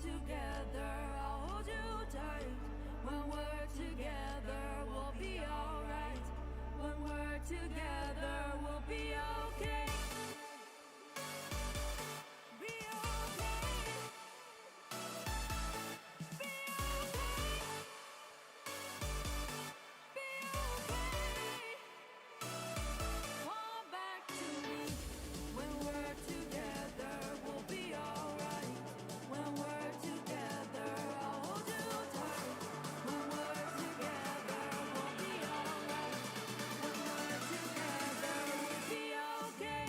together, I'll hold you tight. When we're together, we'll be alright. When we're together, we'll be okay. Be okay. Be okay. Be okay. Come back to me. When we're together, we'll be alright. When we're together, I'll hold you tight. When we're together, we'll be alright. When we're together, we'll be okay.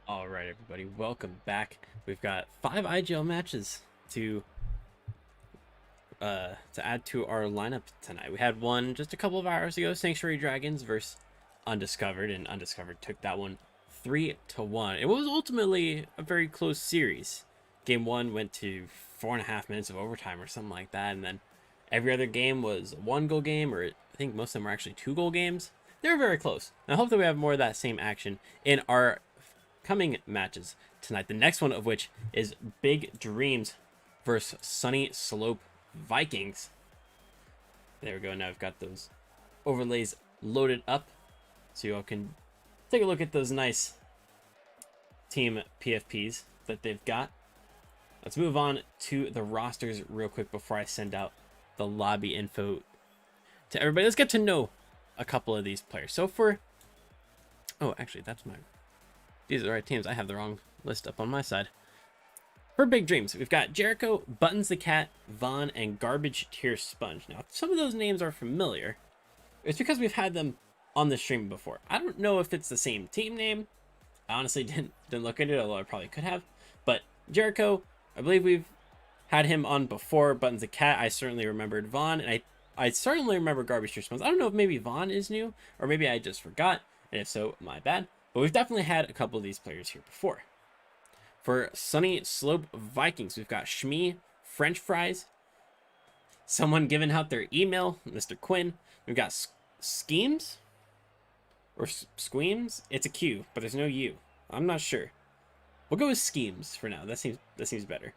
All right, everybody, welcome back. We've got 5 IGL matches to add to our lineup tonight. We had one just a couple of hours ago, Sanctuary Dragons versus Undiscovered, and Undiscovered took that one 3-1. It was ultimately a very close series. Game 1 went to 4.5 minutes of overtime or something like that, and then every other game was a 1-goal game, or I think most of them were actually 2-goal games. They were very close. And I hope that we have more of that same action in our coming matches tonight. The next one of which is Big Dreams versus Sunnyslope Vikings. There we go. Now I've got those overlays loaded up so you all can take a look at those nice team PFPs that they've got. Let's move on to the rosters real quick before I send out the lobby info to everybody. Let's get to know a couple of these players. So actually, these are the right teams. I have the wrong list up on my side. For Big Dreams, we've got Jericho, Buttons the Cat, Vaughn, and Garbage Tear Sponge. Now, some of those names are familiar. It's because we've had them on the stream before. I don't know if it's the same team name. I honestly didn't look at it, although I probably could have. But Jericho, I believe we've had him on before. Buttons the Cat, I certainly remembered Vaughn, and I certainly remember Garbage Tear Sponge. I don't know if maybe Vaughn is new, or maybe I just forgot, and if so, my bad. But we've definitely had a couple of these players here before. For Sunnyslope Vikings, we've got Shmee, French Fries, someone giving out their email, Mr. Quinn. We've got Schemes, or Squeams. It's a Q, but there's no U. I'm not sure. We'll go with Schemes for now. That seems better.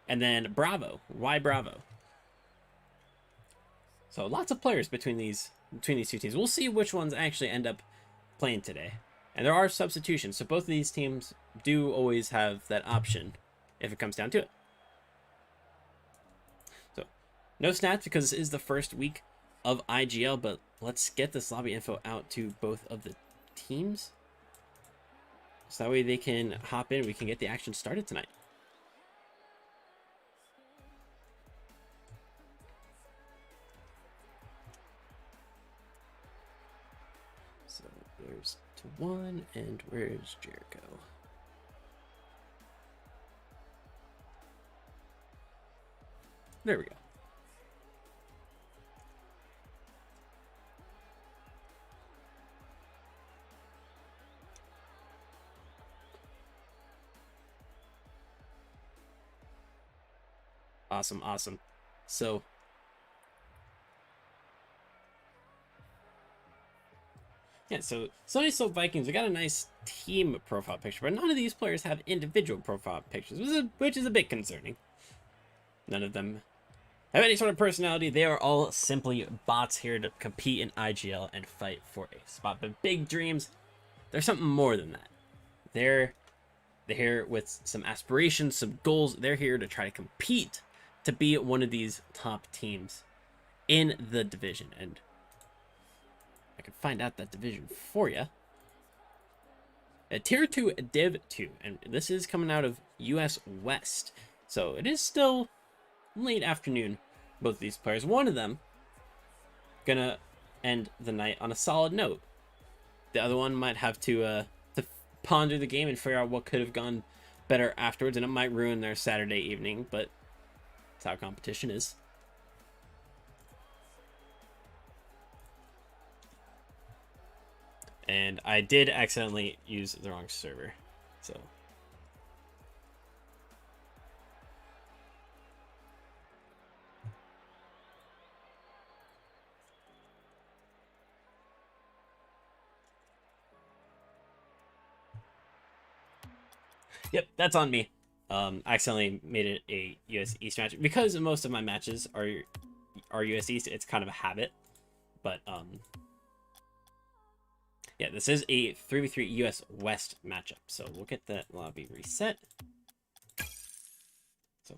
And then Bravo. Why Bravo? So lots of players between these two teams. We'll see which ones actually end up playing today. And there are substitutions, so both of these teams do always have that option if it comes down to it. So, no stats because this is the first week of IGL, but let's get this lobby info out to both of the teams. So that way they can hop in, we can get the action started tonight. -1, and where's Jericho? There we go. Awesome, awesome. So yeah, so Sunnyslope Vikings, we got a nice team profile picture, but none of these players have individual profile pictures, which is a bit concerning. None of them have any sort of personality. They are all simply bots here to compete in IGL and fight for a spot. But big dreams, there's something more than that. They're here with some aspirations, some goals. They're here to try to compete to be one of these top teams in the division. And I can find out that division for you. At Tier 2 Div 2, and this is coming out of US West. So it is still late afternoon, both of these players. One of them gonna end the night on a solid note. The other one might have to ponder the game and figure out what could have gone better afterwards, and it might ruin their Saturday evening, but that's how competition is. And I did accidentally use the wrong server, so yep, that's on me. I accidentally made it a US East match because most of my matches are US East. It's kind of a habit, but yeah, this is a 3v3 US West matchup, so we'll get that lobby reset. So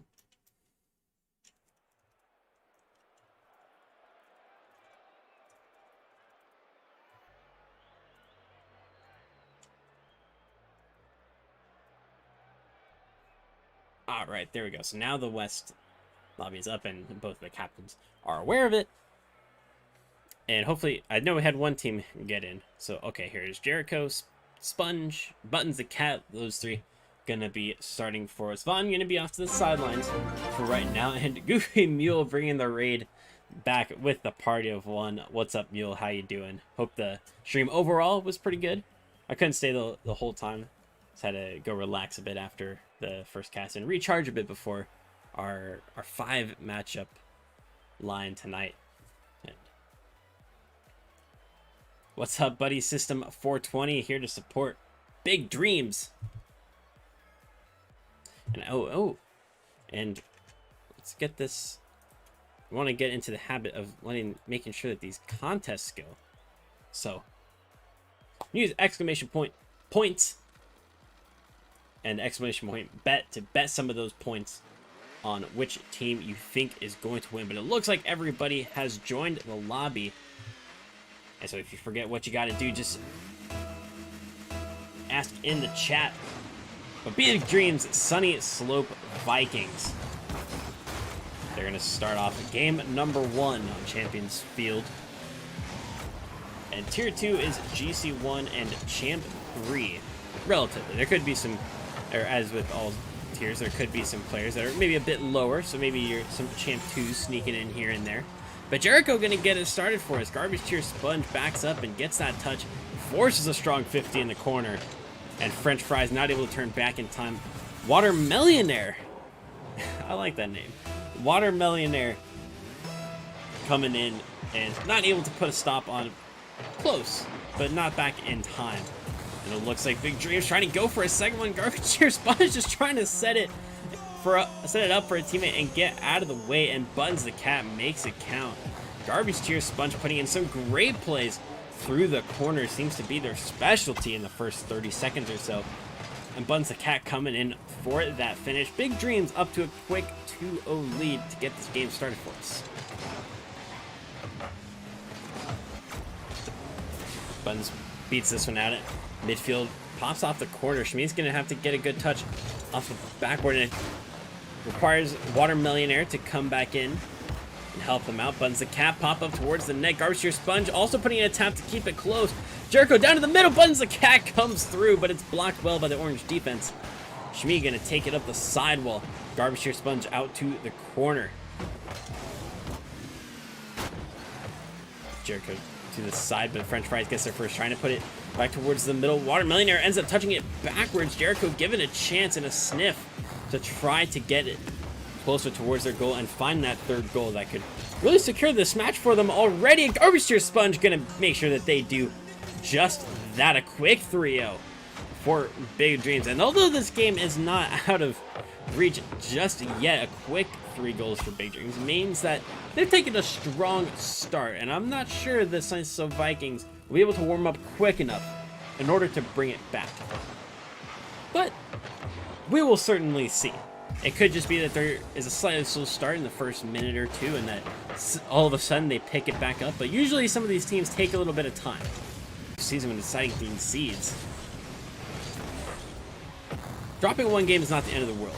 all right, there we go. So now the West lobby is up, and both the captains are aware of it. And hopefully, I know we had one team get in. So, okay, here's Jericho, Sponge, Buttons the Cat. Those three gonna be starting for us. Vaughn gonna be off to the sidelines for right now. And Goofy Mule bringing the raid back with the party of one. What's up, Mule? How you doing? Hope the stream overall was pretty good. I couldn't stay the whole time. Just had to go relax a bit after the first cast and recharge a bit before our 5 matchup line tonight. What's up, buddy? System 420 here to support big dreams. And and let's get this. I want to get into the habit of making sure that these contests go. So use exclamation point points and exclamation point bet to bet some of those points on which team you think is going to win. But it looks like everybody has joined the lobby. And so if you forget what you got to do, just ask in the chat. But big dreams, Sunnyslope Vikings. They're going to start off game number 1 on Champions Field. And Tier 2 is GC1 and Champ 3. Relatively. There could be some, or as with all tiers, there could be some players that are maybe a bit lower. So maybe you're some Champ 2s sneaking in here and there. But Jericho going to get it started for us. Garbage Tier Sponge backs up and gets that touch. Forces a strong 50 in the corner. And French Fries not able to turn back in time. Watermillionaire. I like that name. Watermillionaire coming in and not able to put a stop on. Close, but not back in time. And it looks like Big Dream's trying to go for a second one. Garbage Tier Sponge just trying to set it up for a teammate and get out of the way, and Buttons the Cat makes it count. Garbage Tier Sponge putting in some great plays through the corner. Seems to be their specialty in the first 30 seconds or so. And Buttons the Cat coming in for that finish. Big Dreams up to a quick 2-0 lead to get this game started for us. Buttons beats this one out at midfield. Pops off the corner. Shmee's going to have to get a good touch off the backboard, and it requires Watermillionaire to come back in and help them out. Buttons the Cat pop up towards the net. Garbage Tier Sponge also putting in a tap to keep it close. Jericho down to the middle. Buttons the cat comes through, but it's blocked well by the orange defense. Shmi gonna take it up the sidewall. Garbage Tear Sponge out to the corner. Jericho to the side, but French Fries gets there first, trying to put it back towards the middle. Watermelon ends up touching it backwards. Jericho given a chance and a sniff to try to get it closer towards their goal and find that third goal that could really secure this match for them already. And Garbage Tear Sponge gonna make sure that they do just that. A quick 3-0 for Big Dreams. And although this game is not out of reach just yet, a quick 3 goals for Big Dreams means that they've taken a strong start. And I'm not sure the Sunnyslope Vikings will be able to warm up quick enough in order to bring it back. But we will certainly see. It could just be that there is a slightly slow start in the first minute or two and that all of a sudden they pick it back up. But usually some of these teams take a little bit of time. Season when deciding these seeds. Dropping one game is not the end of the world.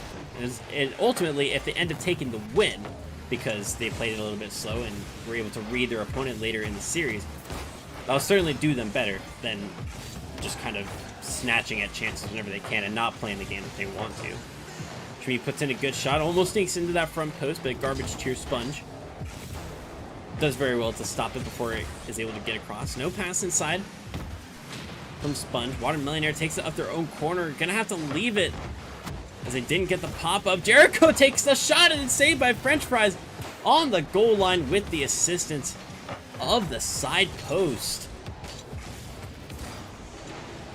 And ultimately, if they end up taking the win, because they played it a little bit slow and were able to read their opponent later in the series, that'll certainly do them better than just kind of snatching at chances whenever they can and not playing the game that they want to. Shmi puts in a good shot, almost sneaks into that front post, but Garbage Tear Sponge does very well to stop it before it is able to get across. No pass inside from Sponge. Watermelon takes it up their own corner. Gonna have to leave it as they didn't get the pop-up. Jericho takes the shot and it's saved by French Fries on the goal line with the assistance of the side post.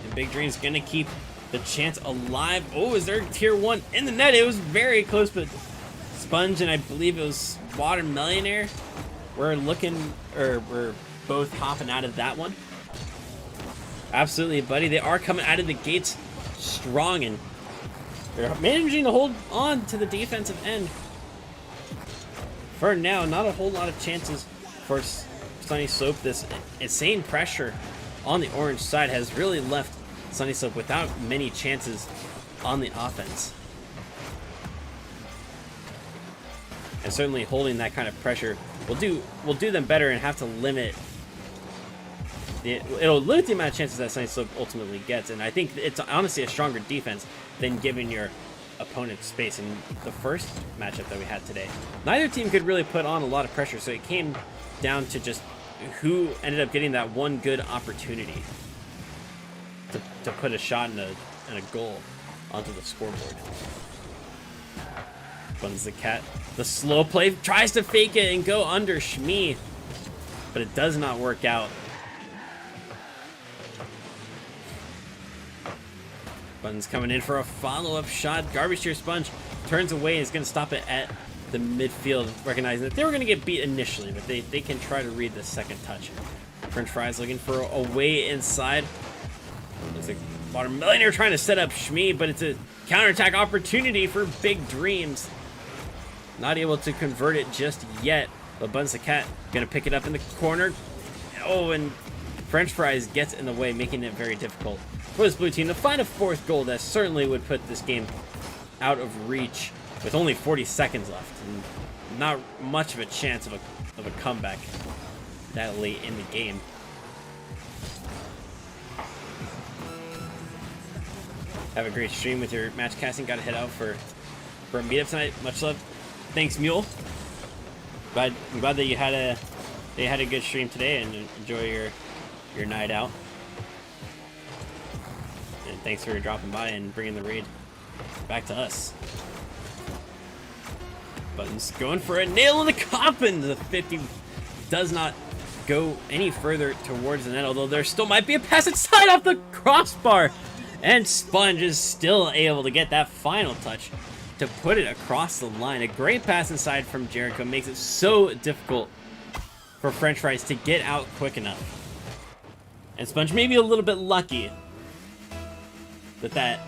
And Big Dream's gonna keep the chance alive. Oh, is there tier 1 in the net? It was very close, but Sponge and I believe it was Watermelon we're both hopping out of that one. Absolutely, buddy. They are coming out of the gates strong, and they're managing to hold on to the defensive end. For now, not a whole lot of chances for Sunnyslope. This insane pressure on the orange side has really left Sunnyslope without many chances on the offense. And certainly holding that kind of pressure will do them better and have to limit. It'll limit the amount of chances that Sunnyslope ultimately gets, and I think it's honestly a stronger defense than giving your opponent space. In the first matchup that we had today, neither team could really put on a lot of pressure, so it came down to just who ended up getting that one good opportunity to put a shot and a goal onto the scoreboard. Buns the cat. The slow play tries to fake it and go under Shmi, but it does not work out. Buns coming in for a follow-up shot. Garbage Tear Sponge turns away and is going to stop it at the midfield, recognizing that they were going to get beat initially, but they can try to read the second touch. French Fries looking for a way inside. Looks like Watermelon trying to set up Shmi, but it's a counterattack opportunity for Big Dreams. Not able to convert it just yet, but Buns the Cat going to pick it up in the corner. Oh, and French Fries gets in the way, making it very difficult for this blue team to find a fourth goal that certainly would put this game out of reach with only 40 seconds left and not much of a chance of a comeback that late in the game. Have a great stream with your match casting. Got to head out for a meetup tonight. Much love. Thanks, Mule. I'm glad that you had a good stream today and enjoy your night out. And thanks for dropping by and bringing the raid back to us. Buttons going for a nail in the coffin. The 50 does not go any further towards the net, although there still might be a pass inside off the crossbar. And Sponge is still able to get that final touch to put it across the line. A great pass inside from Jericho makes it so difficult for French Fries to get out quick enough. And Sponge may be a little bit lucky that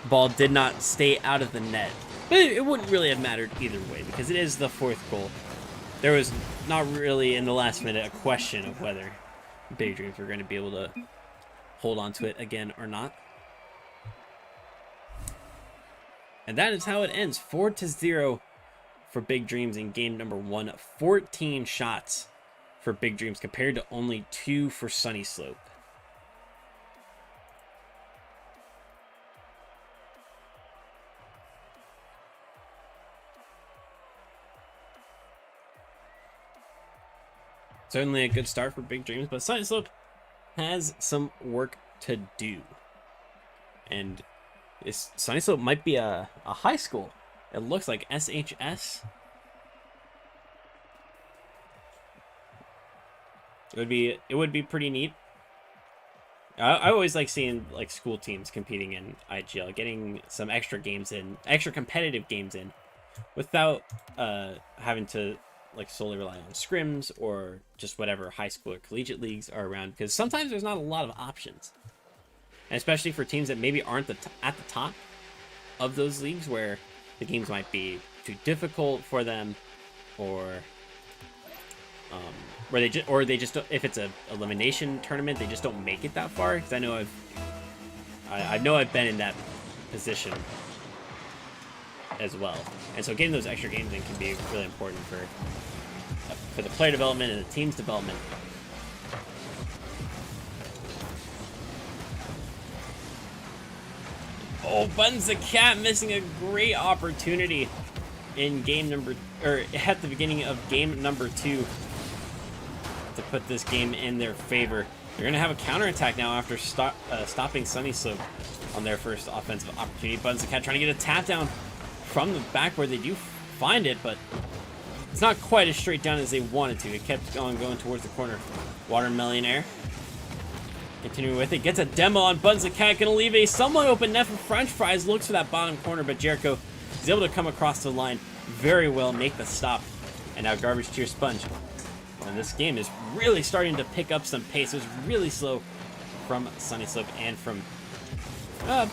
ball did not stay out of the net. But it wouldn't really have mattered either way because it is the fourth goal. There was not really in the last minute a question of whether Big Dreams were going to be able to hold on to it again or not. And that is how it ends. 4-0 for Big Dreams in game number 1. 14 shots for Big Dreams compared to only 2 for Sunnyslope. Certainly a good start for Big Dreams, but Sunnyslope has some work to do. And Sunnyslope might be a high school. It looks like SHS. It would be pretty neat. I always like seeing like school teams competing in IGL, getting some extra games in, extra competitive games in, without having to like solely rely on scrims or just whatever high school or collegiate leagues are around, because sometimes there's not a lot of options, and especially for teams that maybe aren't at the top of those leagues, where the games might be too difficult for them, or where they just don't, if it's a elimination tournament, they just don't make it that far. Because I know I've been in that position as well, and so getting those extra games in can be really important for the player development and the team's development. Oh, Buttons the Cat missing a great opportunity in at the beginning of game number 2 to put this game in their favor. They're gonna have a counterattack now after stopping Sunnyslope on their first offensive opportunity. Buttons the Cat trying to get a tap down from the back where they do find it, but it's not quite as straight down as they wanted to. It kept going towards the corner. Watermillionaire continuing with it, gets a demo on Buttons the Cat, gonna leave a somewhat open net for French Fries, looks for that bottom corner, but Jericho is able to come across the line very well, make the stop, and now Garbage Tier Sponge. And this game is really starting to pick up some pace. It was really slow from Sunnyslope and from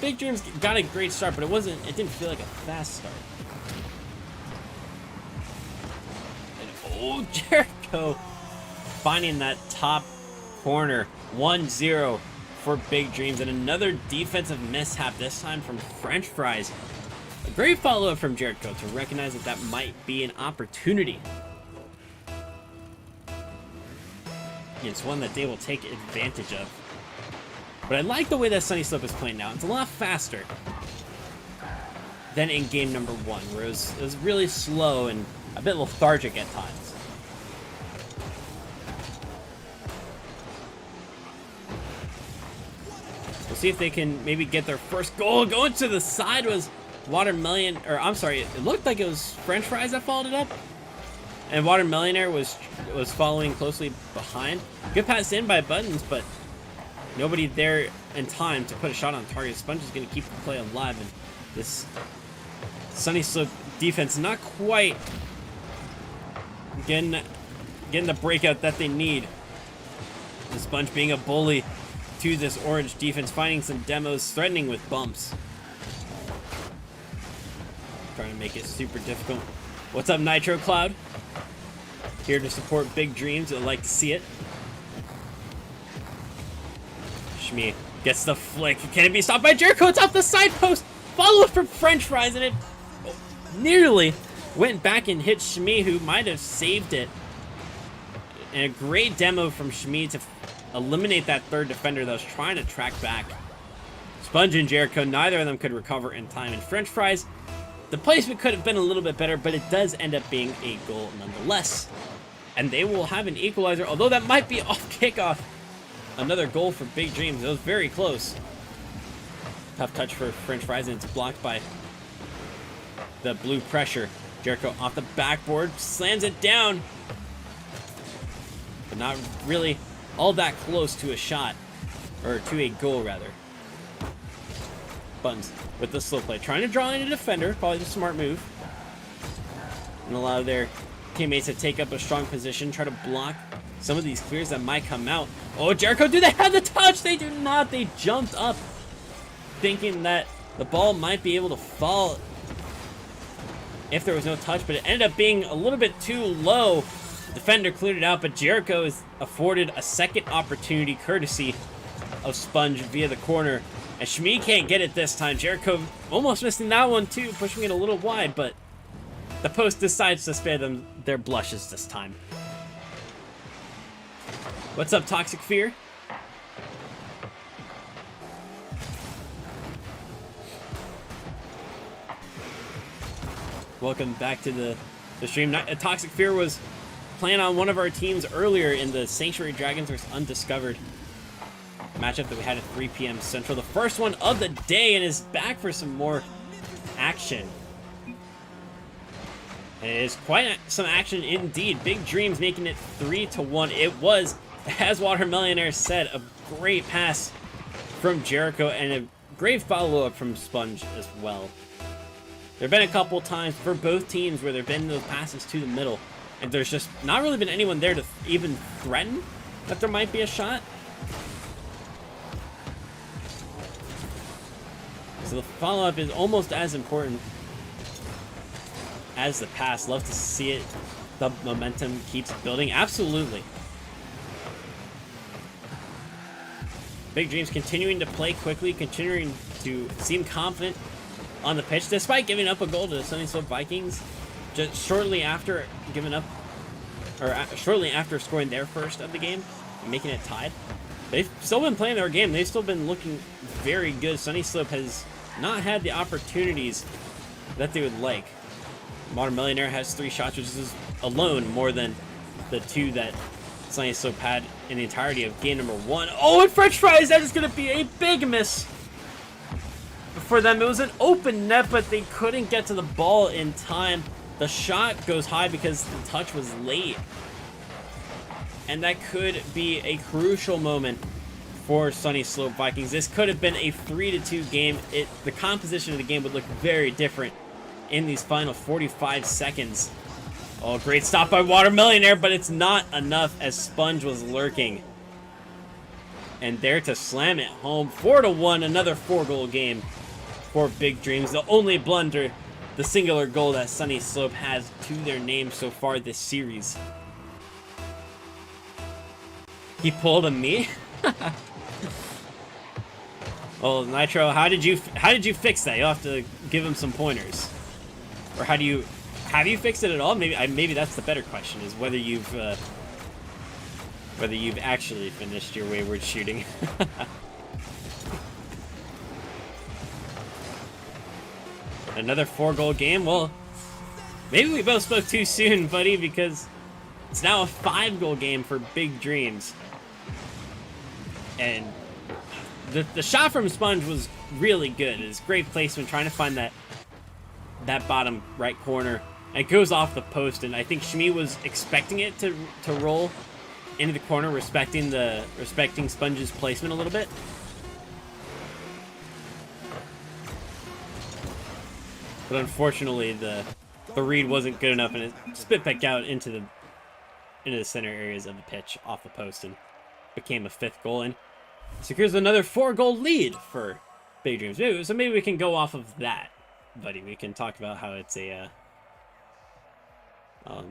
Big Dreams. Got a great start, but it didn't feel like a fast start. And oh, Jericho finding that top corner. 1-0 for Big Dreams, and another defensive mishap, this time from French Fries. A great follow-up from Jericho to recognize that might be an opportunity. It's one that they will take advantage of. But I like the way that Sunnyslope is playing now. It's a lot faster than in game number 1, where it was really slow and a bit lethargic at times. We'll see if they can maybe get their first goal. Going to the side was it looked like it was French Fries that followed it up. And Watermillionaire was following closely behind. Good pass in by Buttons, but nobody there in time to put a shot on target. Sponge is going to keep the play alive, and this Sunnyslope defense not quite getting the breakout that they need. The Sponge being a bully to this orange defense, finding some demos, threatening with bumps. Trying to make it super difficult. What's up, Nitro Cloud? Here to support Big Dreams. I'd like to see it. Shmi gets the flick. Can it be stopped by Jericho? It's off the side post. Follow up from French Fries, and it nearly went back and hit Shmi, who might have saved it. And a great demo from Shmi to eliminate that third defender that was trying to track back. Sponge and Jericho, neither of them could recover in time. And French Fries, the placement could have been a little bit better, but it does end up being a goal nonetheless. And they will have an equalizer, although that might be off kickoff. Another goal for Big Dreams. It was very close. Tough touch for French Fries, and it's blocked by the blue pressure. Jericho off the backboard, slams it down. But not really all that close to a shot, or to a goal rather. Buttons with the slow play, trying to draw in a defender, probably the smart move, and allow their teammates to take up a strong position, try to block some of these clears that might come out. Oh, Jericho, do they have the touch? They do not. They jumped up thinking that the ball might be able to fall if there was no touch, but it ended up being a little bit too low. Defender cleared it out, but Jericho is afforded a second opportunity courtesy of Sponge via the corner. And Shmi can't get it this time. Jericho almost missing that one too, pushing it a little wide, but the post decides to spare them their blushes this time. What's up, Toxic Fear? Welcome back to the stream. Toxic Fear was playing on one of our teams earlier in the Sanctuary Dragons vs. Undiscovered matchup that we had at 3 p.m. Central. The first one of the day, and is back for some more action. And it is quite some action indeed. Big Dreams making it 3-1. It was, as Watermillionaire said, a great pass from Jericho and a great follow-up from Sponge as well. There have been a couple times for both teams where there have been those passes to the middle, and there's just not really been anyone there to even threaten that there might be a shot. So the follow-up is almost as important as the pass. Love to see it. The momentum keeps building. Absolutely. Big Dreams continuing to play quickly, continuing to seem confident on the pitch, despite giving up a goal to the Sunnyslope Vikings just shortly after giving up, or shortly after scoring their first of the game and making it tied. They've still been playing their game. They've still been looking very good. Sunnyslope has not had the opportunities that they would like. Modern Millionaire has 3 shots, which is alone more than the 2 that Sunnyslope had in the entirety of game number 1. Oh, and French fries! That is going to be a big miss for them. It was an open net, but they couldn't get to the ball in time. The shot goes high because the touch was late. And that could be a crucial moment for Sunnyslope Vikings. This could have been a 3-2 game. The composition of the game would look very different in these final 45 seconds. Oh, great stop by Watermillionaire, but it's not enough as Sponge was lurking. And there to slam it home. 4-1, another 4-goal game for Big Dreams. The only blunder, the singular goal that Sunnyslope has to their name so far this series. He pulled a me? Oh, Nitro, how did you fix that? You'll have to give him some pointers. Or have you fixed it at all? Maybe that's the better question, is whether you've actually finished your wayward shooting. Another 4-goal game. Well, maybe we both spoke too soon, buddy, because it's now a 5-goal game for Big Dreams. And the shot from Sponge was really good. It was great placement, trying to find that bottom right corner. And it goes off the post, and I think Shmi was expecting it to roll into the corner, respecting Sponge's placement a little bit. But unfortunately, the read wasn't good enough, and it spit back out into the center areas of the pitch off the post, and became a 5th goal, and secures another 4-goal lead for Big Dreams. So maybe we can go off of that, buddy. We can talk about how it's a how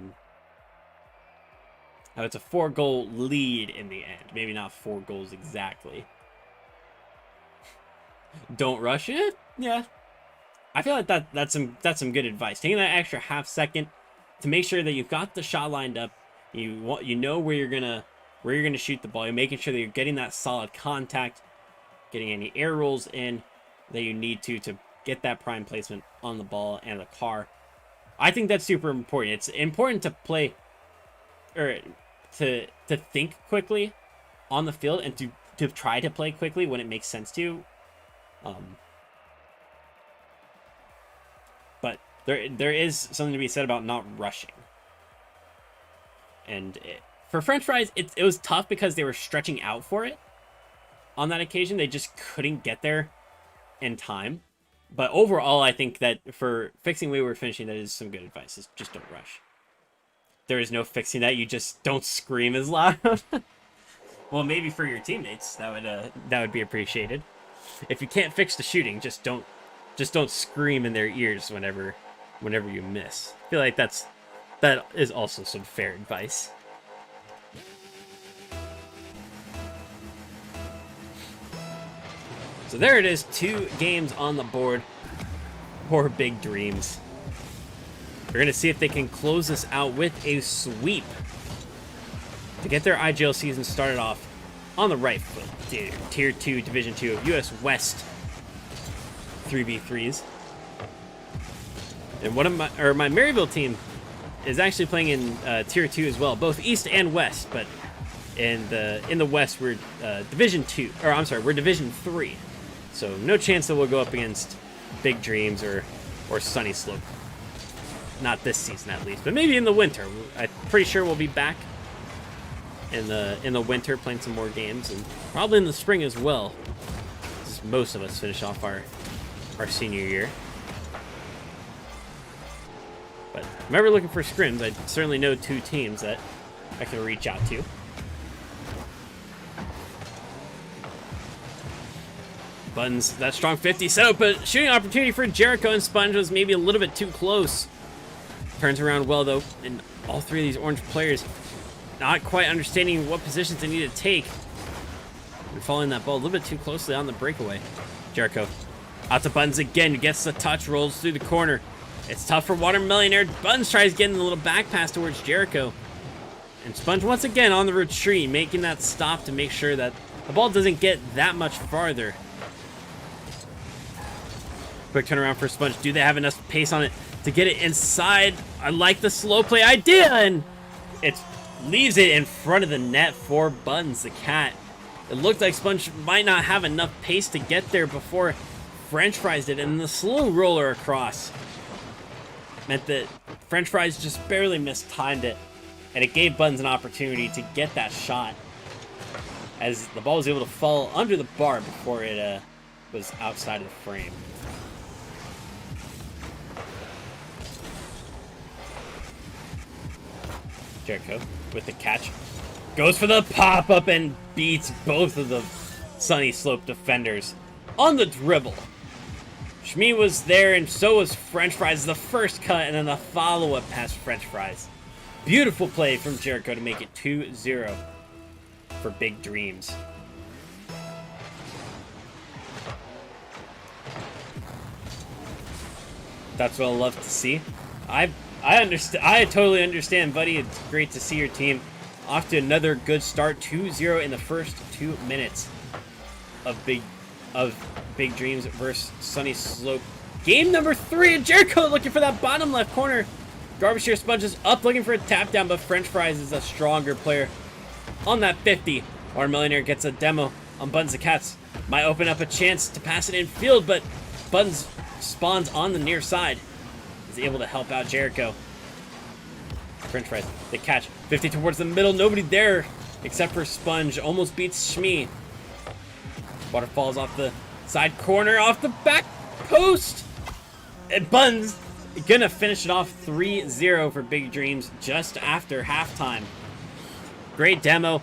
it's a 4-goal lead in the end. Maybe not 4 goals exactly. Don't rush it. Yeah. I feel like that's some good advice. Taking that extra half second to make sure that you've got the shot lined up. You know where you're gonna shoot the ball. You're making sure that you're getting that solid contact, getting any air rolls in that you need to get that prime placement on the ball and the car. I think that's super important. It's important to play, or to think quickly on the field, and to try to play quickly when it makes sense to. But there is something to be said about not rushing. And for French fries, it was tough because they were stretching out for it. On that occasion, they just couldn't get there in time. But overall, I think that for fixing wayward finishing, that is some good advice. Is just don't rush. There is no fixing that. You just don't scream as loud. Well, maybe for your teammates, that would be appreciated. If you can't fix the shooting, just don't scream in their ears whenever you miss. I feel like that is also some fair advice. So there it is, 2 games on the board for Big Dreams. We're going to see if they can close this out with a sweep. to get their IGL season started off on the right foot. Tier 2, Division 2 of US West 3v3s. And one of my Maryville team is actually playing in Tier 2 as well, both East and West, but in the West we're Division 2, or I'm sorry, we're Division 3. So no chance that we'll go up against Big Dreams or Sunnyslope. Not this season at least, but maybe in the winter. I'm pretty sure we'll be back in the winter playing some more games, and probably in the spring as well, as most of us finish off our senior year. But if I'm ever looking for scrims, I certainly know 2 teams that I can reach out to. Buns, that strong 50 set up a shooting opportunity for Jericho, and Sponge was maybe a little bit too close. Turns around well though, and all 3 of these orange players not quite understanding what positions they need to take. And following that ball a little bit too closely on the breakaway. Jericho out to Buns again, gets the touch, rolls through the corner. It's tough for Watermillionaire. Buns tries getting the little back pass towards Jericho. And Sponge once again on the retreat, making that stop to make sure that the ball doesn't get that much farther. Quick turnaround for Sponge. Do they have enough pace on it to get it inside? I like the slow play idea, and it leaves it in front of the net for Buns the Cat. It looked like Sponge might not have enough pace to get there before French Fries did, and the slow roller across meant that French Fries just barely mistimed it, and it gave Buns an opportunity to get that shot as the ball was able to fall under the bar before it was outside of the frame. Jericho with the catch. Goes for the pop-up and beats both of the Sunnyslope defenders on the dribble. Shmee was there, and so was French Fries. The first cut, and then the follow-up past French Fries. Beautiful play from Jericho to make it 2-0 for Big Dreams. That's what I love to see. I understand. I totally understand, buddy. It's great to see your team off to another good start. 2-0 in the first 2 minutes of Big Dreams versus Sunnyslope. Game number 3. Jericho looking for that bottom left corner. Garbage here. Sponge is up looking for a tap down, but French Fries is a stronger player on that 50. Watermillionaire gets a demo on Buns the Cats. Might open up a chance to pass it in field, but Buns spawns on the near side. Is able to help out Jericho. French Fries, the catch. 50 towards the middle. Nobody there except for Sponge. Almost beats Shmee. Water falls off the side corner, off the back post. And Buns gonna finish it off 3-0 for Big Dreams just after halftime. Great demo.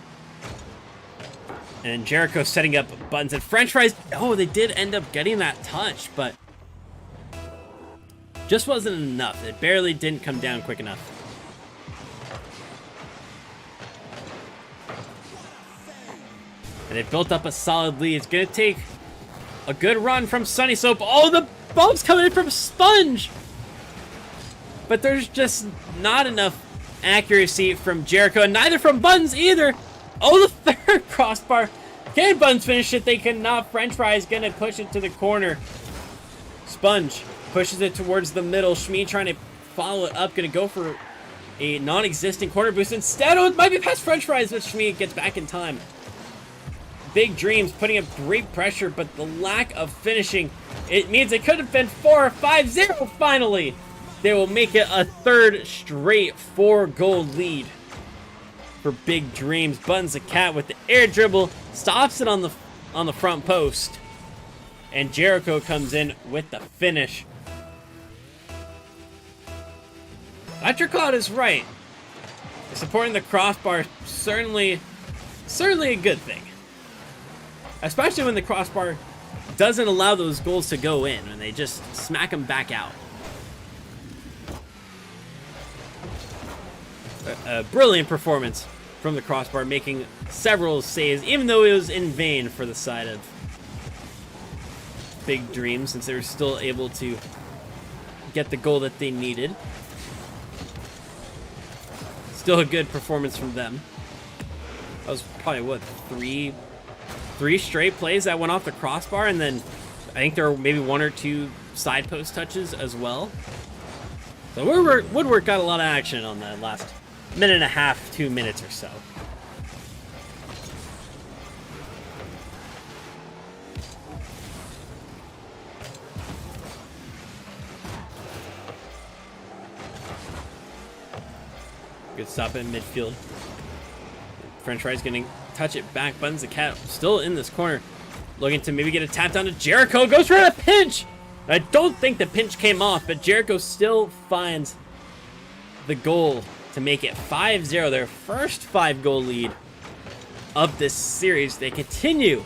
And Jericho setting up Buns and French Fries. Oh, they did end up getting that touch, but just wasn't enough. It barely didn't come down quick enough. And it built up a solid lead. It's going to take a good run from Sunnyslope. Oh, the ball's coming in from Sponge! But there's just not enough accuracy from Jericho, and neither from Buns either. Oh, the third crossbar. Can Buns finish it? They cannot. French Fries going to push it to the corner. Sponge pushes it towards the middle. Shmee trying to follow it up. Going to go for a non-existent corner boost. Instead, oh, it might be past French Fries, but Shmee gets back in time. Big Dreams putting up great pressure, but the lack of finishing, it means it could have been 4-5-0 finally. They will make it a third straight 4-goal lead for Big Dreams. Buns the Cat with the air dribble, stops it on the front post. And Jericho comes in with the finish. Electrocloud is right. Supporting the crossbar, certainly a good thing. Especially when the crossbar doesn't allow those goals to go in, and they just smack them back out. A brilliant performance from the crossbar, making several saves, even though it was in vain for the side of Big Dreams, since they were still able to get the goal that they needed. Still a good performance from them. That was probably, what, three straight plays that went off the crossbar, and then I think there were maybe 1 or 2 side post touches as well. So Woodward got a lot of action on that last minute and a half, 2 minutes or so. Good stop in midfield. French fries gonna touch it back. Buttons the cat still in this corner. Looking to maybe get a tap down to Jericho. Goes for a pinch! I don't think the pinch came off, but Jericho still finds the goal to make it 5-0. Their first 5-goal lead of this series. They continue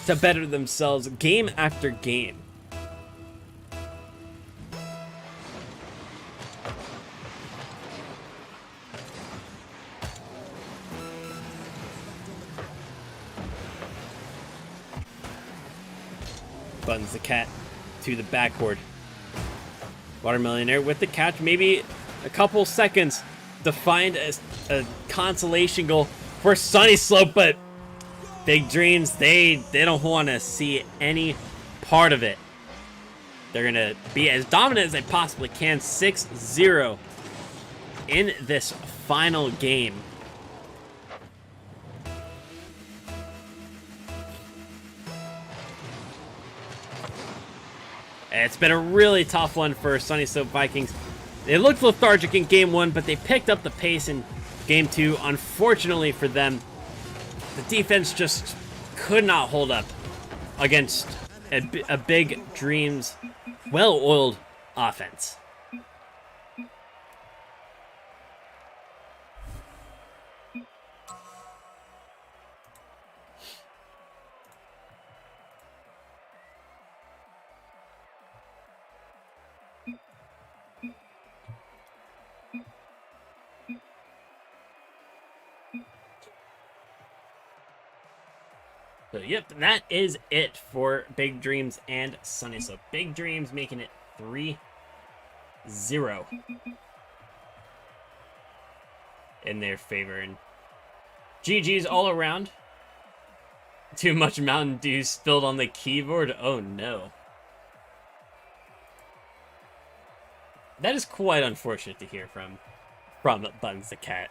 to better themselves game after game. Buttons the cat to the backboard. Watermillionaire with the catch. Maybe a couple seconds to find a consolation goal for Sunnyslope, but Big Dreams, they don't want to see any part of it. They're going to be as dominant as they possibly can. 6-0 in this final game. It's been a really tough one for Sunnyslope Vikings. They looked lethargic in game 1, but they picked up the pace in game 2. Unfortunately for them, the defense just could not hold up against a Big Dreams, well-oiled offense. So, yep, that is it for Big Dreams and Sunnyslope. Big Dreams making it 3-0 in their favor. And GG's all around. Too much Mountain Dew spilled on the keyboard. Oh, no. That is quite unfortunate to hear from Buttons the cat.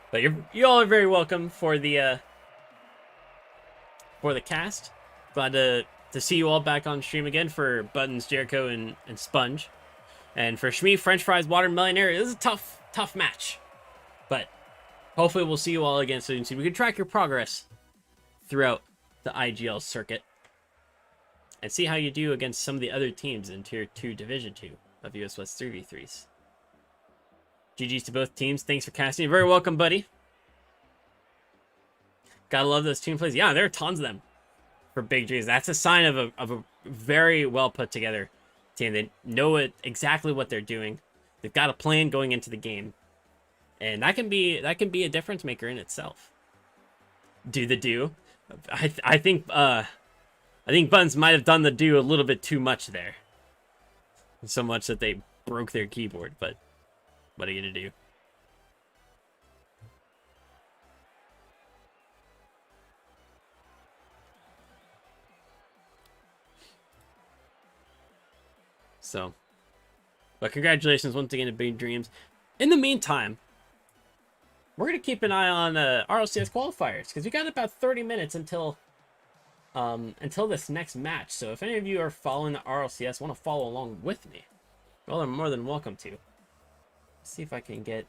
But you all are very welcome for the cast. Glad to see you all back on stream again for Buttons, Jericho, and Sponge. And for Shmee, French Fries, Watermillionaire, this is a tough match. But hopefully we'll see you all again soon so we can track your progress throughout the IGL circuit. And see how you do against some of the other teams in Tier 2 Division 2 of US West 3v3s. GG's to both teams. Thanks for casting. You're very welcome, buddy. Gotta love those team plays. Yeah, there are tons of them for Big Dreams. That's a sign of a very well put together team. They know exactly what they're doing. They've got a plan going into the game, and that can be a difference maker in itself. Do the do. I think Buttons might have done the do a little bit too much there, so much that they broke their keyboard. But what are you gonna do? So, but congratulations once again to Big Dreams. In the meantime, we're going to keep an eye on RLCS qualifiers because we got about 30 minutes until this next match. So if any of you are following the RLCS, want to follow along with me, well, they're more than welcome to. Let's see if I can get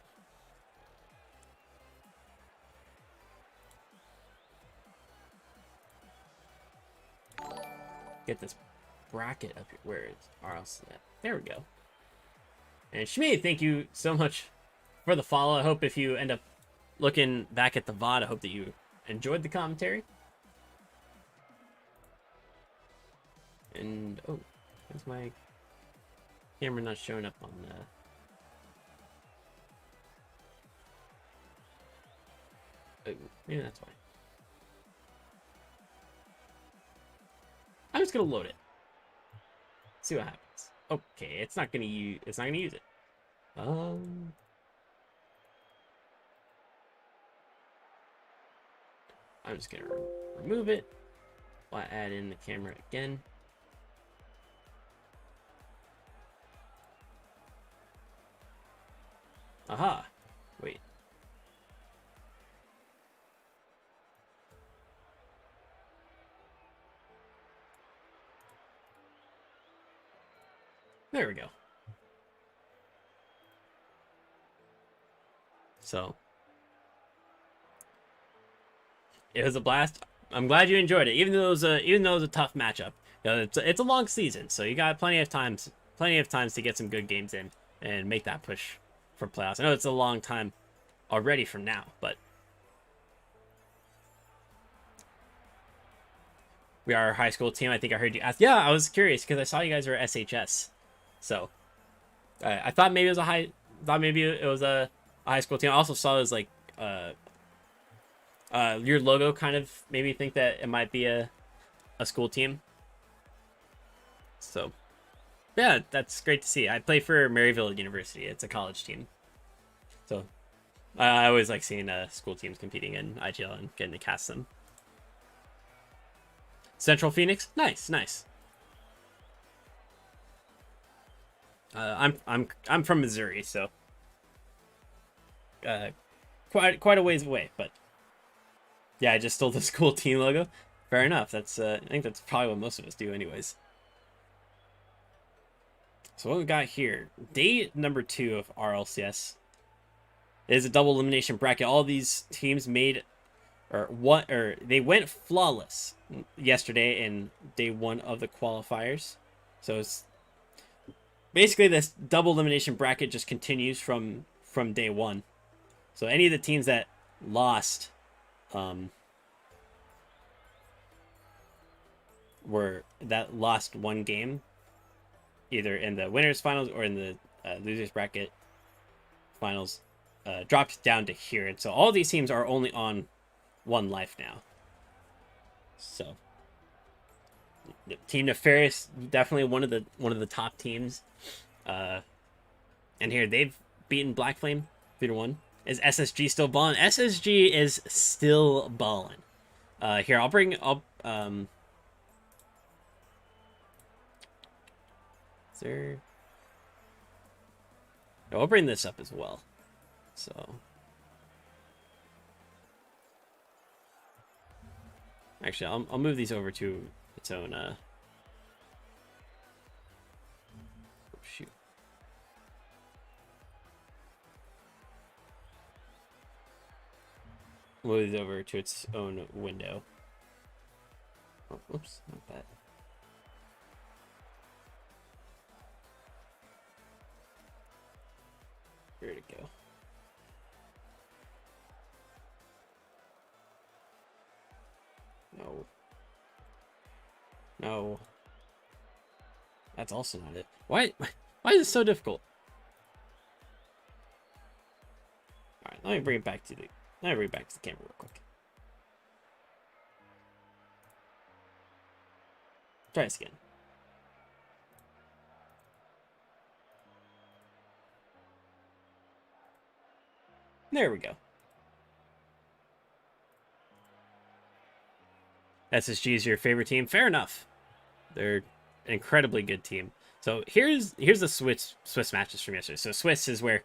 this bracket up here. Where is RLCS? There we go. And Shmee, thank you so much for the follow. I hope if you end up looking back at the VOD, I hope that you enjoyed the commentary. And, oh, is my camera not showing up on the... Oh, maybe that's why. I'm just gonna load it. See what happens. Okay, it's not gonna use it. I'm just gonna remove it. I'll add in the camera again. Aha. Wait. There we go. So it was a blast. I'm glad you enjoyed it, even though it was a tough matchup. You know, it's a long season, so you got plenty of times to get some good games in and make that push for playoffs. I know it's a long time already from now, but we are a high school team. I think I heard you ask. Yeah, I was curious because I saw you guys were SHS, so I thought maybe it was a high school team. I also saw it was like your logo kind of made me think that it might be a school team. So yeah, that's great to see. I play for Maryville University. It's a college team. So I always like seeing school teams competing in IGL and getting to cast them. Central Phoenix, nice. I'm from Missouri, so quite a ways away. But yeah, I just stole the school team logo. Fair enough. That's I think that's probably what most of us do, anyways. So what we got here, day number 2 of RLCS is a double elimination bracket. All these teams made they went flawless yesterday in day 1 of the qualifiers. So it's basically this double elimination bracket just continues from day 1. So any of the teams that lost lost one game, either in the winners finals or in the losers bracket finals, dropped down to here. And so all these teams are only on 1 life now. So Team Nefarious, definitely one of the top teams. And here they've beaten Black Flame 3-1. Is SSG still balling? SSG is still balling. Here I'll bring up is there? No, I'll bring this up as well. So actually, I'll move these over to its own. Oh, shoot. Move these over to its own window. Oh, oops, not that. Where'd it go? No. That's also not it. Why is it so difficult? Alright, let me bring it back to the camera real quick. Try this again. There we go. SSG is your favorite team? Fair enough. They're an incredibly good team. So here's the Swiss matches from yesterday. So Swiss is where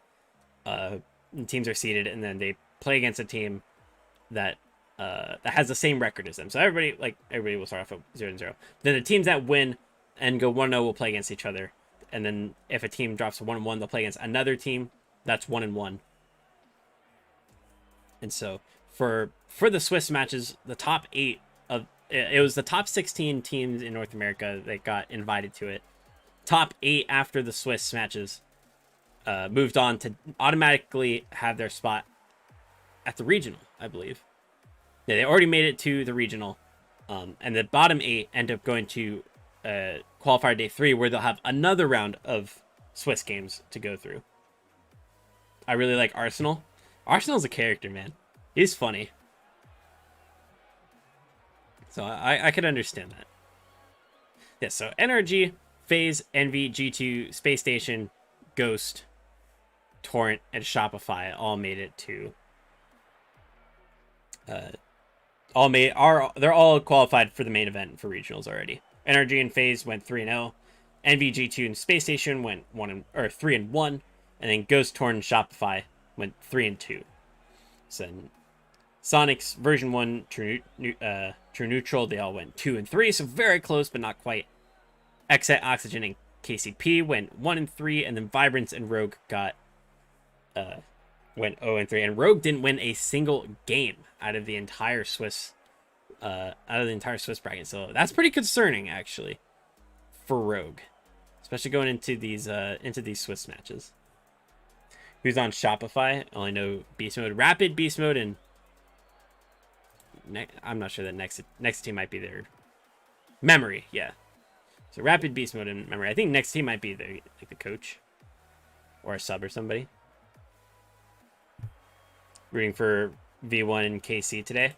teams are seeded, and then they play against a team that has the same record as them. So everybody will start off at 0-0. Then the teams that win and go 1-0 will play against each other. And then if a team drops to 1-1, they'll play against another team that's 1-1. And so for the Swiss matches, the top 8 of it was the top 16 teams in North America that got invited to it. Top 8 after the Swiss matches moved on to automatically have their spot at the regional, I believe. Yeah, they already made it to the regional. And the bottom 8 end up going to qualifier day 3, where they'll have another round of Swiss games to go through. I really like Arsenal. Arsenal's a character, man. He's funny. So I could understand that. Yeah, so NRG, FaZe, Envy, G2, Space Station, Ghost, Torrent, and Shopify all made it to they're all qualified for the main event for regionals already. NRG and FaZe went 3-0. NVG2 and Space Station went 3-1, and then Ghost Torn and Shopify went 3-2. So Sonic's version 1 True Neutral, they all went 2-3, so very close but not quite. Exit Oxygen and KCP went 1-3, and then Vibrance and Rogue went 0-3, and Rogue didn't win a single game out of the entire Swiss bracket. So that's pretty concerning actually for Rogue, especially going into these Swiss matches. Who's on Shopify? I only know Beast Mode, Rapid, Beast Mode, and I'm not sure that next team might be their Memory. Yeah. So Rapid, Beast Mode, and Memory. I think next team might be the coach or a sub or somebody. Rooting for V1 and KC today.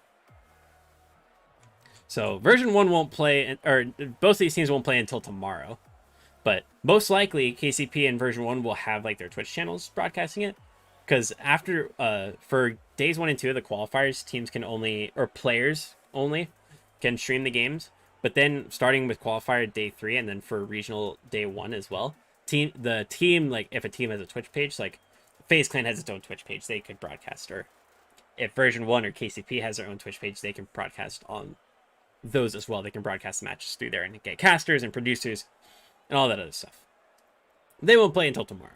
So version 1 won't play, or both of these teams won't play until tomorrow. But most likely KCP and version 1 will have like their Twitch channels broadcasting it. Because after for days 1 and 2 of the qualifiers, teams can only, or players only, can stream the games. But then starting with qualifier day 3 and then for regional day 1 as well, the team, like if a team has a Twitch page, like FaZe Clan has its own Twitch page, they could broadcast. Or if version 1 or KCP has their own Twitch page, they can broadcast on those as well. They can broadcast the matches through there and get casters and producers and all that other stuff. They won't play until tomorrow.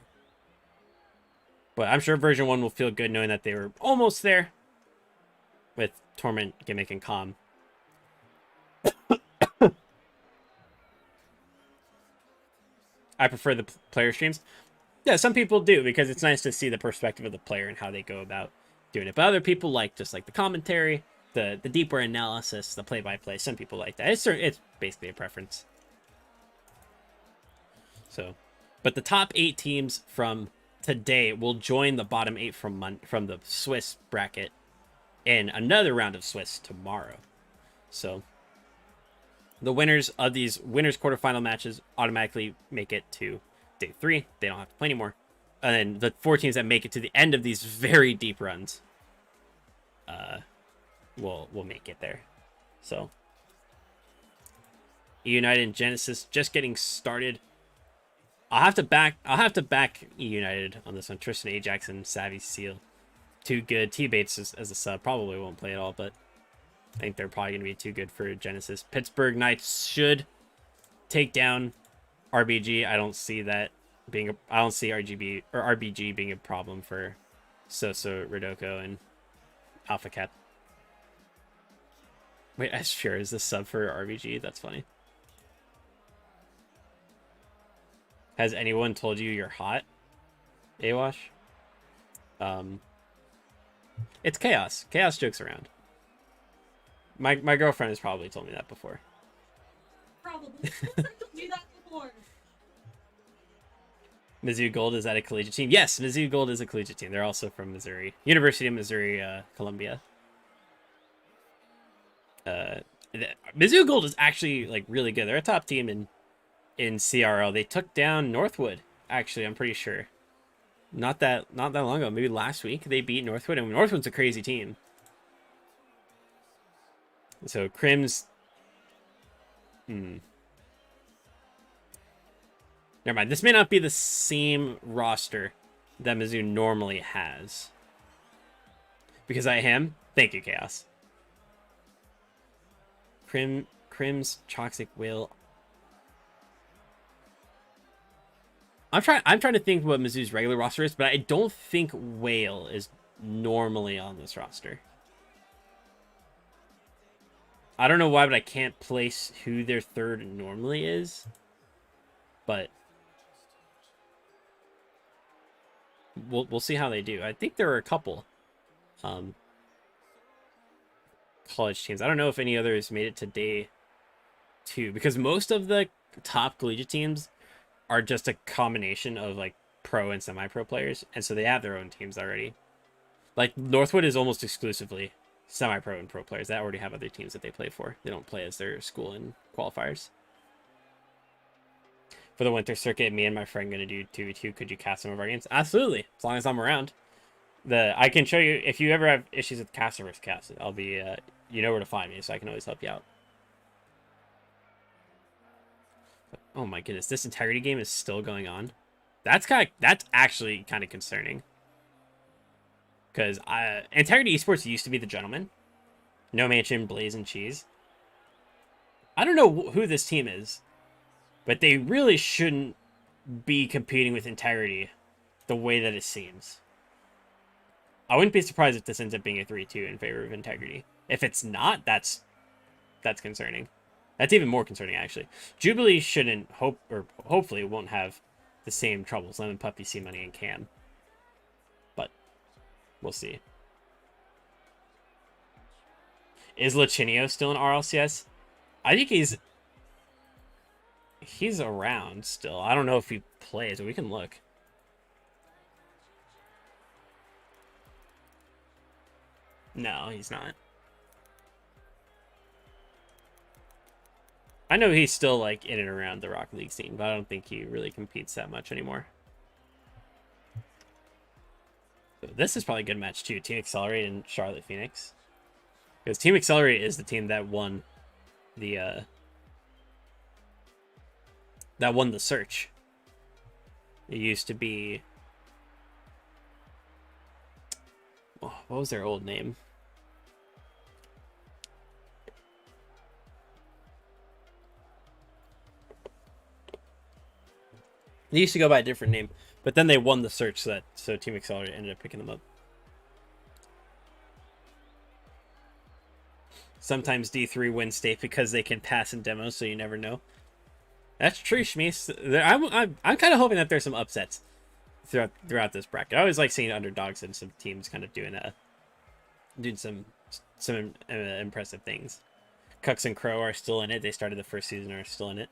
But I'm sure version 1 will feel good knowing that they were almost there with Torment, Gimmick, and Calm. I prefer the player streams. Yeah, some people do because it's nice to see the perspective of the player and how they go about doing it. But other people like just like the commentary, the deeper analysis, the play-by-play. Some people like that. It's basically a preference. So, but the top 8 teams from today will join the bottom 8 from the Swiss bracket in another round of Swiss tomorrow. So the winners of these winners quarterfinal matches automatically make it to day 3. They don't have to play anymore. And then the 4 teams that make it to the end of these very deep runs will make it there. So United and Genesis just getting started. I'll have to back United on this one. Tristan Ajax and Savvy Seal. Too good. T-Bates as a sub probably won't play at all, but I think they're probably going to be too good for Genesis. Pittsburgh Knights should take down RBG. I don't see that being I don't see RBG being a problem for Sosa, Rodoko, and Alpha Cat. Wait, Ashfur is the sub for RBG? That's funny. Has anyone told you you're hot, Awash? It's Chaos. Chaos jokes around. My girlfriend has probably told me that before. Probably. I told you that before. Mizzou Gold, is that a collegiate team? Yes, Mizzou Gold is a collegiate team. They're also from Missouri. University of Missouri, Columbia. Mizzou Gold is actually like really good. They're a top team in CRL. They took down Northwood, actually, I'm pretty sure. Not that long ago, maybe last week, they beat Northwood, and Northwood's a crazy team. So Crims, never mind. This may not be the same roster that Mizzou normally has. Because I am. Thank you, Chaos. Crims, Toxic Whale. I'm trying to think what Mizzou's regular roster is, but I don't think Whale is normally on this roster. I don't know why, but I can't place who their third normally is. But we'll see how they do. I think there are a couple college teams. I don't know if any others made it to day 2 because most of the top collegiate teams are just a combination of like pro and semi-pro players, and so they have their own teams already. Like Northwood is almost exclusively semi-pro and pro players that already have other teams that they play for. They don't play as their school in qualifiers. For the winter circuit, me and my friend gonna do 2v2. Could you cast some of our games? Absolutely, as long as I'm around. I can show you if you ever have issues with caster versus caster. I'll be you know where to find me, so I can always help you out. Oh my goodness, this integrity game is still going on. That's actually kind of concerning. Because Integrity Esports used to be the gentleman. No Mansion, Blaze, and Cheese. I don't know who this team is, but they really shouldn't be competing with Integrity the way that it seems. I wouldn't be surprised if this ends up being a 3-2 in favor of Integrity. If it's not, that's concerning. That's even more concerning, actually. Jubilee shouldn't hopefully won't have the same troubles. Lemon Puppy, C Money, and Cam. But we'll see. Is Lachinio still in RLCS? I think he's around still. I don't know if he plays, but we can look. No, he's not. I know he's still like in and around the Rocket League scene, but I don't think he really competes that much anymore. So this is probably a good match too. Team Accelerate and Charlotte Phoenix. Because Team Accelerate is the team that won the search. It used to be, what was their old name? They used to go by a different name, but then they won the search, so Team Accelerate ended up picking them up. Sometimes D3 wins state because they can pass in demos, so you never know. That's true, Shmees. I'm kind of hoping that there's some upsets throughout this bracket. I always like seeing underdogs and some teams kind of doing some impressive things. Cucks and Crow are still in it. They started the first season, are still in it.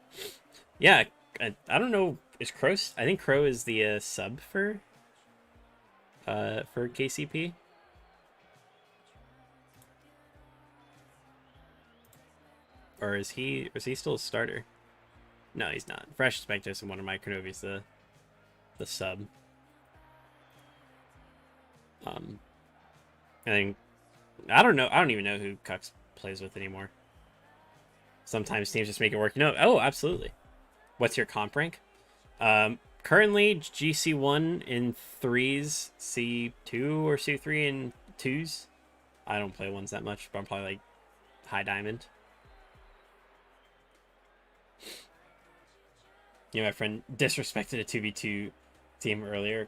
Yeah, I don't know. Is Crow? I think Crow is the sub for KCP. Or is he still a starter? No, he's not. Fresh Spectres and Wonder Mike Kronovi's the sub. And I don't know. I don't even know who Cucks plays with anymore. Sometimes teams just make it work. No, oh, absolutely. What's your comp rank? Currently GC1 in 3s, C2 or C3 in 2s. I don't play ones that much, but I'm probably like high diamond. You know, my friend disrespected a 2v2 team earlier.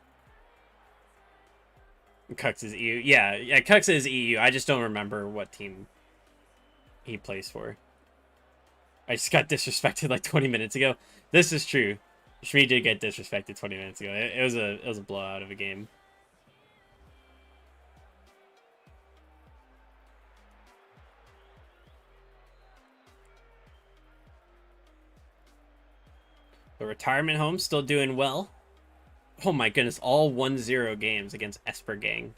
Cux is EU. Yeah, Cux is EU. I just don't remember what team he plays for. I just got disrespected like 20 minutes ago. This is true. Shmi did get disrespected 20 minutes ago. It was a blowout of a game. The retirement home still doing well. Oh my goodness, all 1-0 games against Esper Gang.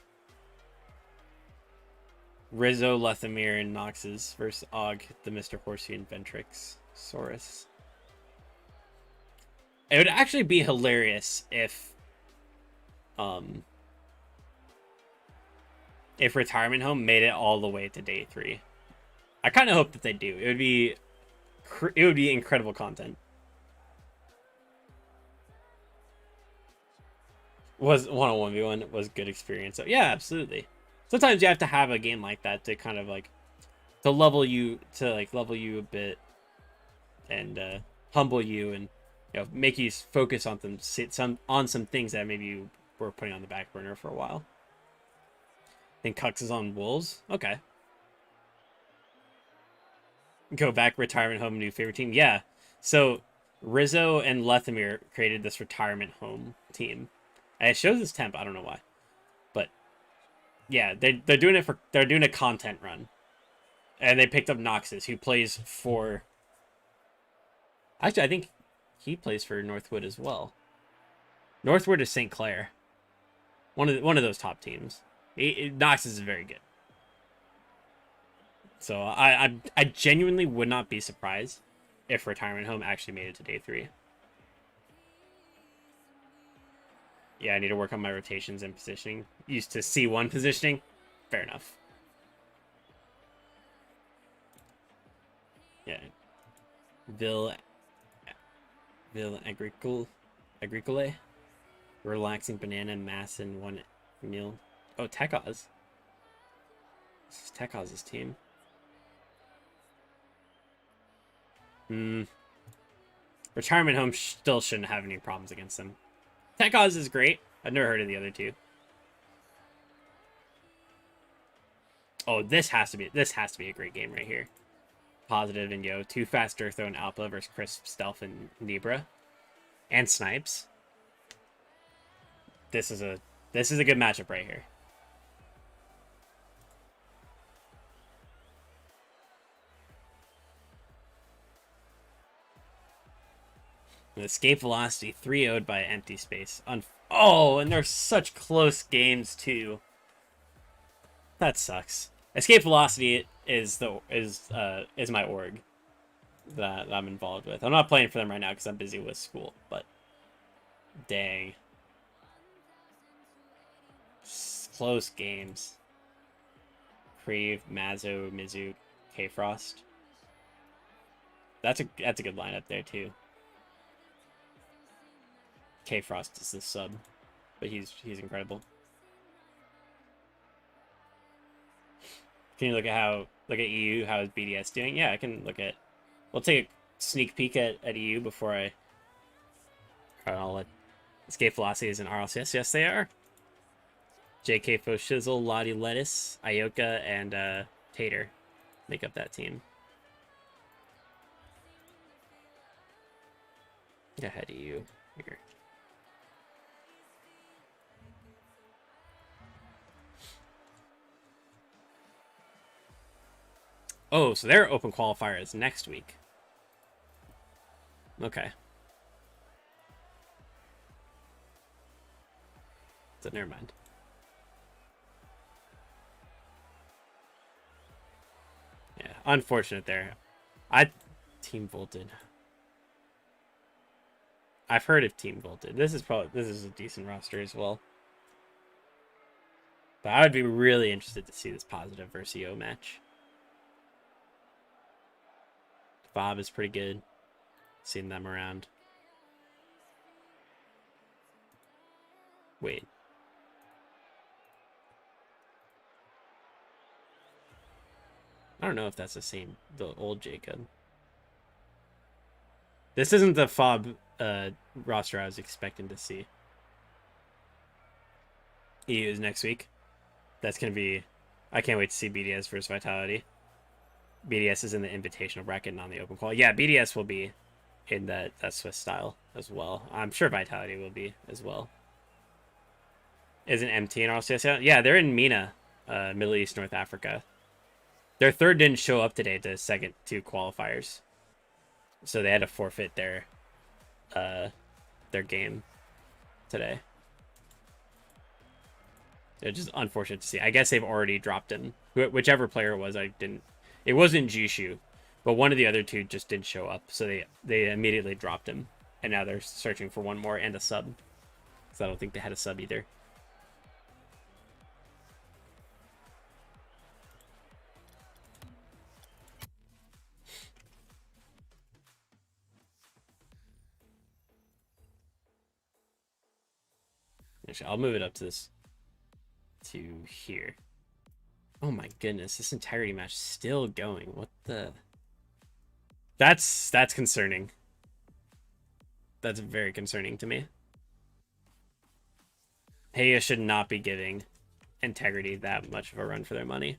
Rizzo, Lethamir, and Noxus versus Og, the Mr. Horsey, and Ventrix Saurus. It would actually be hilarious if Retirement Home made it all the way to day 3. I kind of hope that they do. It would be incredible content. Was 1-on-1v1 was good experience. So yeah, absolutely. Sometimes you have to have a game like that to kind of like level you a bit and humble you, and make you focus on some things that maybe you were putting on the back burner for a while. I think Cux is on Wolves. Okay. Go back, retirement home, new favorite team. Yeah. So Rizzo and Lethamir created this retirement home team. And it shows his temp. I don't know why, but yeah, they're doing a content run, and they picked up Noxus, who plays for. Actually, I think he plays for Northwood as well. Northwood is St. Clair. One of those top teams. Noxus is very good. So I genuinely would not be surprised if Retirement Home actually made it to day 3. Yeah, I need to work on my rotations and positioning. Used to C1 positioning. Fair enough. Yeah. Ville Agricole. Relaxing banana mass in one meal. Oh, Tekaz. This is Tekaz's team. Retirement home still shouldn't have any problems against them. Tekaz is great. I've never heard of the other two. Oh, this has to be a great game right here. Positive and Yo, two fast Earththrow and Alpha versus Crisp, Stealth, and Libra, and Snipes. This is a good matchup right here. An escape velocity 3-0'd by empty space. Oh, and they're such close games too. That sucks. Escape velocity is my org that I'm involved with. I'm not playing for them right now because I'm busy with school, but dang. Close games. Crave, Mazo, Mizu, K-Frost. That's a good lineup there too. K-Frost is the sub, but he's incredible. Can you look at EU, how is BDS doing? Yeah, I can look at. We'll take a sneak peek at EU before I'll let Escape Velocities and RLCS. Yes, they are. JK Fo Shizzle, Lottie Lettuce, Ioka, and Tater make up that team. Go ahead, EU. Here. Oh, so their open qualifier is next week. Okay. So never mind. Yeah, unfortunate there. Team Volted. I've heard of Team Volted. This is a decent roster as well. But I would be really interested to see this Positive versus EO match. Bob is pretty good. Seen them around. Wait. I don't know if that's the old Jacob. This isn't the FOB roster I was expecting to see. EU is next week. That's going to be... I can't wait to see BDS versus Vitality. BDS is in the invitational bracket, not the open qual. Yeah, BDS will be in that Swiss style as well. I'm sure Vitality will be as well. Isn't MT in RLCS? Yeah, they're in MENA, Middle East, North Africa. Their third didn't show up today to second two qualifiers. So they had to forfeit their game today. It's just unfortunate to see. I guess they've already dropped him. Whichever player it was, it wasn't Jishu, but one of the other two just didn't show up. So they immediately dropped him. And now they're searching for one more and a sub. So I don't think they had a sub either. Actually, I'll move it up to here. Oh my goodness, this entirety match is still going. What the? That's concerning. That's very concerning to me. Heya should not be giving Integrity that much of a run for their money.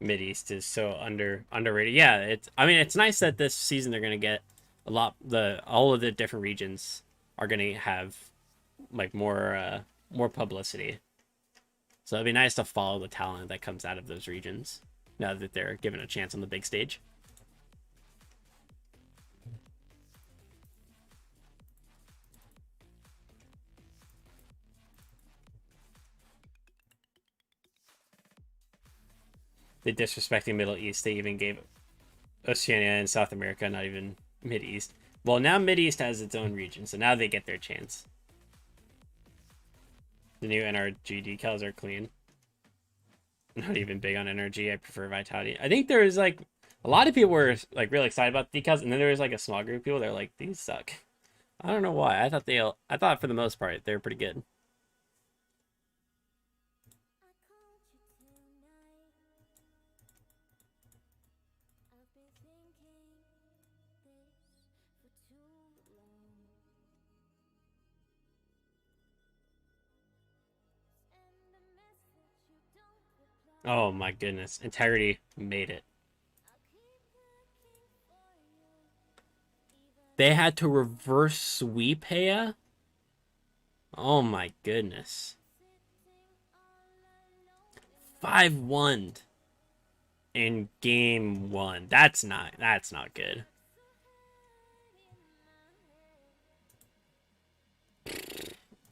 Mideast is so underrated. Yeah, it's nice that this season they're gonna get all of the different regions are gonna have like more publicity. So it'd be nice to follow the talent that comes out of those regions now that they're given a chance on the big stage. They disrespecting Middle East. They even gave Oceania and South America, not even Mid East. Well, now Mid East has its own region, so now they get their chance. The new NRG decals are clean. Not even big on NRG. I prefer Vitality. I think there's like a lot of people were like really excited about the decals, and then there was like a small group of people that were like, these suck. I don't know why. I thought for the most part they were pretty good. Oh my goodness. Integrity made it. They had to reverse sweep Heya? Oh my goodness. 5-1 in game 1. That's not good.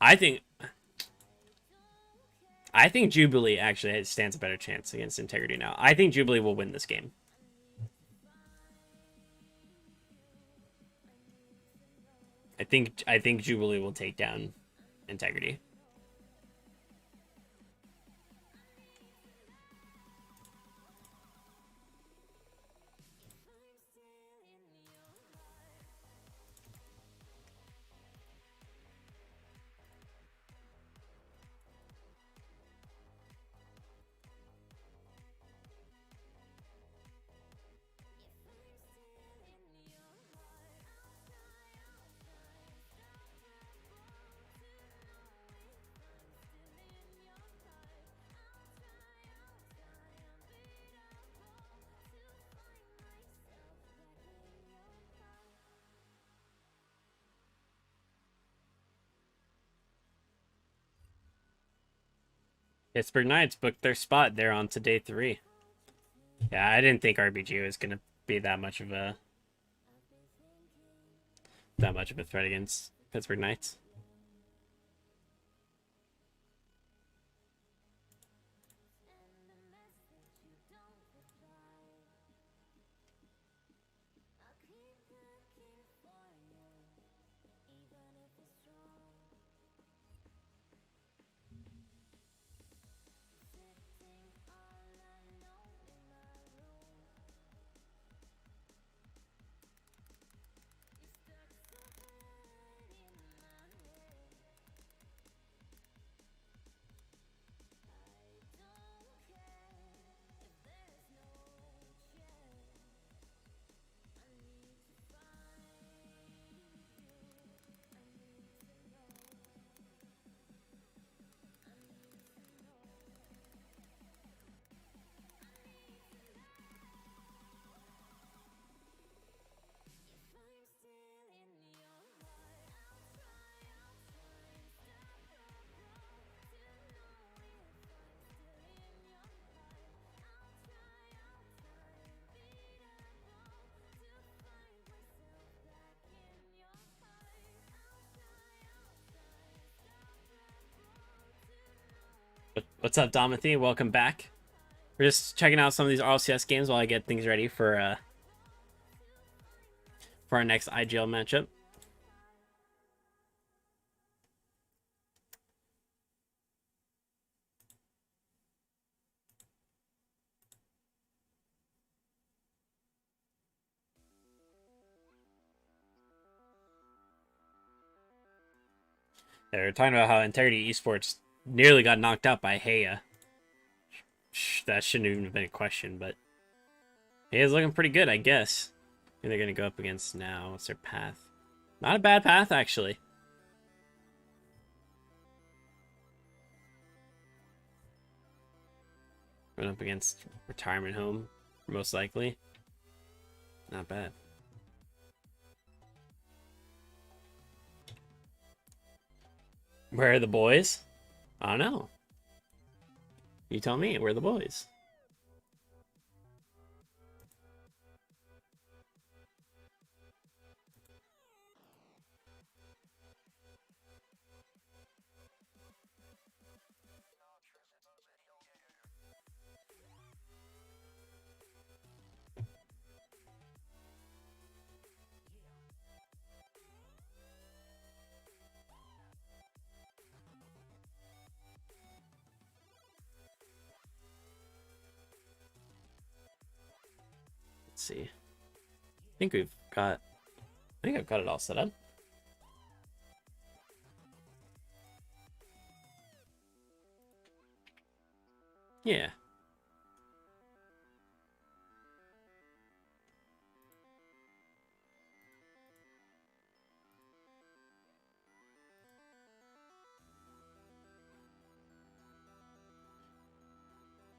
I think Jubilee actually stands a better chance against Integrity now. I think Jubilee will win this game. I think Jubilee will take down Integrity. Pittsburgh Knights booked their spot there on to day 3. Yeah, I didn't think RBG was gonna be that much of a threat against Pittsburgh Knights. What's up, Domothy? Welcome back. We're just checking out some of these RLCS games while I get things ready for our next IGL matchup. They're talking about how Integrity Esports nearly got knocked out by Heya. That shouldn't even have been a question, but Heya's looking pretty good, I guess. Who they're going to go up against now? What's their path? Not a bad path, actually. Going up against Retirement Home, most likely. Not bad. Where are the boys? I don't know. You tell me. Where are the boys? Let's see. I think I've got it all set up. Yeah.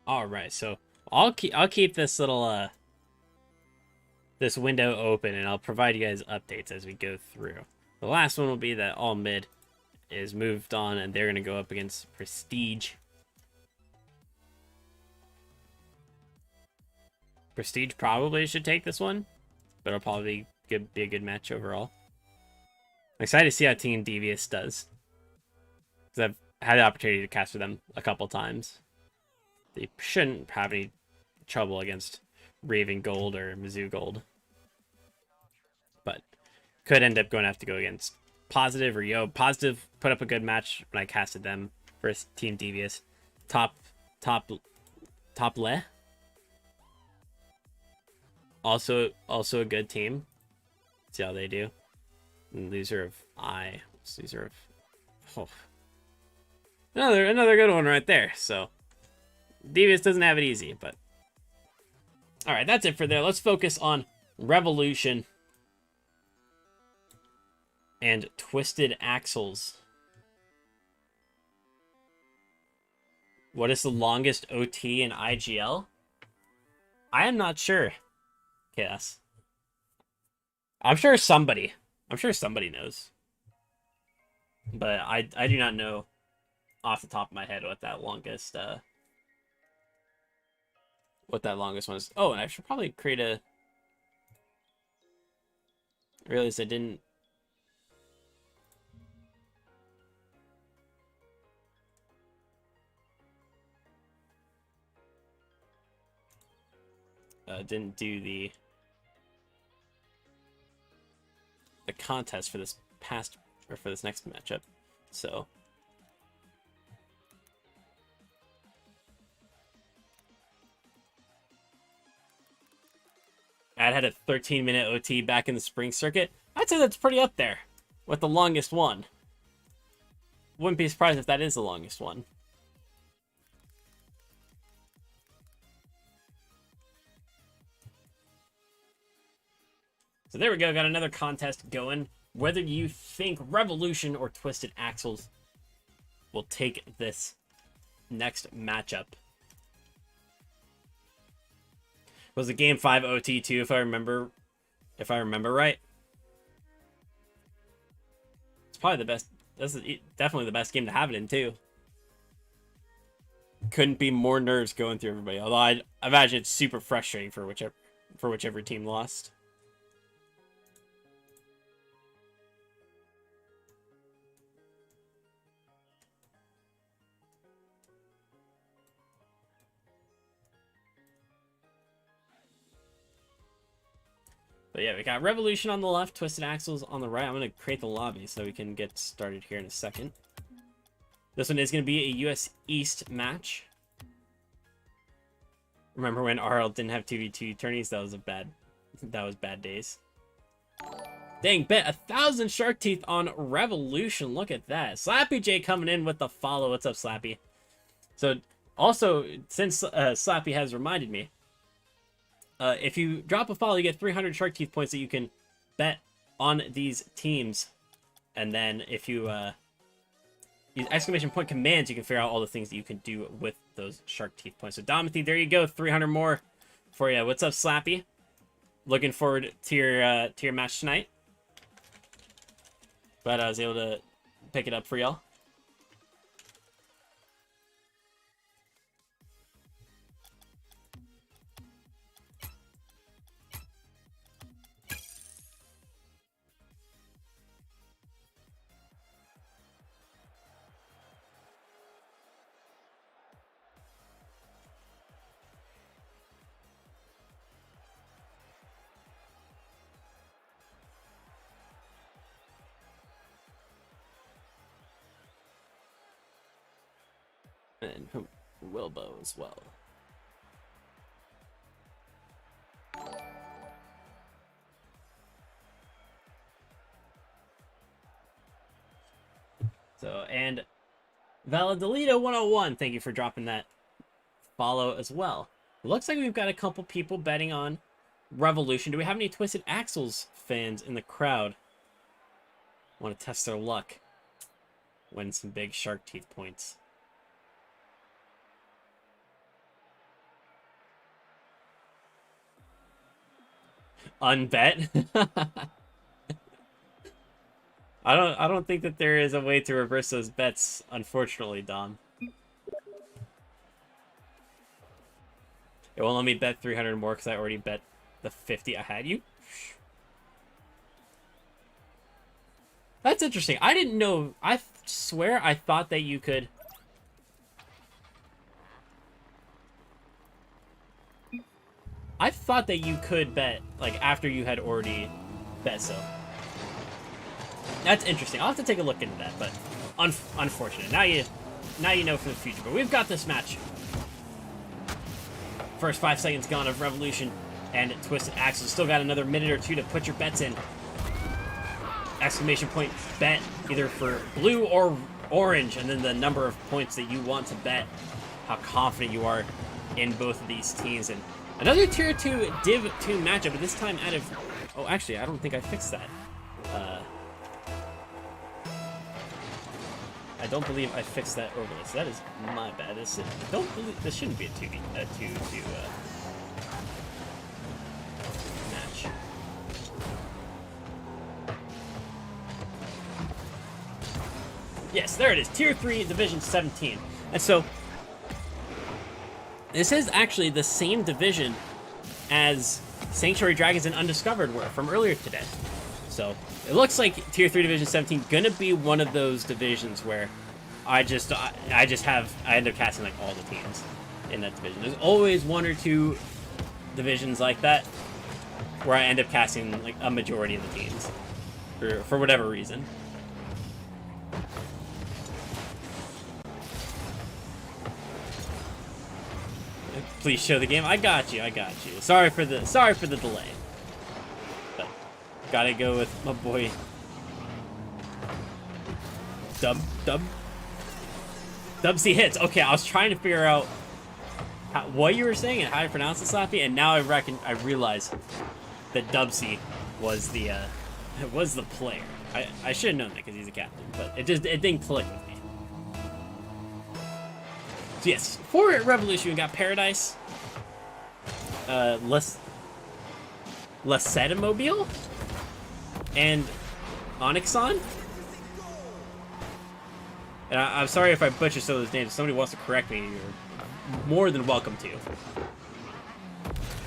All right. So I'll keep this little this window open, and I'll provide you guys updates as we go through. The last one will be that all mid is moved on, and they're going to go up against Prestige. Prestige probably should take this one, but it'll probably be a good match overall. I'm excited to see how Team Devious does, because I've had the opportunity to cast for them a couple times. They shouldn't have any trouble against Raven Gold or Mizzou Gold, but could end up going to have to go against Positive or Yo. Positive put up a good match when I casted them versus Team Devious. Top Le. Also a good team. See how they do. And loser of I. Loser of. Oh. Another good one right there. So Devious doesn't have it easy, but all right, that's it for there. Let's focus on Revolution and Twisted Axles. What is the longest OT in IGL? I am not sure. Yes. I'm sure somebody knows. But I do not know off the top of my head what that longest one is. Oh, and I should probably create a... I realized I didn't... didn't do the contest for this next matchup. So Ad had a 13-minute OT back in the spring circuit. I'd say that's pretty up there with the longest one. Wouldn't be surprised if that is the longest one. So there we go, got another contest going. Whether you think Revolution or Twisted Axles will take this next matchup. Was it Game 5 OT too, if I remember right? It's probably the best. This is definitely the best game to have it in too. Couldn't be more nerves going through everybody. Although I imagine it's super frustrating for whichever team lost. But yeah, we got Revolution on the left, Twisted Axles on the right. I'm going to create the lobby so we can get started here in a second. This one is going to be a US East match. Remember when RL didn't have 2v2 tourneys? That was bad days. Dang, bet 1,000 Shark Teeth on Revolution. Look at that. Slappy J coming in with the follow. What's up, Slappy? So, also, since Slappy has reminded me, if you drop a follow, you get 300 Shark Teeth points that you can bet on these teams. And then if you use exclamation point commands, you can figure out all the things that you can do with those Shark Teeth points. So Domothy, there you go, 300 more for you. What's up, Slappy? Looking forward to your match tonight. Glad I was able to pick it up for y'all. And Wilbo as well. So, and Valladolid 101, thank you for dropping that follow as well. It looks like we've got a couple people betting on Revolution. Do we have any Twisted Axles fans in the crowd? Want to test their luck. Win some big shark teeth points. Unbet? I don't think that there is a way to reverse those bets, unfortunately, Dom. It won't let me bet 300 more because I already bet the 50 I had you. That's interesting. I didn't know. I swear I thought that you could. I thought that you could bet, like, after you had already bet, so. That's interesting. I'll have to take a look into that, but unfortunate. Now you know for the future. But we've got this match. First 5 seconds gone of Revolution and Twisted Axles. Still got another minute or two to put your bets in. Exclamation point bet either for blue or orange, and then the number of points that you want to bet. How confident you are in both of these teams. And another Tier 2 Div 2 matchup, but this time out of... Oh, actually, I don't think I fixed that. I don't believe I fixed that overlay, so that is my bad. This shouldn't be a 2v2 match. Yes, there it is. Tier 3, Division 17. And so, this is actually the same division as Sanctuary Dragons and Undiscovered were from earlier today. So, it looks like Tier 3 Division 17 gonna be one of those divisions where I end up casting like all the teams in that division. There's always 1 or 2 divisions like that where I end up casting like a majority of the teams for whatever reason. Please show the game. I got you. Sorry for the delay. But gotta go with my boy Dubsy hits. Okay, I was trying to figure out what you were saying and how to pronounce it, Slappy, and now I realize that Dubsy was the player. I should have known that because he's a captain, but it didn't click with me. So yes, for Revolution we got Paradise, Lacetamobile, and Onyxon. And I'm sorry if I butcher some of those names. If somebody wants to correct me, you're more than welcome to.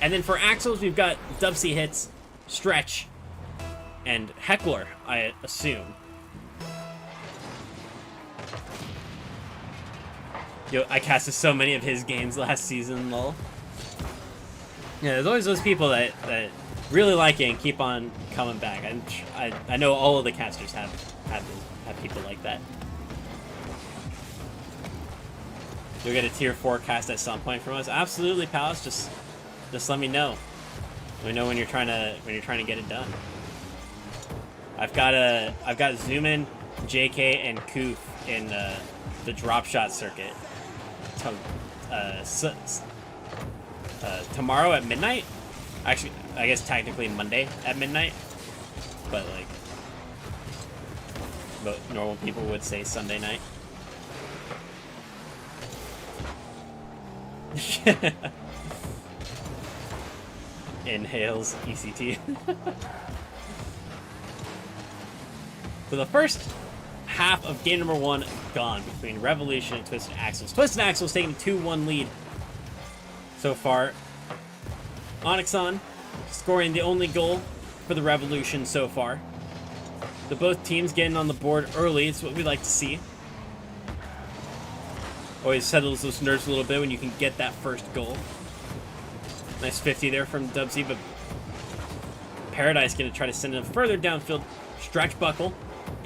And then for Axles, we've got Dubsy Hits, Stretch, and Heckler, I assume. Yo, I casted so many of his games last season, lol. Yeah, there's always those people that really like it and keep on coming back. I know all of the casters have people like that. You'll get a tier 4 cast at some point from us. Absolutely, Palace. Just let me know. Let me know when you're trying to get it done. I've got Zoomin, JK, and Koof in the drop shot circuit. Tomorrow at midnight. Actually, I guess technically Monday at midnight, but normal people would say Sunday night. Inhales ECT. So the first half of game number 1 gone between Revolution and Twisted Axles. Twisted Axles taking a 2-1 lead so far. Onyxon scoring the only goal for the Revolution so far. So both teams getting on the board early. It's what we like to see. Always settles those nerves a little bit when you can get that first goal. Nice 50 there from Dubsy, but Paradise going to try to send him further downfield. Stretch buckle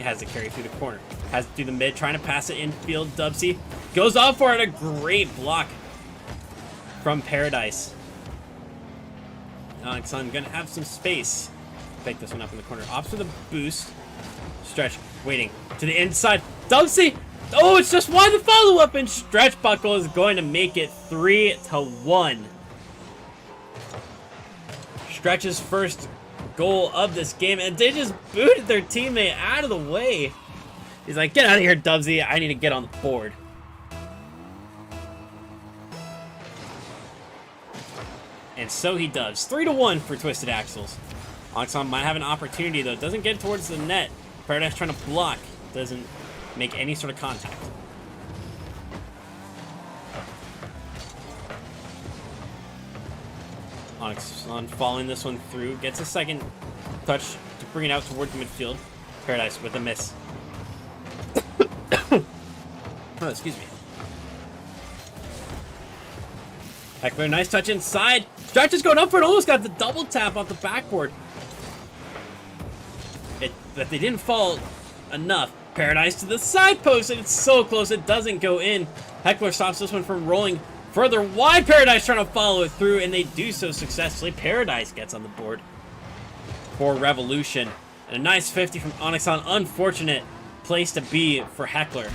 has the carry through the corner. Has it through the mid, trying to pass it infield. Dubsy goes off for it. A great block from Paradise. Alexon gonna have some space. Pick this one up in the corner. Opts for the boost. Stretch, waiting to the inside. Dubsy! Oh, it's just one. The follow-up, and Stretch Buckle is going to make it 3-1. Stretch's first goal of this game, and they just booted their teammate out of the way. He's like, get out of here, Dubsy. I need to get on the board. And so he does. 3-1 for Twisted Axles. Oxon might have an opportunity, though. Doesn't get towards the net. Paradise trying to block. Doesn't make any sort of contact. Oxon following this one through. Gets a second touch to bring it out towards midfield. Paradise with a miss. Oh, excuse me. Heckler, nice touch inside. Stretch is going up for it. Almost got the double tap off the backboard. But they didn't fall enough. Paradise to the side post, and it's so close it doesn't go in. Heckler stops this one from rolling further wide. Paradise trying to follow it through, and they do so successfully. Paradise gets on the board for Revolution. And a nice 50 from Onyxon. Unfortunate place to be for Heckler.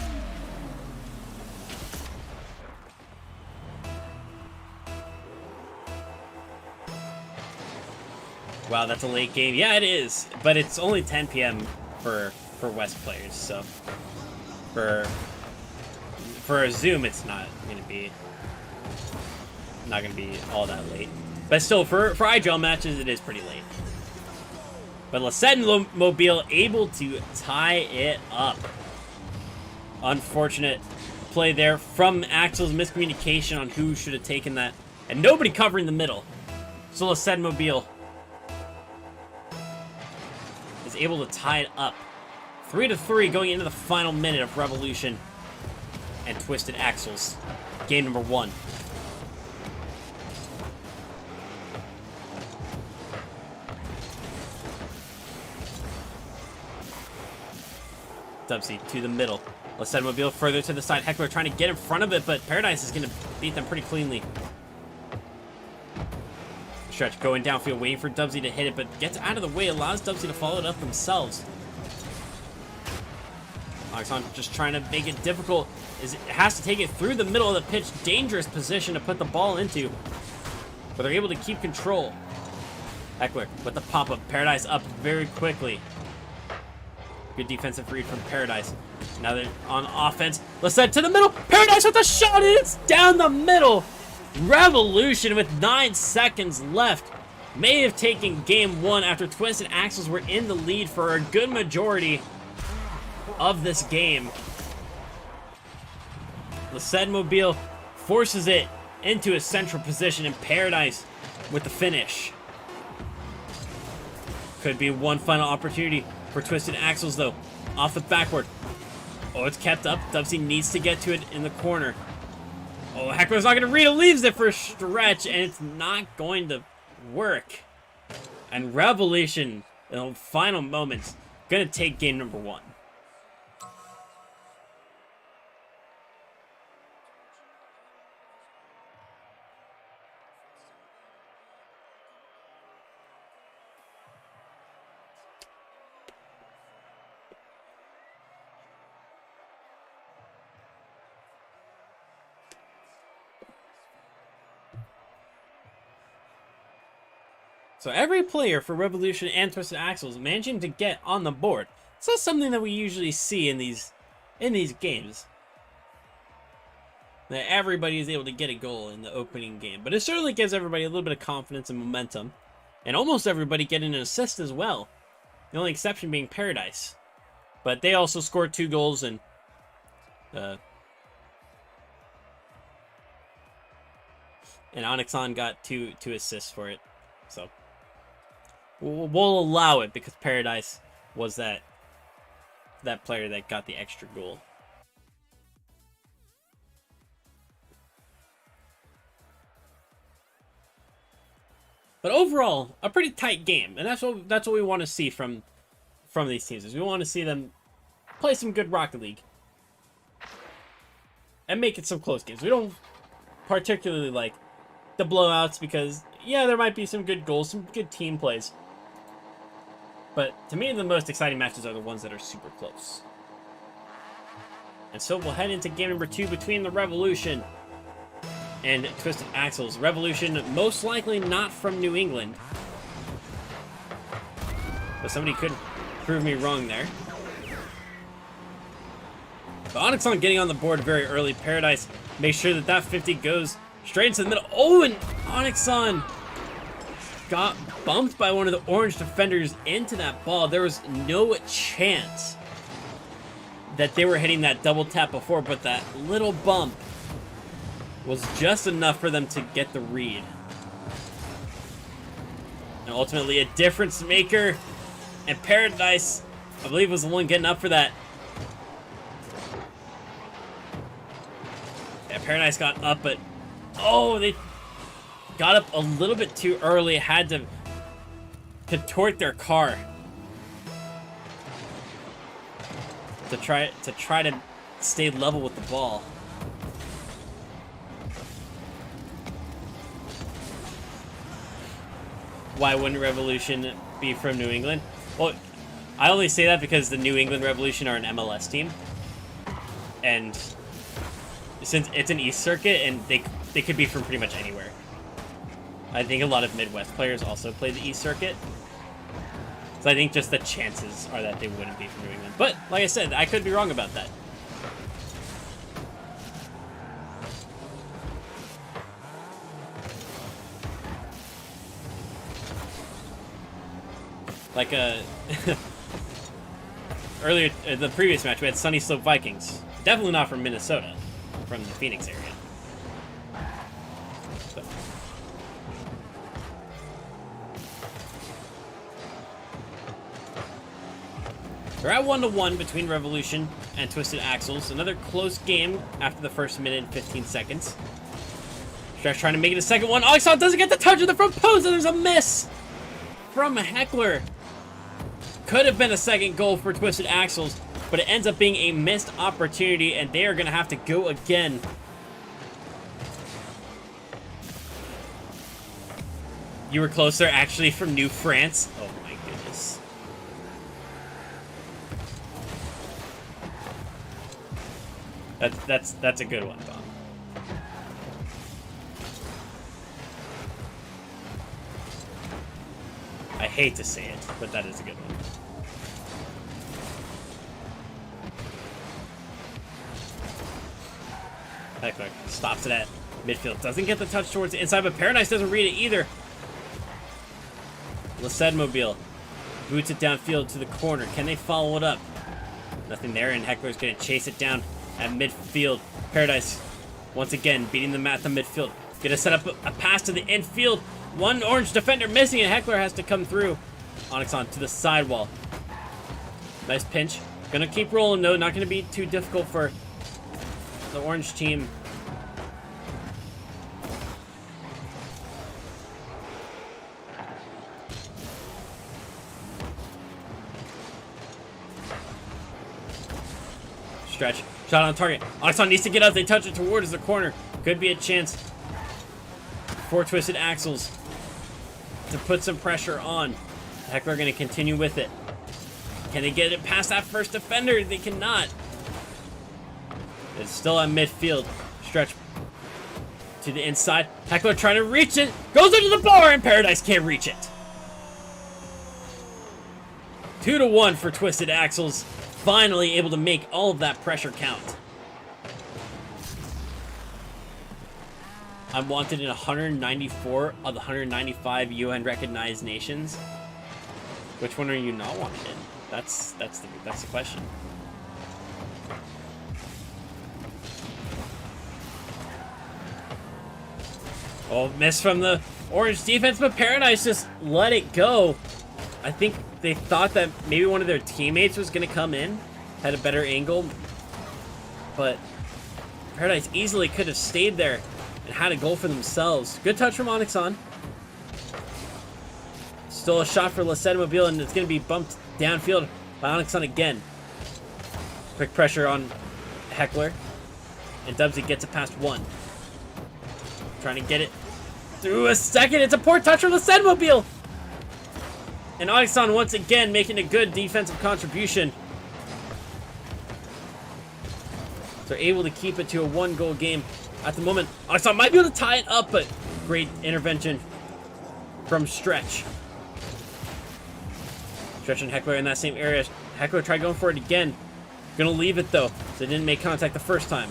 Wow, that's a late game. Yeah, it is, but it's only 10 p.m. for West players, so for a Zoom, it's not gonna be all that late. But still, for IGL matches, it is pretty late. But Lesed Mobile able to tie it up. Unfortunate play there from Axel's miscommunication on who should have taken that, and nobody covering the middle. So Lesed Mobile is able to tie it up. 3-3 going into the final minute of Revolution and Twisted Axles. Game number 1. Dubsy to the middle. Lesed Mobile further to the side. Heckler trying to get in front of it, but Paradise is going to beat them pretty cleanly. Stretch going downfield, waiting for Dubsy to hit it, but gets out of the way, allows Dubsy to follow it up themselves. Oxon just trying to make it difficult. It has to take it through the middle of the pitch. Dangerous position to put the ball into, but they're able to keep control. Heckler with the pop-up. Paradise up very quickly. Good defensive read from Paradise. Now they're on offense. Lesed to the middle. Paradise with a shot, and it's down the middle. Revolution with 9 seconds left may have taken game 1 after Twisted Axles were in the lead for a good majority of this game. Lesed Mobile forces it into a central position, and Paradise with the finish. Could be one final opportunity for Twisted Axles, though. Off the backboard. Oh, it's kept up. Dubsy needs to get to it in the corner. Oh, Heckler's not going to read it. Leaves it for a stretch, and it's not going to work. And Revolution, in the final moments, going to take game number 1. So every player for Revolution and Twisted Axles managing to get on the board. It's not something that we usually see in these games. That everybody is able to get a goal in the opening game. But it certainly gives everybody a little bit of confidence and momentum. And almost everybody getting an assist as well. The only exception being Paradise. But they also scored 2 goals, and Onyxon got two assists for it. So we'll allow it because Paradise was that player that got the extra goal. But overall, a pretty tight game, and that's what we want to see from these teams. Is we want to see them play some good Rocket League. And make it some close games. We don't particularly like the blowouts because, yeah, there might be some good goals, some good team plays. But to me, the most exciting matches are the ones that are super close. And so we'll head into game number 2 between the Revolution and Twisted Axles. Revolution, most likely not from New England. But somebody could prove me wrong there. But Onyxon getting on the board very early. Paradise makes sure that 50 goes straight into the middle. Oh, and Onyxon got bumped by one of the orange defenders into that ball. There was no chance that they were hitting that double tap before, but that little bump was just enough for them to get the read. And ultimately a difference maker. And Paradise, I believe, was the one getting up for that. Yeah, Paradise got up, but oh, they got up a little bit too early. Had to contort their car to try to stay level with the ball. Why wouldn't Revolution be from New England? Well, I only say that because the New England Revolution are an MLS team, and since it's an East Circuit, and they could be from pretty much anywhere. I think a lot of Midwest players also play the East Circuit, so I think just the chances are that they wouldn't be from New England. But like I said, I could be wrong about that. Like earlier, the previous match, we had Sunnyslope Vikings. Definitely not from Minnesota, from the Phoenix area. So. They're at 1-1 between Revolution and Twisted Axles. Another close game after the first minute and 15 seconds. Stretch trying to make it a second one. Onyxon doesn't get the touch of the front post, and there's a miss from Heckler. Could have been a second goal for Twisted Axles, but it ends up being a missed opportunity, and they are going to have to go again. You were close. They're actually from New France. Oh my goodness. That's a good one, Bob. I hate to say it, but that is a good one. Heckler stops it at midfield. Doesn't get the touch towards the inside, but Paradise doesn't read it either. Mobile boots it downfield to the corner. Can they follow it up? Nothing there, and Heckler's going to chase it down at midfield. Paradise, once again, beating them at the midfield. Going to set up a pass to the infield. One orange defender missing, and Heckler has to come through. Onyxon to the sidewall. Nice pinch. Gonna keep rolling, though. Not gonna be too difficult for the orange team. Stretch. Shot on target. Onyxon needs to get up. They touch it towards the corner. Could be a chance for Twisted Axles to put some pressure on. Heckler going to continue with it. Can they get it past that first defender? They cannot. It's still at midfield. Stretch to the inside. Heckler trying to reach it. Goes into the bar, and Paradise can't reach it. 2-1 for Twisted Axles. Finally able to make all of that pressure count. I'm wanted in 194 of the 195 UN recognized nations. Which one are you not wanted in? That's the question. Oh, miss from the orange defense, but Paradise just let it go. I think they thought that maybe one of their teammates was going to come in, had a better angle, but Paradise easily could have stayed there and had a goal for themselves. Good touch from Onyxon. Still a shot for Mobile, and it's going to be bumped downfield by Onyxon again. Quick pressure on Heckler. And Dubsy gets it past one. Trying to get it through a second. It's a poor touch from the Sedmobile. And Alexon once again making a good defensive contribution. So able to keep it to a 1-goal game at the moment. Alexon might be able to tie it up, but great intervention from Stretch. Stretch and Heckler in that same area. Heckler tried going for it again. Gonna leave it though, so it didn't make contact the first time.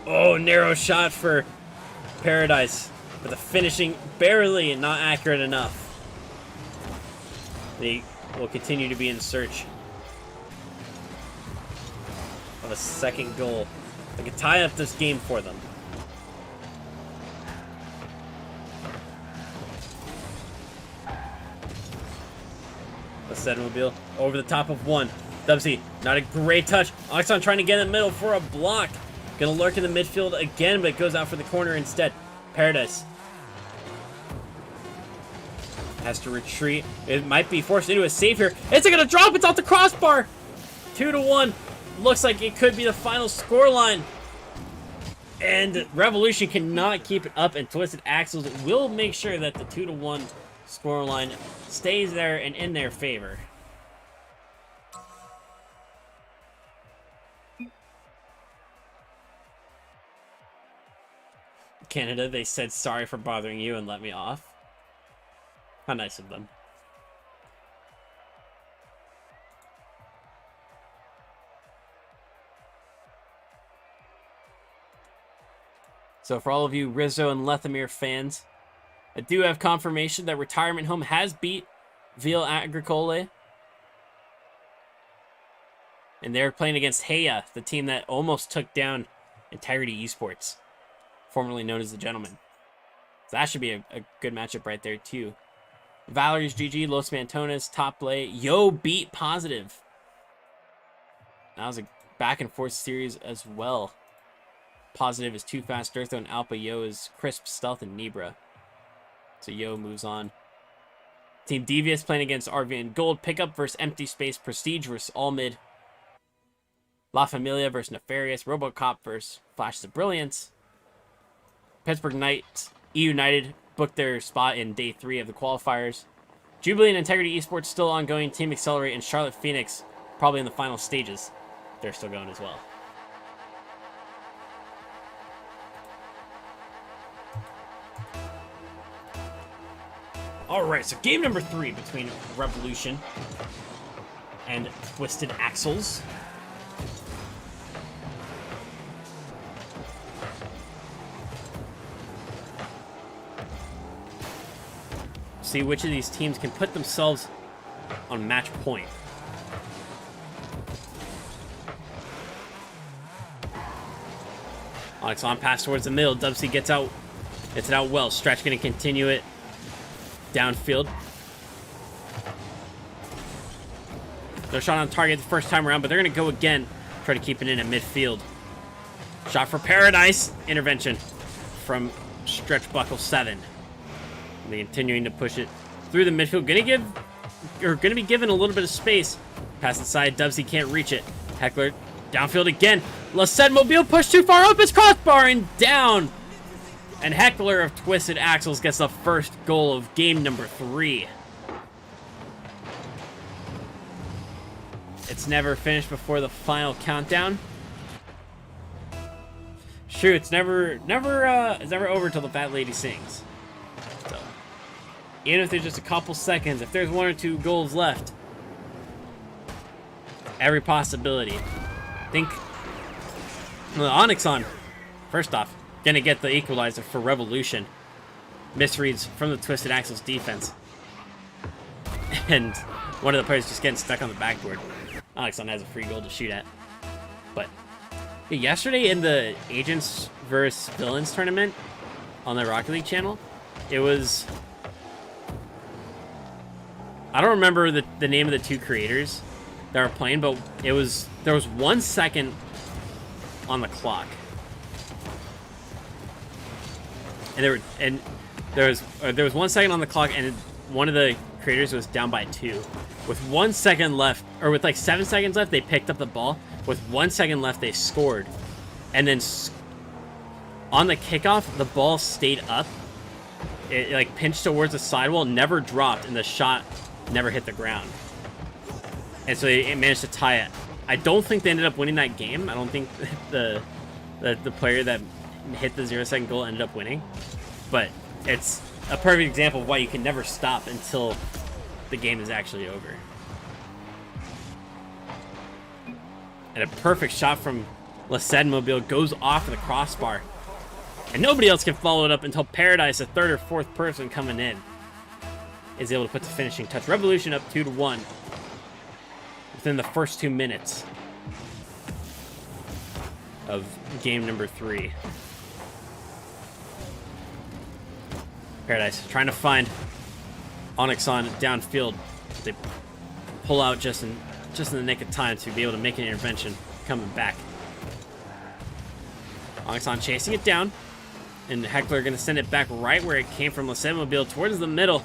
Oh, narrow shot for Paradise. But the finishing barely not accurate enough. They will continue to be in search of a second goal. They can tie up this game for them. The Sedmobile over the top of one. Dubsy, not a great touch. Oxon trying to get in the middle for a block. Gonna lurk in the midfield again, but it goes out for the corner instead. Paradise has to retreat. It might be forced into a save here. It's gonna drop. It's off the crossbar. 2-1. Looks like it could be the final scoreline. And Revolution cannot keep it up, and Twisted Axles will make sure that the 2-1 scoreline stays there and in their favor. Canada, they said sorry for bothering you and let me off. How nice of them. So for all of you Rizzo and Lethamere fans, I do have confirmation that Retirement Home has beat Ville Agricole. And they're playing against Heya, the team that almost took down Integrity Esports, formerly known as the Gentlemen. So that should be a good matchup right there too. Valerie's GG, Los Mantones, top play. Yo beat Positive. That was a back and forth series as well. Positive is Too Fast, Dirtho, and Alpha. Yo is Crisp, Stealth, and Nibra. So Yo moves on. Team Devious playing against RV and Gold. Pickup versus Empty Space. Prestige versus All Mid. La Familia versus Nefarious. Robocop versus Flashes of Brilliance. Pittsburgh Knights, E United booked their spot in day 3 of the qualifiers. Jubilee and Integrity Esports still ongoing. Team Accelerate and Charlotte Phoenix probably in the final stages. They're still going as well. Alright, so game number 3 between Revolution and Twisted Axles. See which of these teams can put themselves on match point. Alex on pass towards the middle. Dubsy gets out. Gets it out well. Stretch going to continue it downfield. No shot on target the first time around, but they're going to go again. Try to keep it in at midfield. Shot for Paradise. Intervention from Stretch Buckle 7. They're continuing to push it through the midfield. Gonna be given a little bit of space. Pass inside. Dubsy can't reach it. Heckler downfield again. Sedmobile pushed too far up his crossbar and down. And Heckler of Twisted Axles gets the first goal of game number 3. It's never finished before the final countdown. Shoot, it's never over till the fat lady sings. So, even if there's just a couple seconds, if there's 1 or 2 goals left, every possibility. Think Onyxon, first off, gonna get the equalizer for Revolution. Misreads from the Twisted Axles defense. And one of the players just getting stuck on the backboard. Onyxon has a free goal to shoot at. But yesterday in the Agents vs. Villains tournament on the Rocket League channel, it was... I don't remember the name of the 2 creators that were playing, but there was 1 second on the clock. And there was 1 second on the clock, and one of the creators was down by 2. With 1 second left, or with like 7 seconds left, they picked up the ball. With 1 second left, they scored. And then on the kickoff, the ball stayed up. It like pinched towards the sidewall, never dropped, and the shot never hit the ground. And so they managed to tie it. I don't think they ended up winning that game. I don't think the player that hit the 0-second goal ended up winning. But it's a perfect example of why you can never stop until the game is actually over. And a perfect shot from Mobile goes off of the crossbar. And nobody else can follow it up until Paradise, the third or fourth person coming in, is able to put the finishing touch. Revolution up 2-1 within the first 2 minutes of game number 3. Paradise trying to find Onyxon downfield. They pull out just in the nick of time to be able to make an intervention coming back. Onyxon chasing it down, and Heckler going to send it back right where it came from. Mobile towards the middle.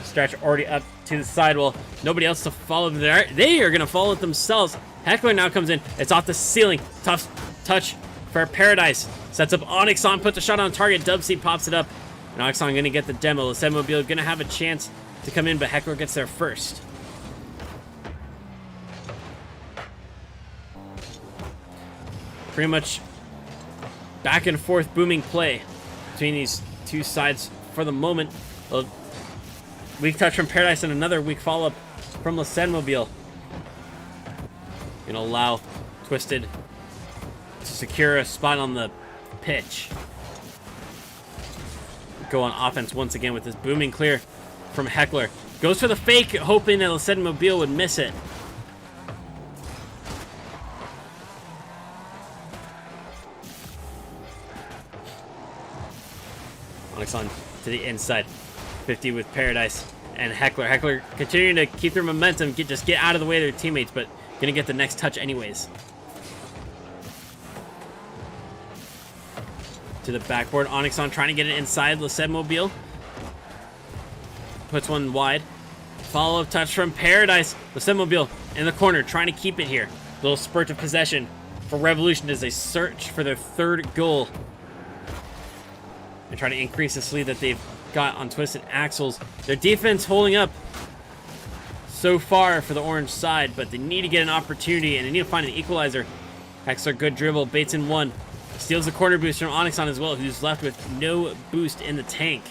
Stretch already up to the sidewall. Nobody else to follow there. They are going to follow it themselves. Heckler now comes in. It's off the ceiling. Tough touch for Paradise. Sets up Onyxon, puts a shot on target. Dubsy pops it up. And Onyxon going to get the demo. Mobile going to have a chance to come in, but Heckler gets there first. Pretty much back and forth booming play between these two sides for the moment. A weak touch from Paradise and another weak follow-up from Mobile. Gonna allow Twisted to secure a spot on the pitch. Go on offense once again with this booming clear from Heckler. Goes for the fake, hoping that Mobile would miss it. Onyxon to the inside. 50 with Paradise and Heckler. Heckler continuing to keep their momentum, just get out of the way of their teammates, but gonna get the next touch anyways. To the backboard. Onyxon trying to get it inside Mobile. Puts one wide. Follow-up touch from Paradise. Mobile in the corner, trying to keep it here. Little spurt of possession for Revolution as they search for their 3rd goal. And try to increase this lead that they've got on Twisted Axles. Their defense holding up so far for the orange side, but they need to get an opportunity and they need to find an equalizer. Heckler, good dribble, baits in one. Steals the corner boost from Onyxon as well, who's left with no boost in the tank.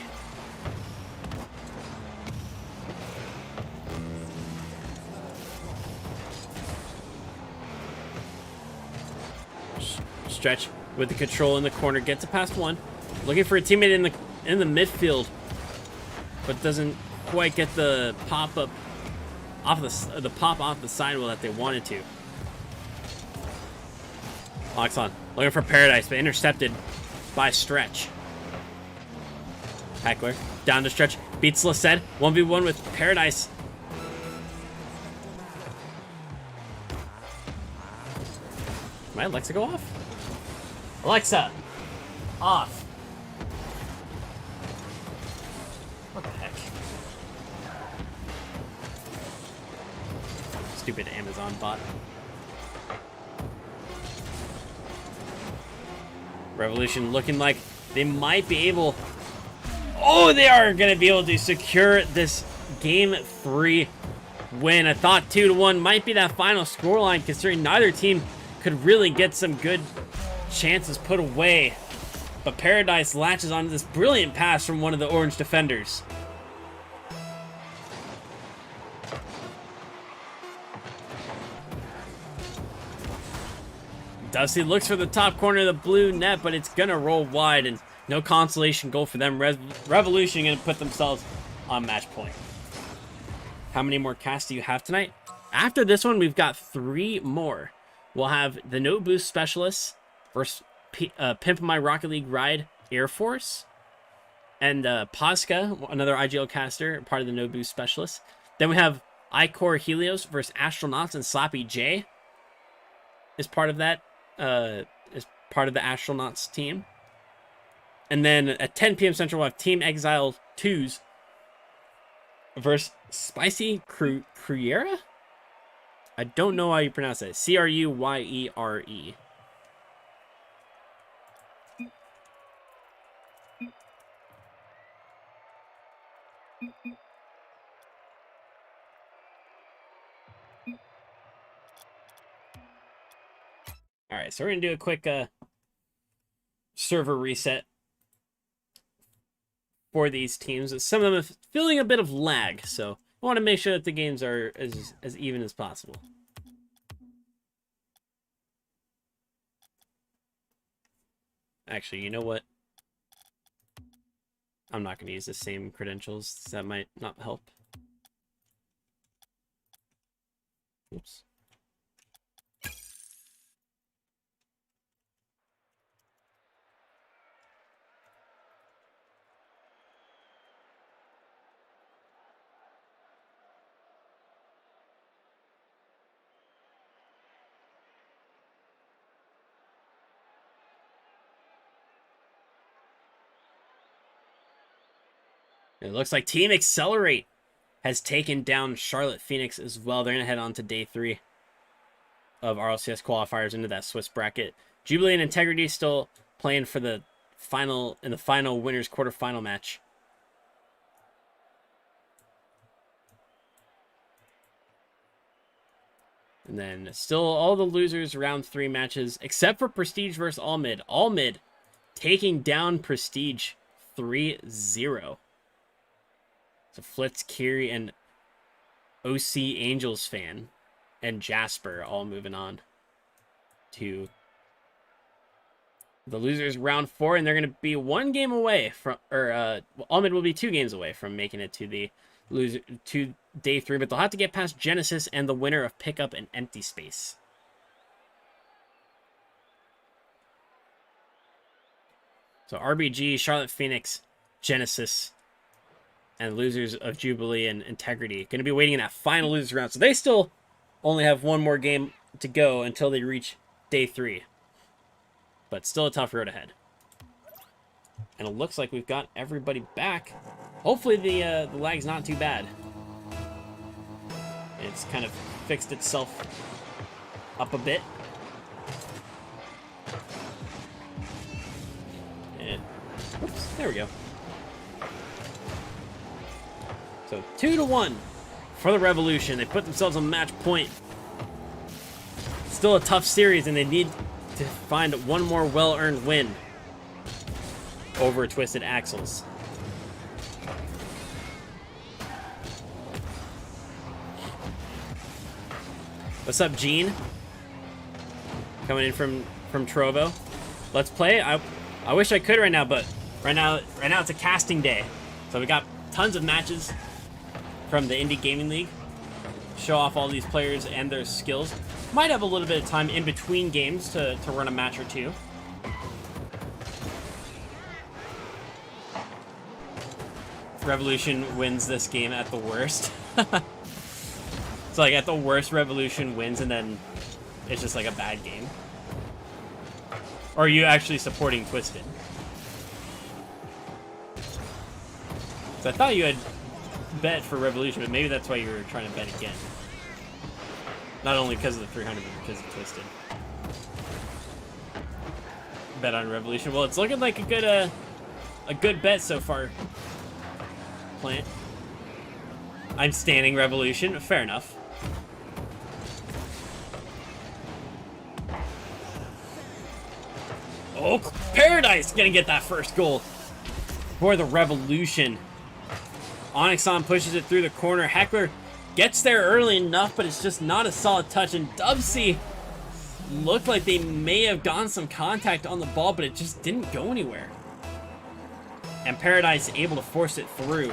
Stretch with the control in the corner, gets it past one. Looking for a teammate in the midfield, but doesn't quite get the pop up off the pop off the sidewall that they wanted to. Onyxon looking for Paradise, but intercepted by Stretch. Heckler down to Stretch, beats Laced, 1v1 with Paradise. Might Alexa go off? Alexa, off. What the heck? Stupid Amazon bot. Revolution looking like they might be able... Oh, they are going to be able to secure this Game 3 win. I thought 2-1 might be that final scoreline, considering neither team could really get some good chances put away. But Paradise latches onto this brilliant pass from one of the orange defenders. Dusty looks for the top corner of the blue net, but it's going to roll wide, and no consolation goal for them. Revolution going to put themselves on match point. How many more casts do you have tonight? After this one, we've got 3 more. We'll have the No Boost Specialists versus Pimp My Rocket League Ride Air Force, and Posca, another IGL caster, part of the No Boost Specialists. Then we have iCore Helios versus Astronauts, and Sloppy J is part of that. Is part of the Astronauts team. And then at 10 p.m. Central, we'll have Team Exile 2's versus Spicy Cruyere. I don't know how you pronounce it. Cruyere. All right, so we're gonna do a quick server reset for these teams. Some of them are feeling a bit of lag, so I want to make sure that the games are as even as possible. Actually, you know what? I'm not going to use the same credentials. That might not help. Oops. It looks like Team Accelerate has taken down Charlotte Phoenix as well. They're going to head on to day 3 of RLCS qualifiers into that Swiss bracket. Jubilee and Integrity still playing for the final winners quarterfinal match. And then still all the losers round 3 matches except for Prestige versus All Mid. All Mid taking down Prestige 3-0. So Flitz, Kiri, and OC Angels fan and Jasper all moving on to the losers round 4, and they're going to be 1 game away from, All Mid will be 2 games away from making it to the loser to day 3, but they'll have to get past Genesis and the winner of Pickup and Empty Space. So RBG, Charlotte Phoenix, Genesis, and losers of Jubilee and Integrity going to be waiting in that final losers round. So they still only have 1 more game to go until they reach day 3. But still a tough road ahead. And it looks like we've got everybody back. Hopefully the lag's not too bad. It's kind of fixed itself up a bit. And, oops, there we go. So 2-1 for the Revolution. They put themselves on match point. Still a tough series, and they need to find 1 more well-earned win over Twisted Axles. What's up, Gene? Coming in from Trovo. Let's play. I wish I could right now, but right now it's a casting day. So we got tons of matches from the Indie Gaming League. Show off all these players and their skills. Might have a little bit of time in between games to run a match or 2. Revolution wins this game at the worst. It's like at the worst, Revolution wins, and then it's just like a bad game. Or are you actually supporting Twisted? So I thought you had bet for Revolution, but maybe that's why you were trying to bet again. Not only because of the 300, but because of Twisted. Bet on Revolution. Well, it's looking like a good bet so far. Plant. I'm standing Revolution. Fair enough. Oh, Paradise gonna get that first goal for the Revolution. Onyxon pushes it through the corner. Heckler gets there early enough, but it's just not a solid touch. And Dubsy looked like they may have gotten some contact on the ball, but it just didn't go anywhere. And Paradise able to force it through.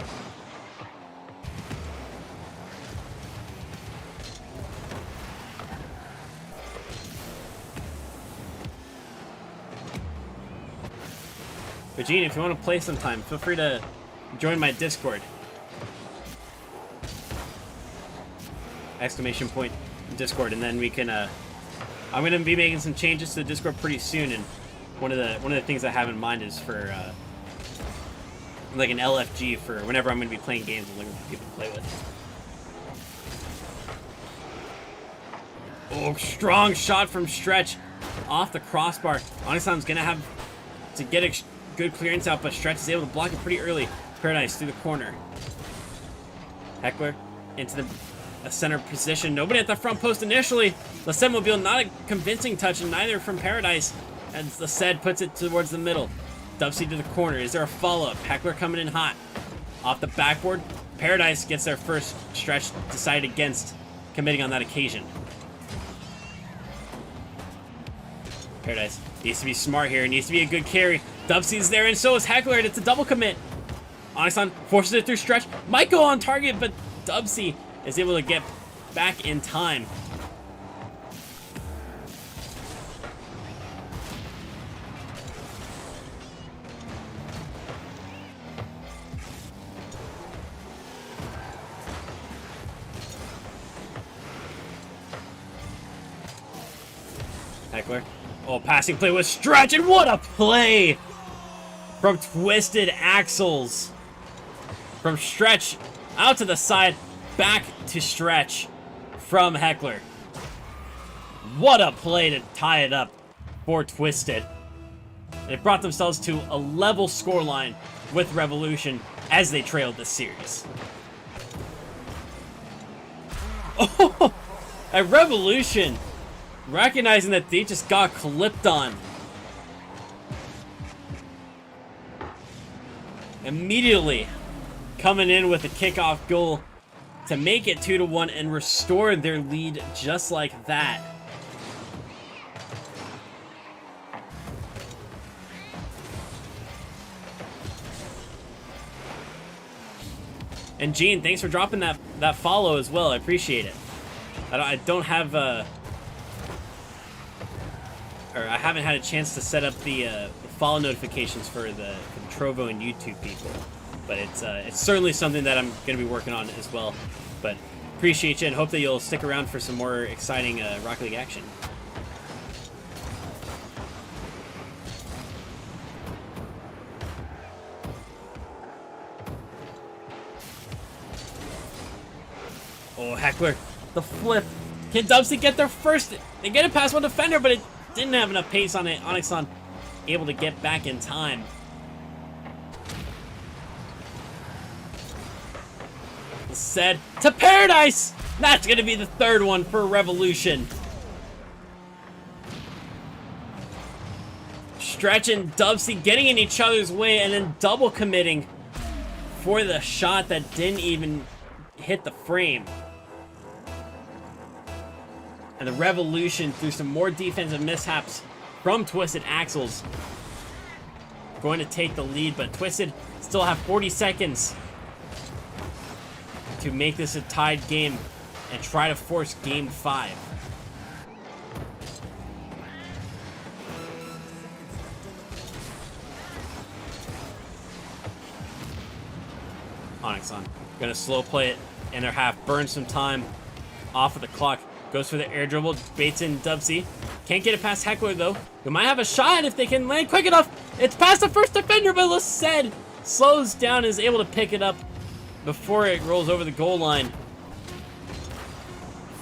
But Gene, if you want to play sometime, feel free to join my Discord. Exclamation point Discord, and then we can I'm gonna be making some changes to the Discord pretty soon, and one of the things I have in mind is for like an LFG for whenever I'm going to be playing games and looking for people to play with. Oh, strong shot from Stretch off the crossbar. Onyxon's going to have to get a good clearance out, but Stretch is able to block it pretty early. Paradise through the corner. Heckler into the center position. Nobody at the front post initially. Laced Mobile, not a convincing touch, and neither from Paradise, as Laced puts it towards the middle. Dubsy to the corner. Is there a follow-up? Heckler coming in hot. Off the backboard. Paradise gets their first Stretch decided against committing on that occasion. Paradise needs to be smart here. Needs to be a good carry. Dubsy's there, and so is Heckler, and it's a double commit. Onyxon forces it through Stretch. Might go on target, but Dubsy is able to get back in time. Heckler. Oh, passing play with Stretch, and what a play from Twisted Axles. From Stretch out to the side, back to Stretch from Heckler. What a play to tie it up for Twisted. They brought themselves to a level scoreline with Revolution as they trailed this series. Oh, at Revolution, recognizing that they just got clipped on, immediately coming in with a kickoff goal to make it 2-1 and restore their lead just like that. And Gene, thanks for dropping that follow as well. I appreciate it. I don't have or I haven't had a chance to set up the follow notifications for the Trovo and YouTube people, but it's certainly something that I'm going to be working on as well. But appreciate you and hope that you'll stick around for some more exciting Rocket League action. Oh, Heckler, the flip. Can Dubsy get their first? They get it past one defender, but it didn't have enough pace on it. Onyxon able to get back in time. Said to Paradise. That's going to be the third one for Revolution. Stretch and Dubsy getting in each other's way and then double committing for the shot that didn't even hit the frame. And the Revolution, through some more defensive mishaps from Twisted Axles, going to take the lead, but Twisted still have 40 seconds to make this a tied game and try to force Game 5. Onyxon gonna slow play it in their half, burn some time off of the clock. Goes for the air dribble, baits in Dubsy. Can't get it past Heckler though. They might have a shot if they can land quick enough. It's past the first defender, but Laced slows down and is able to pick it up before it rolls over the goal line.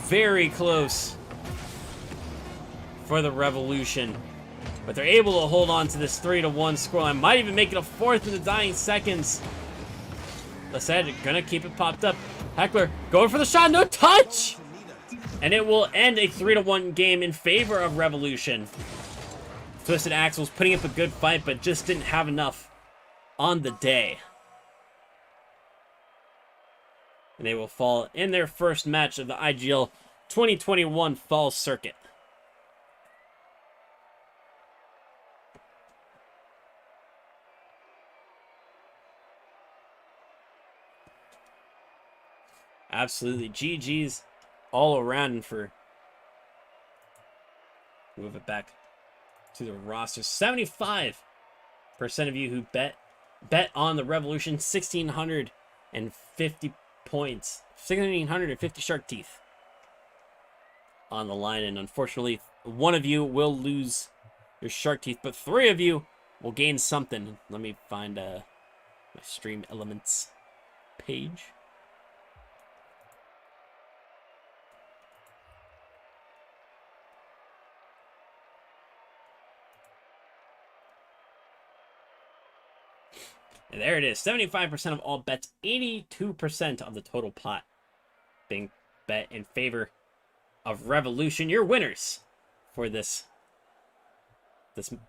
Very close for the Revolution. But they're able to hold on to this 3-1 scoreline. Might even make it a fourth in the dying seconds. Laced gonna keep it popped up. Heckler going for the shot, no touch! And it will end a 3-1 game in favor of Revolution. Twisted Axles putting up a good fight, but just didn't have enough on the day. And they will fall in their first match of the IGL 2021 Fall Circuit. Absolutely. GG's all around for move it back to the roster. 75% of you who bet on the Revolution, 1,650 points, 1,650 shark teeth on the line, and unfortunately one of you will lose your shark teeth, but 3 of you will gain something. Let me find My Stream Elements page. And there it is. 75% of all bets, 82% of the total pot being bet in favor of Revolution. Your winners for this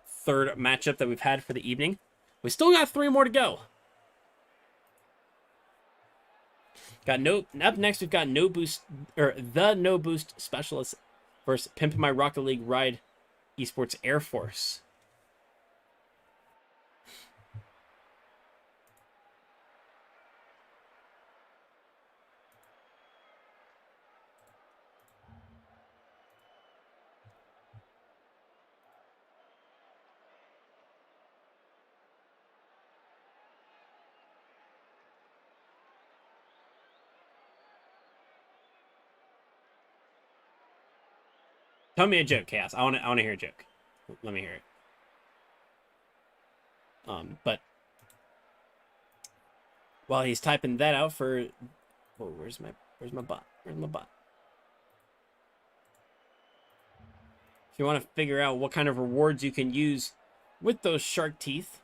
third matchup that we've had for the evening. We still got 3 more to go. Up next, we've got the No Boost Specialist versus Pimpin' My Rocket League Ride Esports Air Force. Tell me a joke, Chaos. I want to hear a joke. Let me hear it. But while he's typing that out for, oh, where's my bot? Where's my bot? If you want to figure out what kind of rewards you can use with those shark teeth,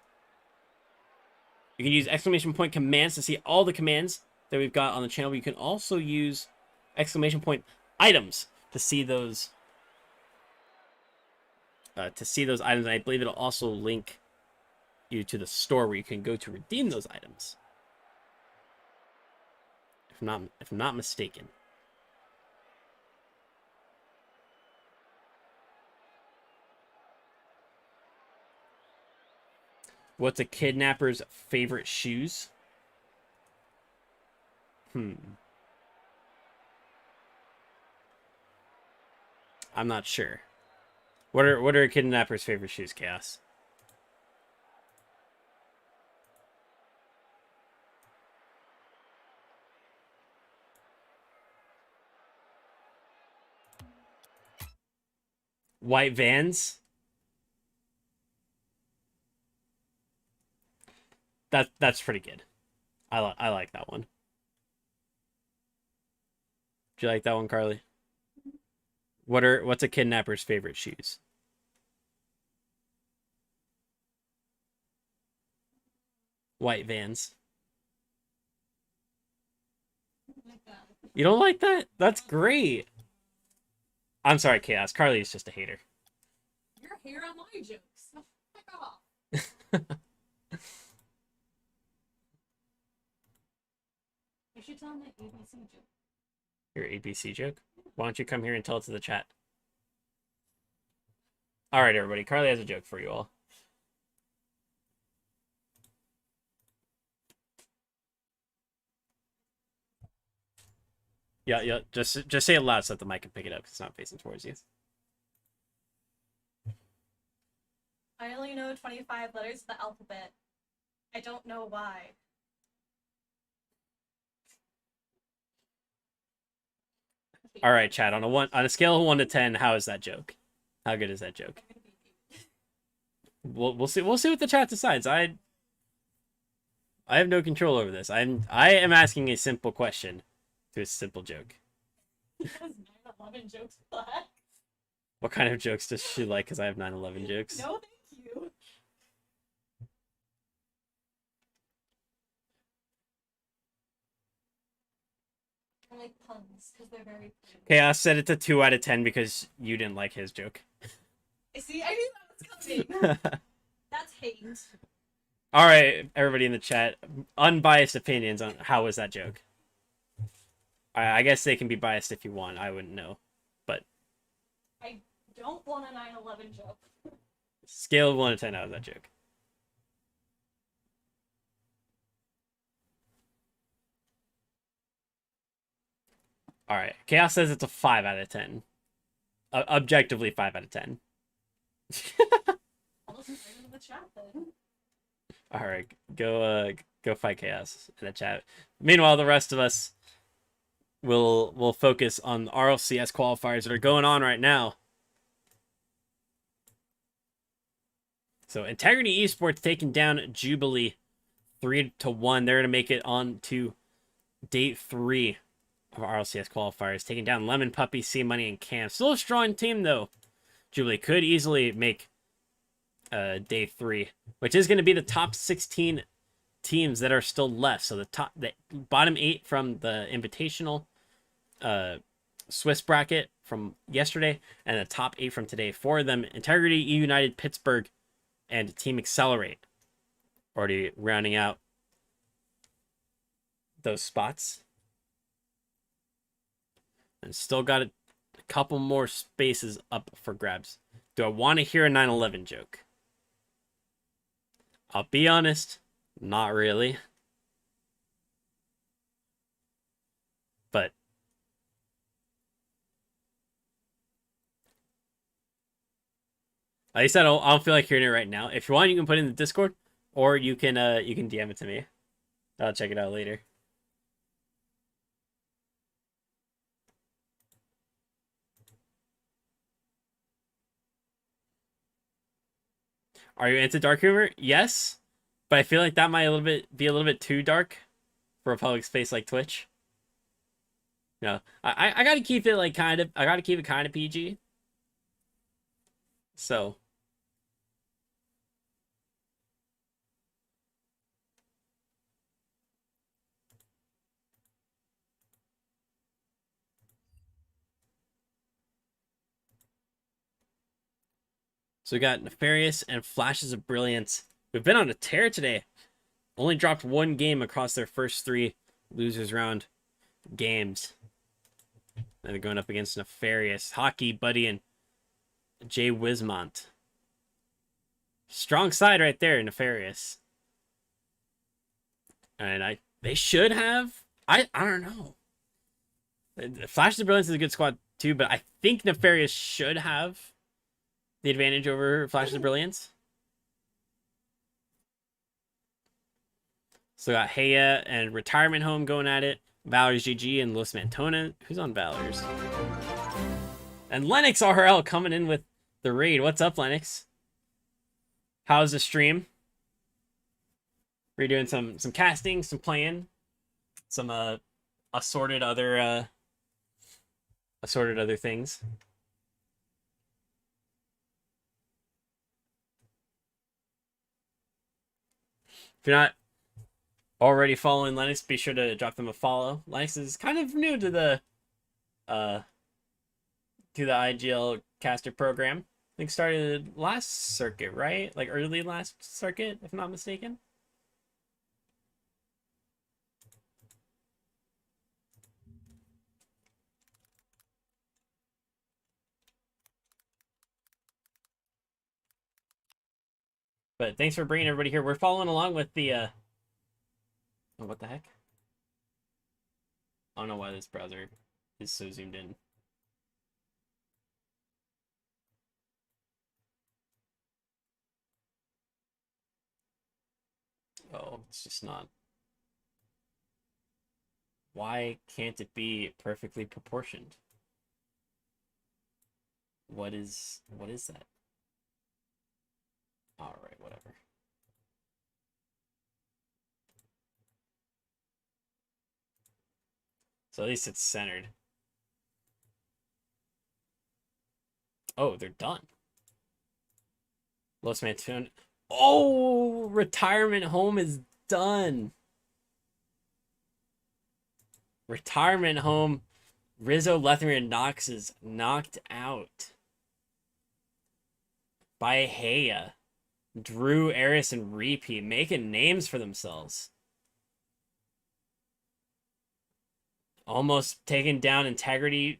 you can use exclamation point commands to see all the commands that we've got on the channel. But you can also use exclamation point items to see those. Items, and I believe it'll also link you to the store where you can go to redeem those items. If I'm not mistaken. What's a kidnapper's favorite shoes? I'm not sure. What are a kidnapper's favorite shoes, Chaos? White Vans? That's pretty good. I like that one. Do you like that one, Carly? What's a kidnapper's favorite shoes? White Vans. You don't like that? That's great. I'm sorry, Chaos. Carly is just a hater. You're a hater on my jokes. Fuck off. You should tell him that ABC joke. Your ABC joke? Why don't you come here and tell it to the chat? All right, everybody. Carly has a joke for you all. Yeah. Just say it loud so that the mic can pick it up because it's not facing towards you. I only know 25 letters of the alphabet. I don't know why. All right, chat. On a scale of 1 to 10, how is that joke? How good is that joke? We'll see. We'll see what the chat decides. I have no control over this. I am asking a simple question to a simple joke. Does 9/11 jokes black? What kind of jokes does she like? Because I have 9/11 jokes. No, thank you. I like puns because they're very pretty. Chaos said it's a 2 out of 10 because you didn't like his joke. See, I knew that was coming. That's hate. All right, everybody in the chat, unbiased opinions on how was that joke. I guess they can be biased if you want. I wouldn't know, but I don't want a 9/11 joke. scale of 1 to 10, how was that joke? All right, Chaos says it's a 5 out of 10. Objectively 5 out of 10. I'll listen right in the chat then. All right, go fight Chaos in the chat. Meanwhile, the rest of us will focus on the RLCS qualifiers that are going on right now. So Integrity Esports taking down Jubilee 3-1. They're going to make it on to day 3 of our RLCS qualifiers, taking down Lemon Puppy, C Money, and Cam. Still a strong team, though. Jubilee could easily make day 3, which is going to be the top 16 teams that are still left. So the bottom 8 from the Invitational Swiss bracket from yesterday, and the top 8 from today. 4 of them: Integrity, E United, Pittsburgh, and Team Accelerate. Already rounding out those spots. And still got a couple more spaces up for grabs. Do I want to hear a 9/11 joke? I'll be honest, not really. But at least I don't feel like hearing it right now. If you want, you can put it in the Discord, or you can DM it to me. I'll check it out later. Are you into dark humor? Yes, but I feel like that might be a little bit too dark for a public space like Twitch. No, I gotta keep it like I gotta keep it kind of PG. So we got Nefarious and Flashes of Brilliance. We've been on a tear today. Only dropped 1 game across their first 3 losers round games. And they're going up against Nefarious, Hockey Buddy, and Jay Wismont. Strong side right there, Nefarious. And they should have. I don't know. Flashes of Brilliance is a good squad too, but I think Nefarious should have the advantage over Flashes of Brilliance. So got Heya and Retirement Home going at it. Valor's GG and Los Mantona. Who's on Valor's? And Lennox RL coming in with the raid. What's up, Lennox? How's the stream? We're doing some casting, some playing, some assorted other things. If you're not already following Lennox, be sure to drop them a follow. Lennox is kind of new to the IGL caster program. I think started last circuit, right? Like early last circuit, if I'm not mistaken. But thanks for bringing everybody here. We're following along with the oh, what the heck? I don't know why this browser is so zoomed in. Oh, it's just not. Why can't it be perfectly proportioned? What is that? All right, whatever. So at least it's centered. Oh, they're done. Los Mantone. Oh, Retirement Home is done. Retirement Home. Rizzo, Lethmer, and Knox is knocked out by Heya. Drew, Eris, and Repeat making names for themselves. Almost taking down Integrity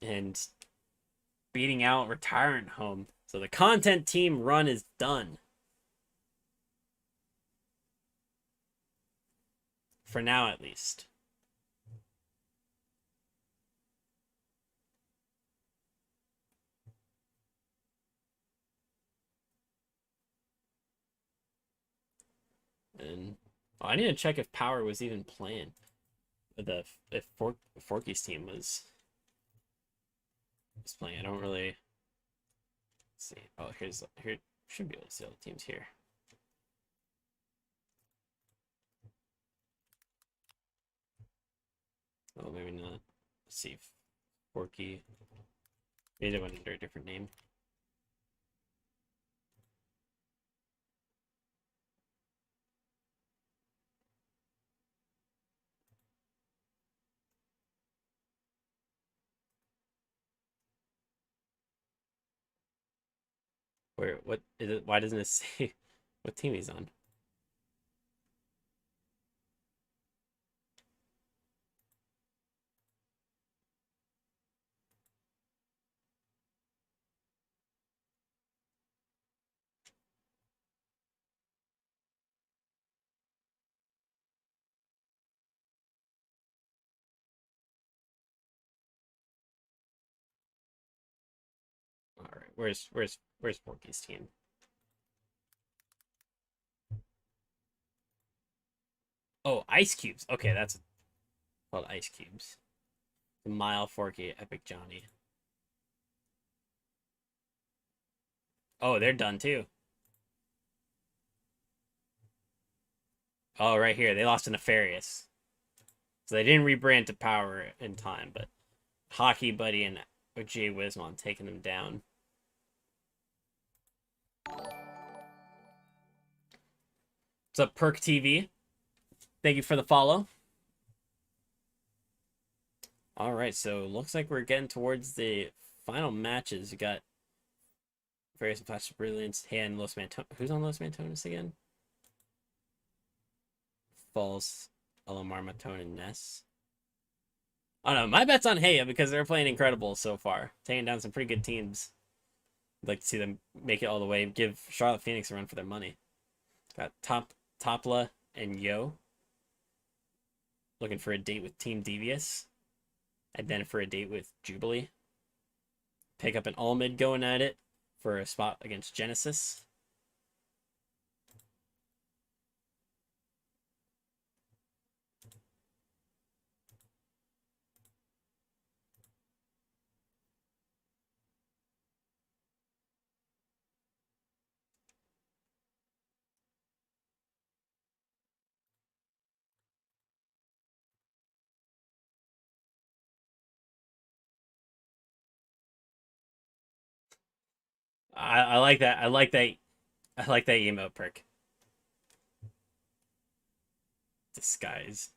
and beating out Retirement Home. So the content team run is done. For now, at least. And I need to check if Power was even playing. If Forky's team was playing. I don't really see. Oh, here should be able to see all the teams here. Oh, maybe not. Let's see. Forky. Maybe they went under a different name. Where? What is it? Why doesn't it say what team he's on? All right. Where's Forky's team? Oh, Ice Cubes. Okay, that's called Ice Cubes. The Mile, Forky, Epic Johnny. Oh, they're done too. Oh, right here. They lost to Nefarious. So they didn't rebrand to Power in time, but Hockey Buddy and Jay Wismon taking them down. What's up, Perk TV? Thank you for the follow. All right, so looks like we're getting towards the final matches. We got various Flash of Brilliance, and Los Mantones. Who's on Los Mantones again? False, Alamar Matone, and Ness. I don't know. My bet's on Heya because they're playing incredible so far, taking down some pretty good teams. I'd like to see them make it all the way. Give Charlotte Phoenix a run for their money. Got Topla and Yo looking for a date with Team Devious, and then for a date with Jubilee. Pick up an all mid going at it for a spot against Genesis. I like that. I like that. I like that emote perk. Disguise.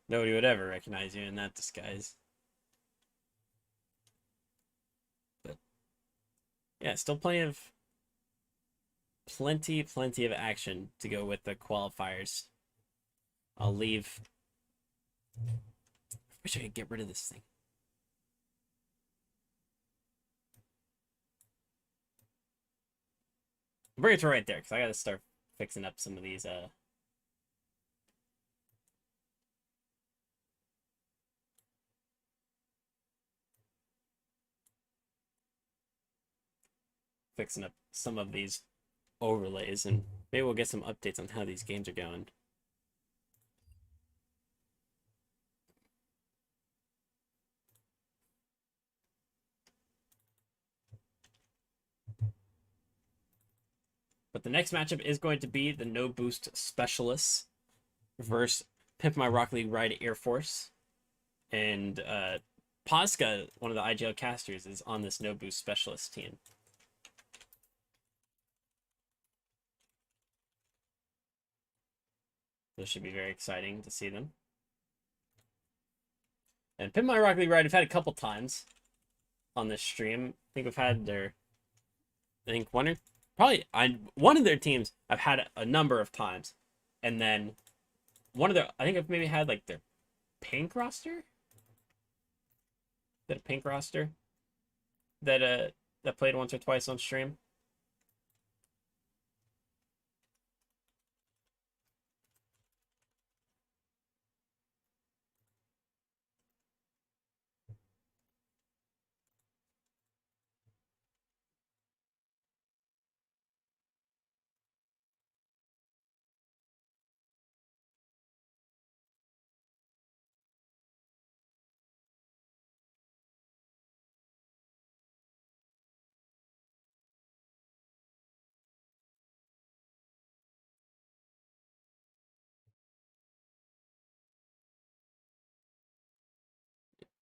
Nobody would ever recognize you in that disguise. But yeah, still plenty of action to go with the qualifiers. I'll leave. Wish I could get rid of this thing. Bring it to right there because I gotta start fixing up some of these fixing up some of these overlays, and maybe we'll get some updates on how these games are going. But the next matchup is going to be the No Boost Specialists versus Pimp My Rock League Ride Air Force. And Posca, one of the IGL casters, is on this No Boost Specialist team. This should be very exciting to see them. And Pimp My Rock League Ride, I've had a couple times on this stream. I think we've had their, I think one of their teams I've had a number of times, and then one of their, I think I've maybe had like their pink roster. That pink roster that played once or twice on stream.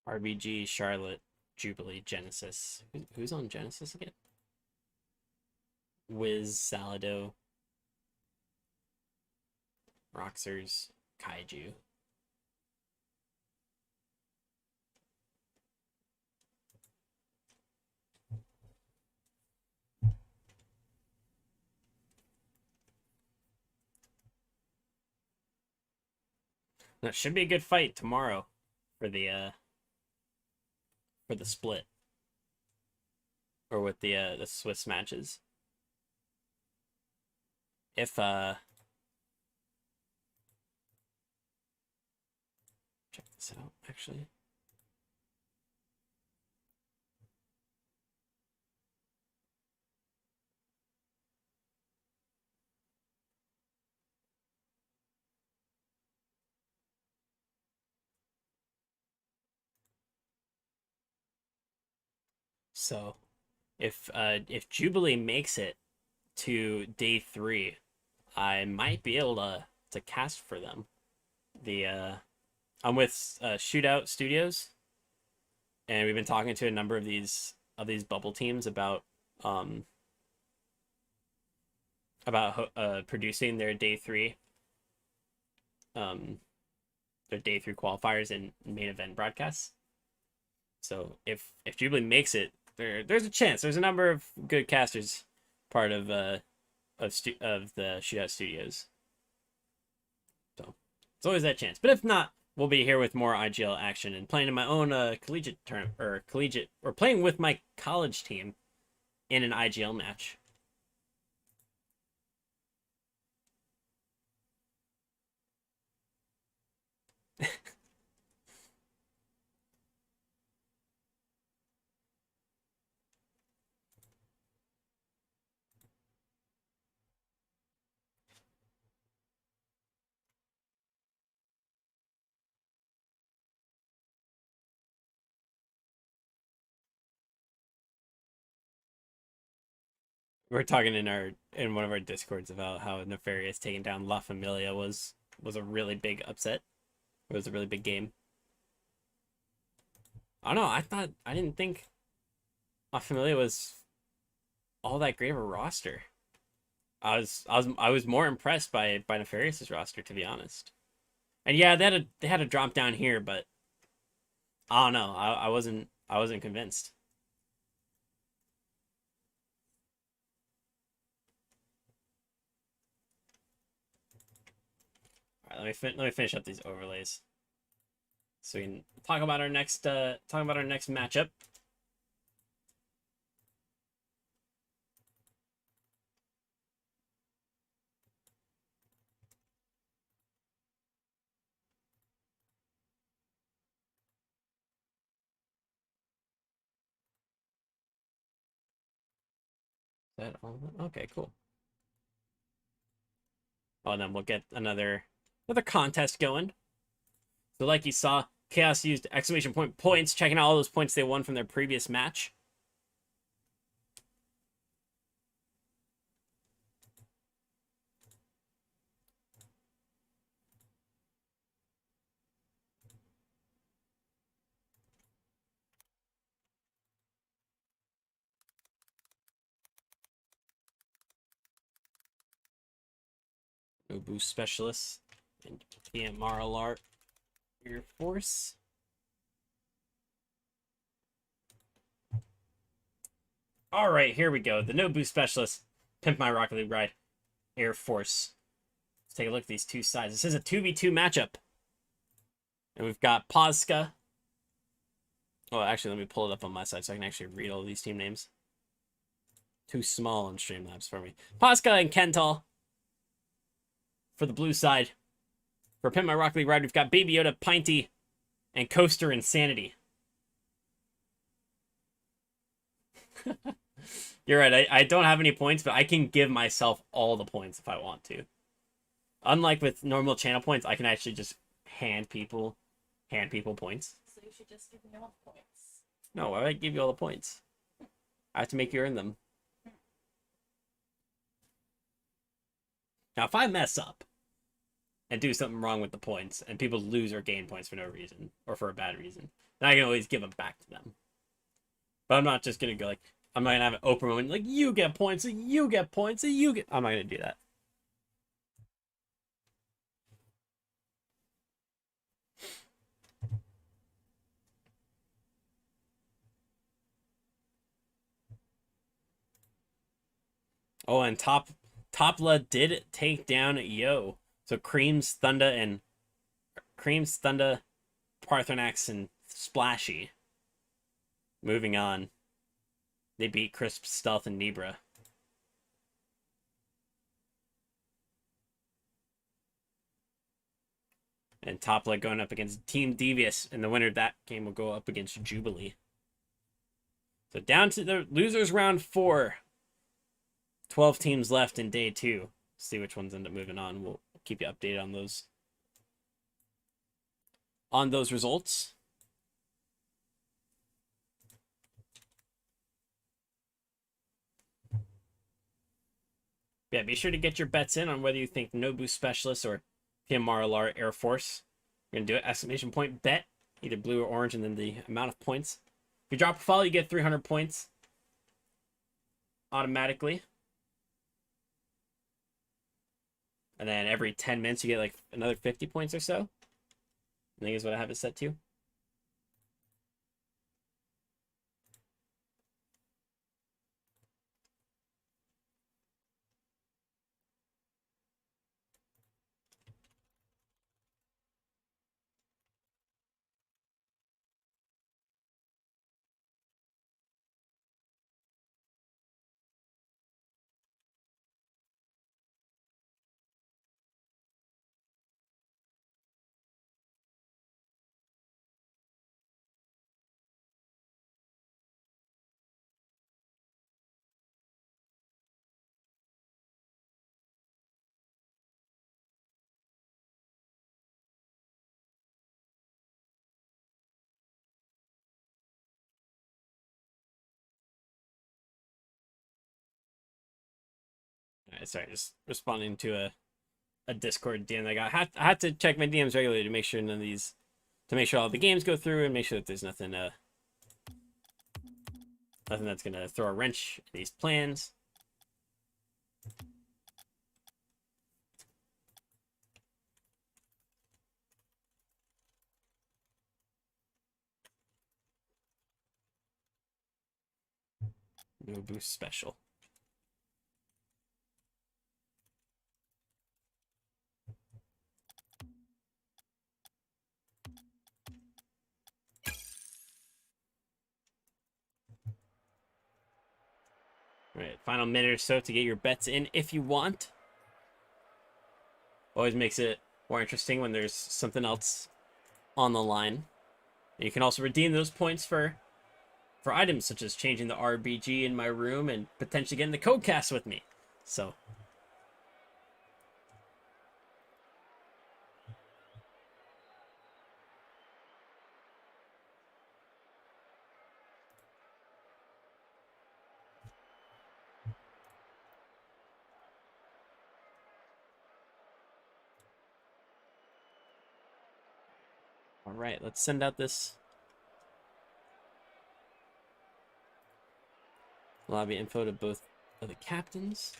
RBG, Charlotte, Jubilee, Genesis. Who's on Genesis again? Wiz, Salado, Roxers, Kaiju. That should be a good fight tomorrow for the split. Or with the Swiss matches. If check this out actually. So if Jubilee makes it to day 3, I might be able to cast for them. The I'm with Shootout Studios, and we've been talking to a number of these bubble teams about producing their day 3 qualifiers and main event broadcasts. So if Jubilee makes it, there's a chance. There's a number of good casters part of the Shootout Studios. So it's always that chance. But if not, we'll be here with more IGL action and playing in my own collegiate or playing with my college team in an IGL match. We're talking in one of our discords about how Nefarious taking down La Familia was a really big upset. It was a really big game. I don't know. I didn't think La Familia was all that great of a roster. I was more impressed by Nefarious's roster, to be honest. And yeah, they had a drop down here, but I don't know. I wasn't convinced. All right, let me finish up these overlays so we can talk about our next matchup. That all? Okay, cool. Oh, and then we'll get another contest going. So like you saw, Chaos used exclamation point points, checking out all those points they won from their previous match. No boost specialists and PMR Air Force. All right, here we go. The no boost specialist, Pimp My Rocket League Ride, Air Force. Let's take a look at these two sides. This is a 2v2 matchup. And we've got Pozka. Oh, actually, let me pull it up on my side so I can actually read all these team names. Too small on Streamlabs for me. Pozka and Kental for the blue side. For Pimp My Rocket League Ride, we've got Baby Yoda, Pinty, and Coaster Insanity. You're right, I don't have any points, but I can give myself all the points if I want to. Unlike with normal channel points, I can actually just hand people points. So you should just give me all the points. No, why would I give you all the points? I have to make you earn them. Now, if I mess up, and do something wrong with the points, and people lose or gain points for no reason or for a bad reason. And I can always give them back to them. But I'm not just gonna go like I'm not gonna have an open moment like you get points, so you get points, so you get. I'm not gonna do that. Oh, and Topla did take down Yo. So Cream's Thunder, Parthenax, and Splashy. Moving on. They beat Crisp, Stealth, and Nebra. And Topla going up against Team Devious, and the winner of that game will go up against Jubilee. So down to the losers round 4. 12 teams left in day 2. See which ones end up moving on. We'll keep you updated on those results. Yeah, be sure to get your bets in on whether you think Nobu Specialist or PMRLR Air Force. You're going to do it, exclamation point bet, either blue or orange, and then the amount of points. If you drop a follow, you get 300 points automatically. And then every 10 minutes, you get like another 50 points or so. I think is what I have it set to. All right, sorry, just responding to a Discord DM I got. I had to check my DMs regularly to make sure to make sure all the games go through and make sure that there's nothing that's gonna throw a wrench in these plans. No boost special. All right, final minute or so to get your bets in if you want. Always makes it more interesting when there's something else on the line. And you can also redeem those points for items such as changing the RBG in my room and potentially getting the Codecast with me. So all right, let's send out this lobby info to both of the captains.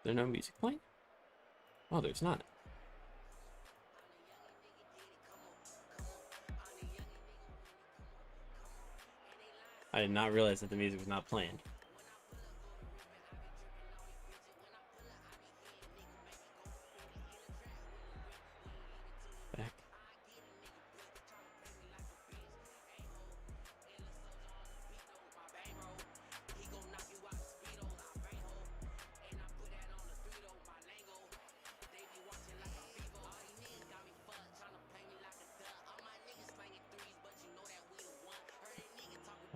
There's no music playing? Oh, there's not. I did not realize that the music was not playing. Back.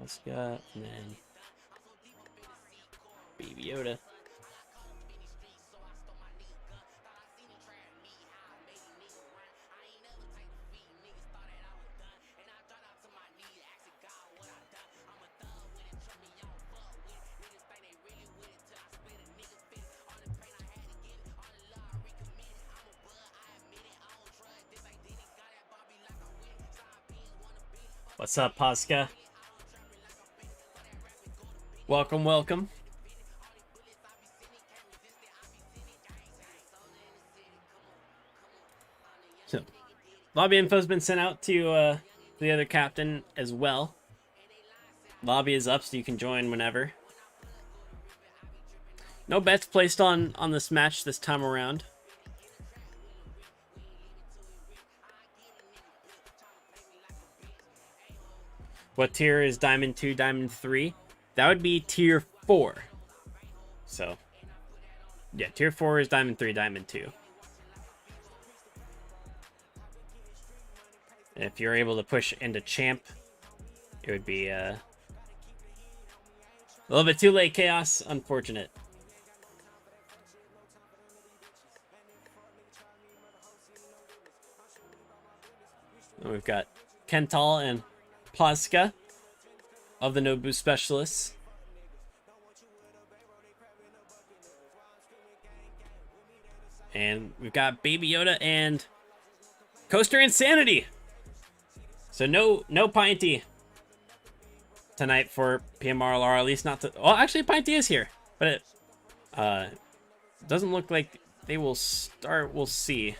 Oscar, and then Baby Yoda. What's up, Pasca? Welcome, welcome. So, lobby info's been sent out to the other captain as well. Lobby is up, so you can join whenever. No bets placed on this match this time around. What tier is Diamond 2, Diamond 3? That would be tier 4. So, yeah, tier 4 is Diamond 3, Diamond 2. And if you're able to push into champ, it would be a little bit too late, Chaos. Unfortunate. And we've got Kental and Pasca of the Nobu Specialists. And we've got Baby Yoda and Coaster Insanity. So no Pinty tonight for PMRLR, at least not to... Oh, actually, Pinty is here. But it doesn't look like they will start. We'll see.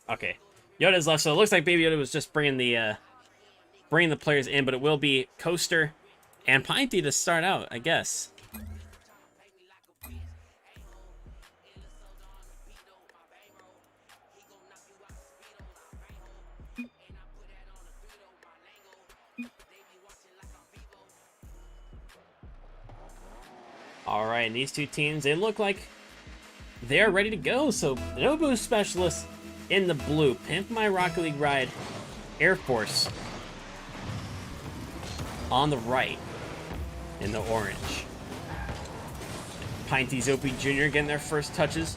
Okay, Yoda's left, so it looks like Baby Yoda was just bringing the players in, but it will be Coaster and Pinty to start out, I guess. All right, and these two teams, they look like they are ready to go. So Nobu Specialists in the blue, Pimp My Rocket League Ride, Air Force on the right in the orange. Pinty's OP Jr. getting their first touches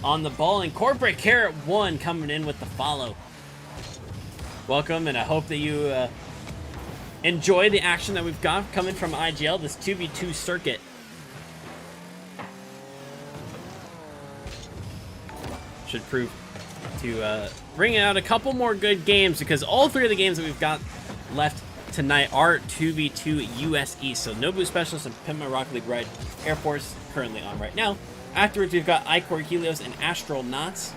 on the ball, and Corporate Carrot 1 coming in with the follow. Welcome, and I hope that you enjoy the action that we've got coming from IGL, this 2v2 circuit. Should prove to bring out a couple more good games, because all three of the games that we've got left tonight are 2v2 US East. So Nobu Specialist and Pimp My Rocket League Ride Air Force currently on right now. Afterwards, we've got Icor Helios and Astronauts.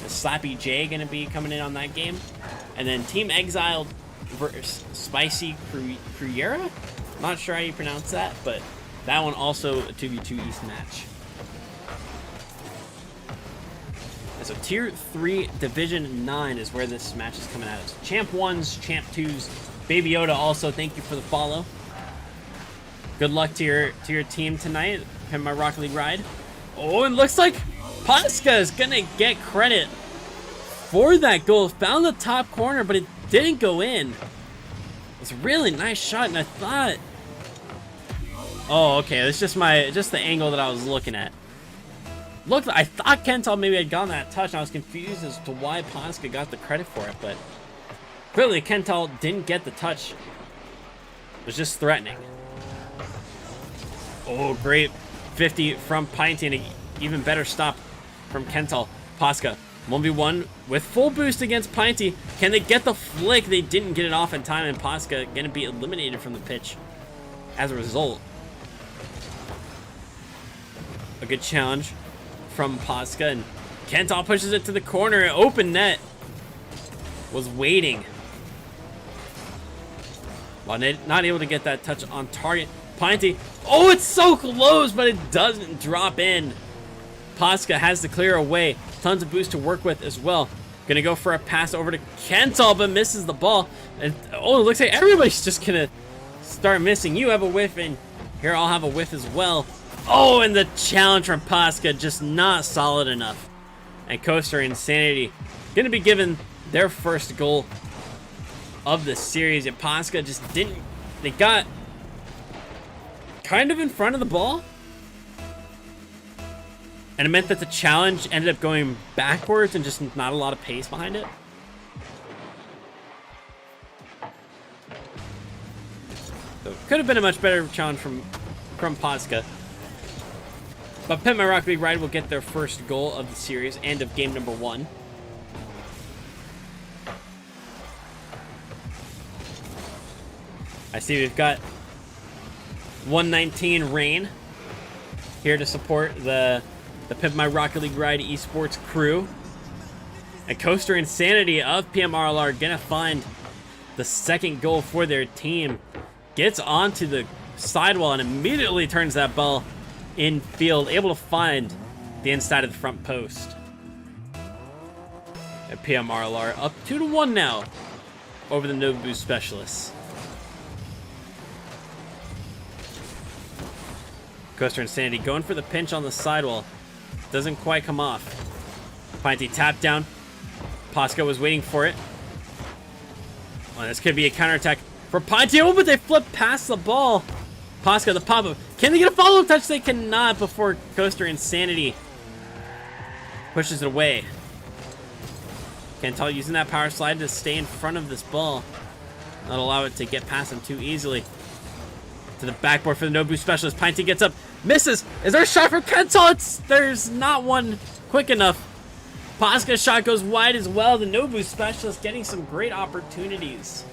The Slappy J going to be coming in on that game. And then Team Exiled versus Spicy Cruyera. Not sure how you pronounce that, but that one also a 2v2 East match. So Tier 3 Division 9 is where this match is coming out of. So Champ 1s, Champ 2s. Baby Yoda also, thank you for the follow. Good luck to your team tonight. Pimp My Rocket League Ride. Oh, and looks like Pasca is going to get credit for that goal. Found the top corner, but it didn't go in. It's a really nice shot, and I thought... Oh, okay, that's just the angle that I was looking at. Look, I thought Kental maybe had gotten that touch, and I was confused as to why Pasca got the credit for it, but clearly Kental didn't get the touch. It was just threatening. Oh, great 50 from Pinty, and an even better stop from Kental. Pasca, 1v1 with full boost against Pinty. Can they get the flick? They didn't get it off in time, and Pasca going to be eliminated from the pitch as a result. A good challenge from Pasca, and Kental pushes it to the corner. Open net. Was waiting. Well, not able to get that touch on target. Pinty. Oh, it's so close, but it doesn't drop in. Pasca has to clear away. Tons of boost to work with as well. Gonna go for a pass over to Kental, but misses the ball. And oh, it looks like everybody's just gonna start missing. You have a whiff, and here I'll have a whiff as well. Oh, and the challenge from Pasca just not solid enough. And Coaster Insanity gonna be given their first goal of the series. And Pasca just didn't... They got kind of in front of the ball. And it meant that the challenge ended up going backwards and just not a lot of pace behind it. So could have been a much better challenge from Pasca. But Pimp My Rocket League Ride will get their first goal of the series and of game number 1. I see we've got 119 Rain here to support the Pimp My Rocket League Ride esports crew. And Coaster Insanity of PMRLR gonna find the second goal for their team. Gets onto the sidewall and immediately turns that ball in field, able to find the inside of the front post. And PMRLR up 2-1 now over the Nobu Specialists. Coaster Insanity going for the pinch on the sidewall. Doesn't quite come off. Pinty tapped down. Posca was waiting for it. Well, this could be a counterattack for Pinty. Oh, but they flipped past the ball. Posca, the pop-up. Can they get a follow-up touch? They cannot before Coaster Insanity pushes it away. Kental using that power slide to stay in front of this ball. Not allow it to get past him too easily. To the backboard for the Nobu Specialist. Pinty gets up. Misses. Is there a shot for Kental? There's not one quick enough. Posca's shot goes wide as well. The Nobu Specialist getting some great opportunities.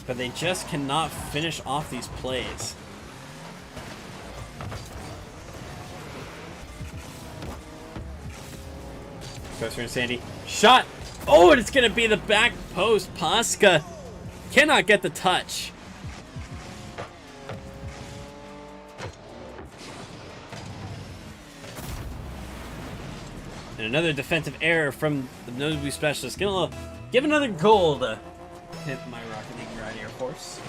But they just cannot finish off these plays. Coaster Insanity. Shot! Oh, and it's going to be the back post. Posca cannot get the touch. And another defensive error from the Nobu Specialist. Gonna give another goal to Pimp My Rocket League Ride Air Force.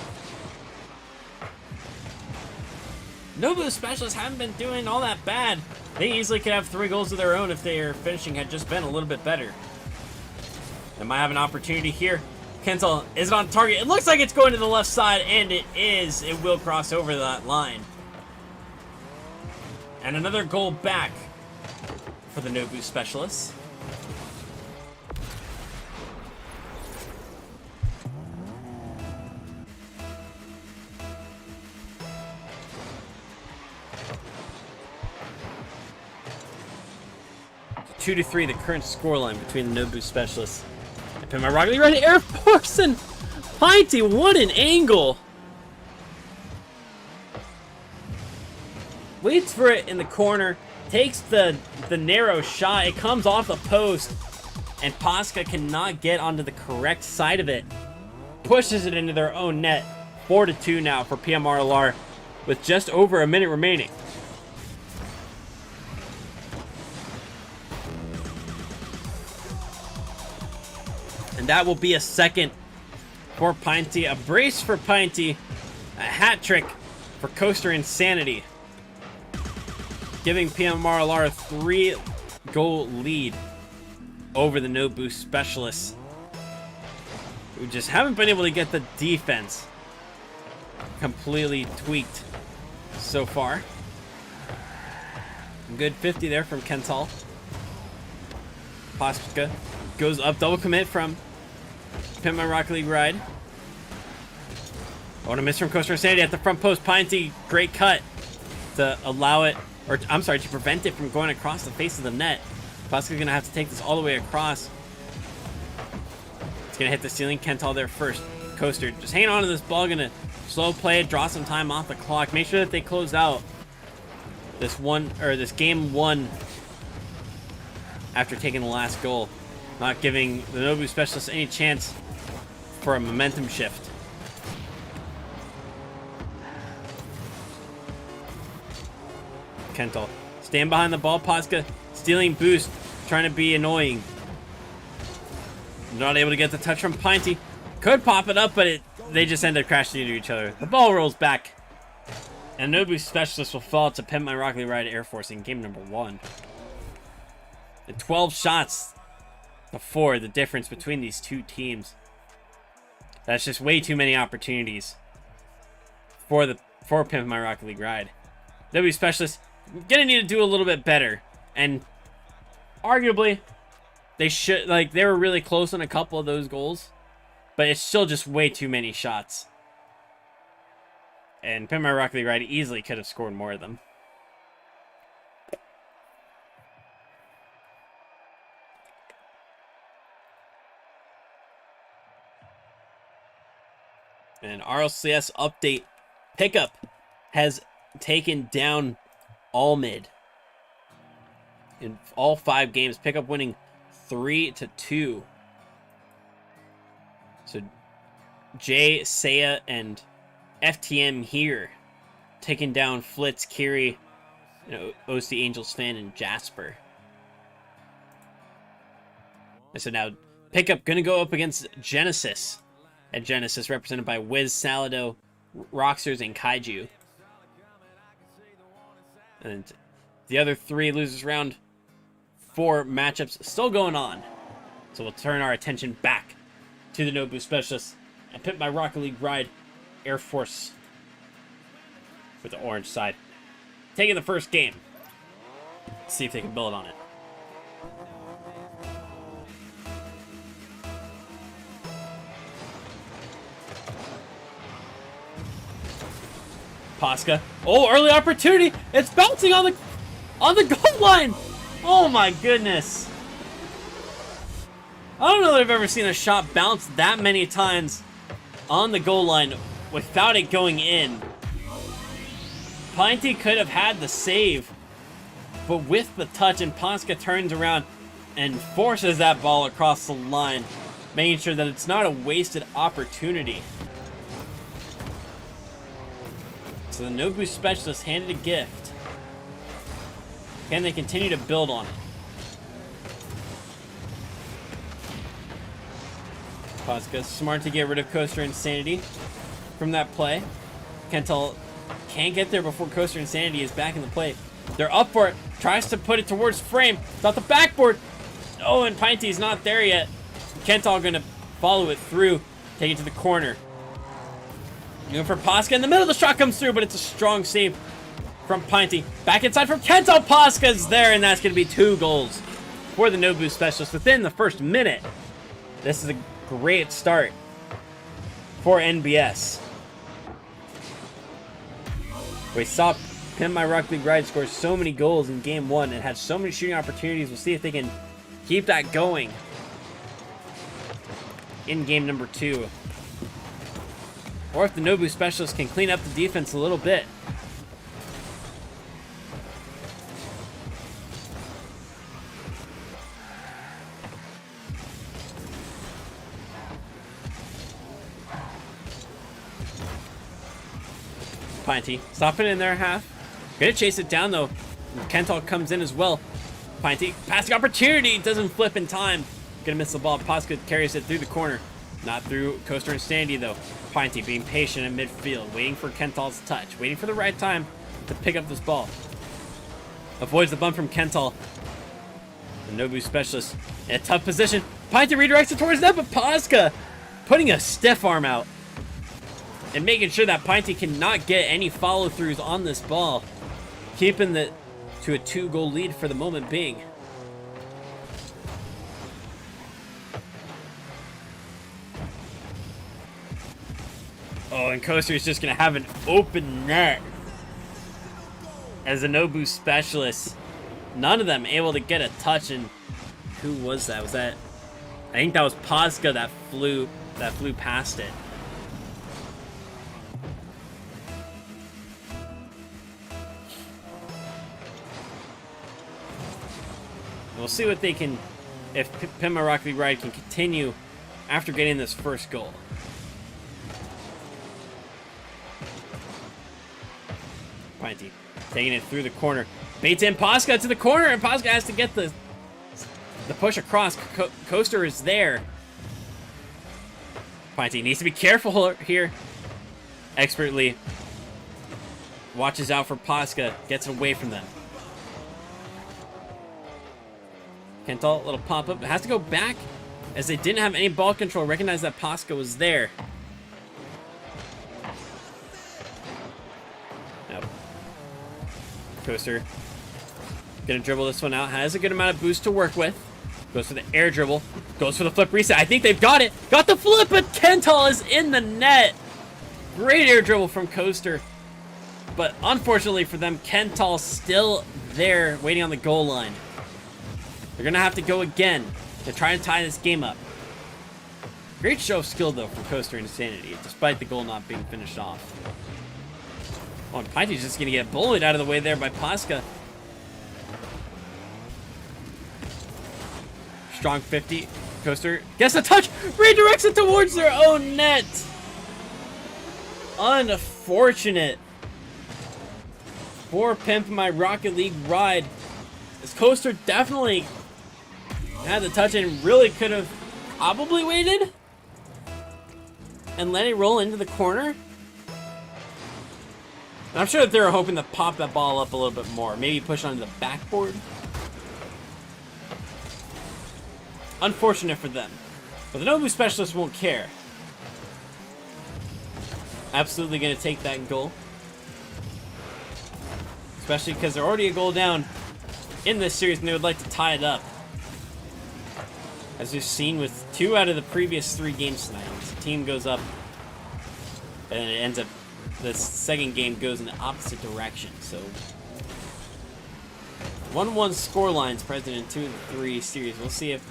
Nobu Specialists haven't been doing all that bad. They easily could have 3 goals of their own if their finishing had just been a little bit better. They might have an opportunity here. Kental, is it on target? It looks like it's going to the left side, and it is. It will cross over that line. And another goal back for the Nobu Specialists. So 2-3, the current scoreline between the Nobu Specialists and Pimp My Rocket League Ride Air Force. And Pinty, what an angle! Waits for it in the corner. Takes the narrow shot. It comes off the post. And Posca cannot get onto the correct side of it. Pushes it into their own net. 4-2 now for PMRLR with just over a minute remaining. And that will be a second for Pinty. A brace for Pinty. A hat trick for Coaster Insanity. Giving PMRLR a 3-goal lead over the Nobu Specialists, who just haven't been able to get the defense completely tweaked so far. Good 50 there from Kental. Posca goes up, double commit from Pimp My Rocket League Ride. Oh, and a miss from Coaster Insanity at the front post. Pinty, great cut to allow it. Or, I'm sorry, to prevent it from going across the face of the net. Posca's going to have to take this all the way across. It's going to hit the ceiling. Kental there first. Coaster just hanging on to this ball. Going to slow play it, draw some time off the clock. Make sure that they close out this game 1 after taking the last goal. Not giving the Nobu Specialists any chance for a momentum shift. Kental. Stand behind the ball. Posca stealing boost. Trying to be annoying. Not able to get the touch from Pinty. Could pop it up, but they just end up crashing into each other. The ball rolls back. And Nobu Specialist will fall to Pimp My Rocket League Ride Air Force in game number 1. And 12 shots before the difference between these two teams. That's just way too many opportunities for Pimp My Rocket League Ride. Nobu Specialist gonna need to do a little bit better, and arguably they were really close on a couple of those goals, but it's still just way too many shots. And Pin My Rock League Ride easily could have scored more of them. And RLCS update. Pickup has taken down all mid. In all 5 games, Pickup winning 3-2. So Jay, Seiya, and FTM here taking down Flitz, Kiri, OC Angels fan, and Jasper. And so now Pickup gonna go up against Genesis. At Genesis, represented by Wiz, Salado, Roxers, and Kaiju. And the other 3 losers round 4 matchups still going on. So we'll turn our attention back to the Nobu Specialists and Pit My Rocket League Ride Air Force with the orange side. Taking the first game. Let's see if they can build on it. Pasca. Oh, early opportunity. It's bouncing on the goal line. Oh my goodness. I don't know that I've ever seen a shot bounce that many times on the goal line without it going in. Pinty could have had the save, but with the touch, and Pasca turns around and forces that ball across the line, making sure that it's not a wasted opportunity. So the Nobu Specialists handed a gift. Can they continue to build on it? Pasca smart to get rid of Coaster Insanity from that play. Kentel can't get there before Coaster Insanity is back in the play. They're up for it. Tries to put it towards frame. It's the backboard. Oh, and Pinty's not there yet. Kental gonna follow it through. Take it to the corner. Going for Pasca in the middle. The shot comes through, but it's a strong save from Pinty. Back inside from Kental. Pasca's there, and that's going to be 2 goals for the Nobu Specialists within the first minute. This is a great start for NBS. We saw Pin My Rock League Ride score so many goals in game 1 and had so many shooting opportunities. We'll see if they can keep that going in game number 2. Or if the Nobu Specialists can clean up the defense a little bit. Pinty, stopping in their half. Gonna chase it down though. Kental comes in as well. Pinty, passing opportunity, doesn't flip in time. Gonna miss the ball. Pasca carries it through the corner. Not through Coaster Insanity though. Pinty being patient in midfield, waiting for Kental's touch, waiting for the right time to pick up this ball. Avoids the bump from Kental. The Nobu Specialist in a tough position. Pinty redirects it towards net, but Pasca putting a stiff arm out and making sure that Pinty cannot get any follow-throughs on this ball, keeping it to a 2-goal lead for the moment being. Oh, and Coaster is just going to have an open net as a Nobu Specialist. None of them able to get a touch, and who was that? Was that... I think that was Pasca that flew past it. We'll see what they can... if Pin My Rock League Ride can continue after getting this first goal. Pinty taking it through the corner. Baits in Pasca to the corner, and Pasca has to get the push across. Coaster is there. Pinty needs to be careful here. Expertly watches out for Pasca, gets away from them. Kental, little pop-up. It has to go back as they didn't have any ball control. Recognize that Pasca was there. Nope. Coaster gonna dribble this one out. Has a good amount of boost to work with. Goes for the air dribble. Goes for the flip reset. I think they've got it. Got the flip, but Kental is in the net. Great air dribble from Coaster. But unfortunately for them, Kental's still there waiting on the goal line. They're going to have to go again to try and tie this game up. Great show of skill, though, from Coaster and Insanity, despite the goal not being finished off. Oh, and Pinty's just going to get bullied out of the way there by Pasca. Strong 50. Coaster gets a touch, redirects it towards their own net. Unfortunate for Pimp My Rocket League ride. This Coaster definitely had the touch and really could have probably waited and let it roll into the corner. And I'm sure that they were hoping to pop that ball up a little bit more. Maybe push onto the backboard. Unfortunate for them. But the Nobu Specialist won't care. Absolutely going to take that goal. Especially because they're already a goal down in this series and they would like to tie it up. As we've seen with 2 out of the previous 3 games tonight. The team goes up and it ends up, the second game goes in the opposite direction. So 1-1 score lines present in 2 of the 3 series. We'll see if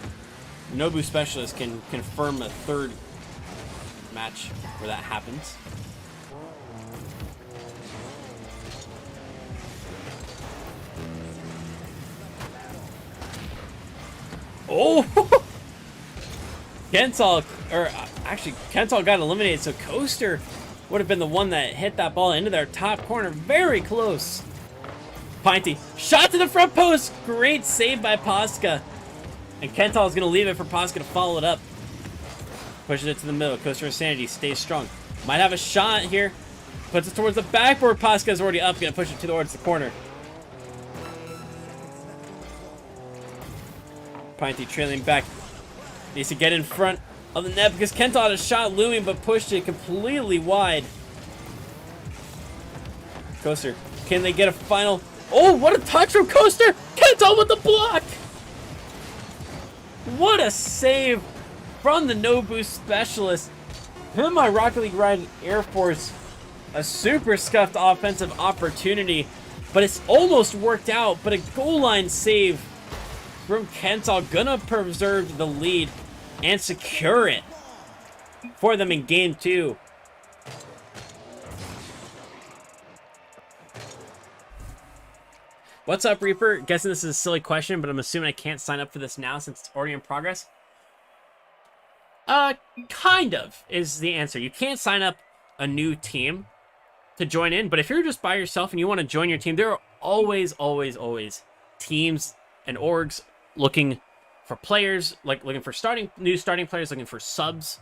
Nobu Specialist can confirm a third match where that happens. Oh! Kental, or actually, Kental got eliminated, so Coaster would have been the one that hit that ball into their top corner. Very close. Pinty, shot to the front post. Great save by Pasca. And Kental is going to leave it for Pasca to follow it up. Pushes it to the middle. Coaster Insanity stays strong. Might have a shot here. Puts it towards the backboard. Pasca is already up. Going to push it towards the corner. Pinty trailing back. Needs to get in front of the net because Kental had a shot looming but pushed it completely wide. Coaster, can they get a final? Oh, what a touch from Coaster! Kental with the block! What a save from the Nobu Specialist. Him, my Rocket League ride Air Force, a super scuffed offensive opportunity, but it's almost worked out. But a goal line save from Kental, gonna preserve the lead and secure it for them in game 2. What's up, Reaper? Guessing this is a silly question, but I'm assuming I can't sign up for this now since it's already in progress. Kind of is the answer. You can't sign up a new team to join in, but if you're just by yourself and you want to join your team, there are always teams and orgs looking for players, like looking for new starting players, looking for subs.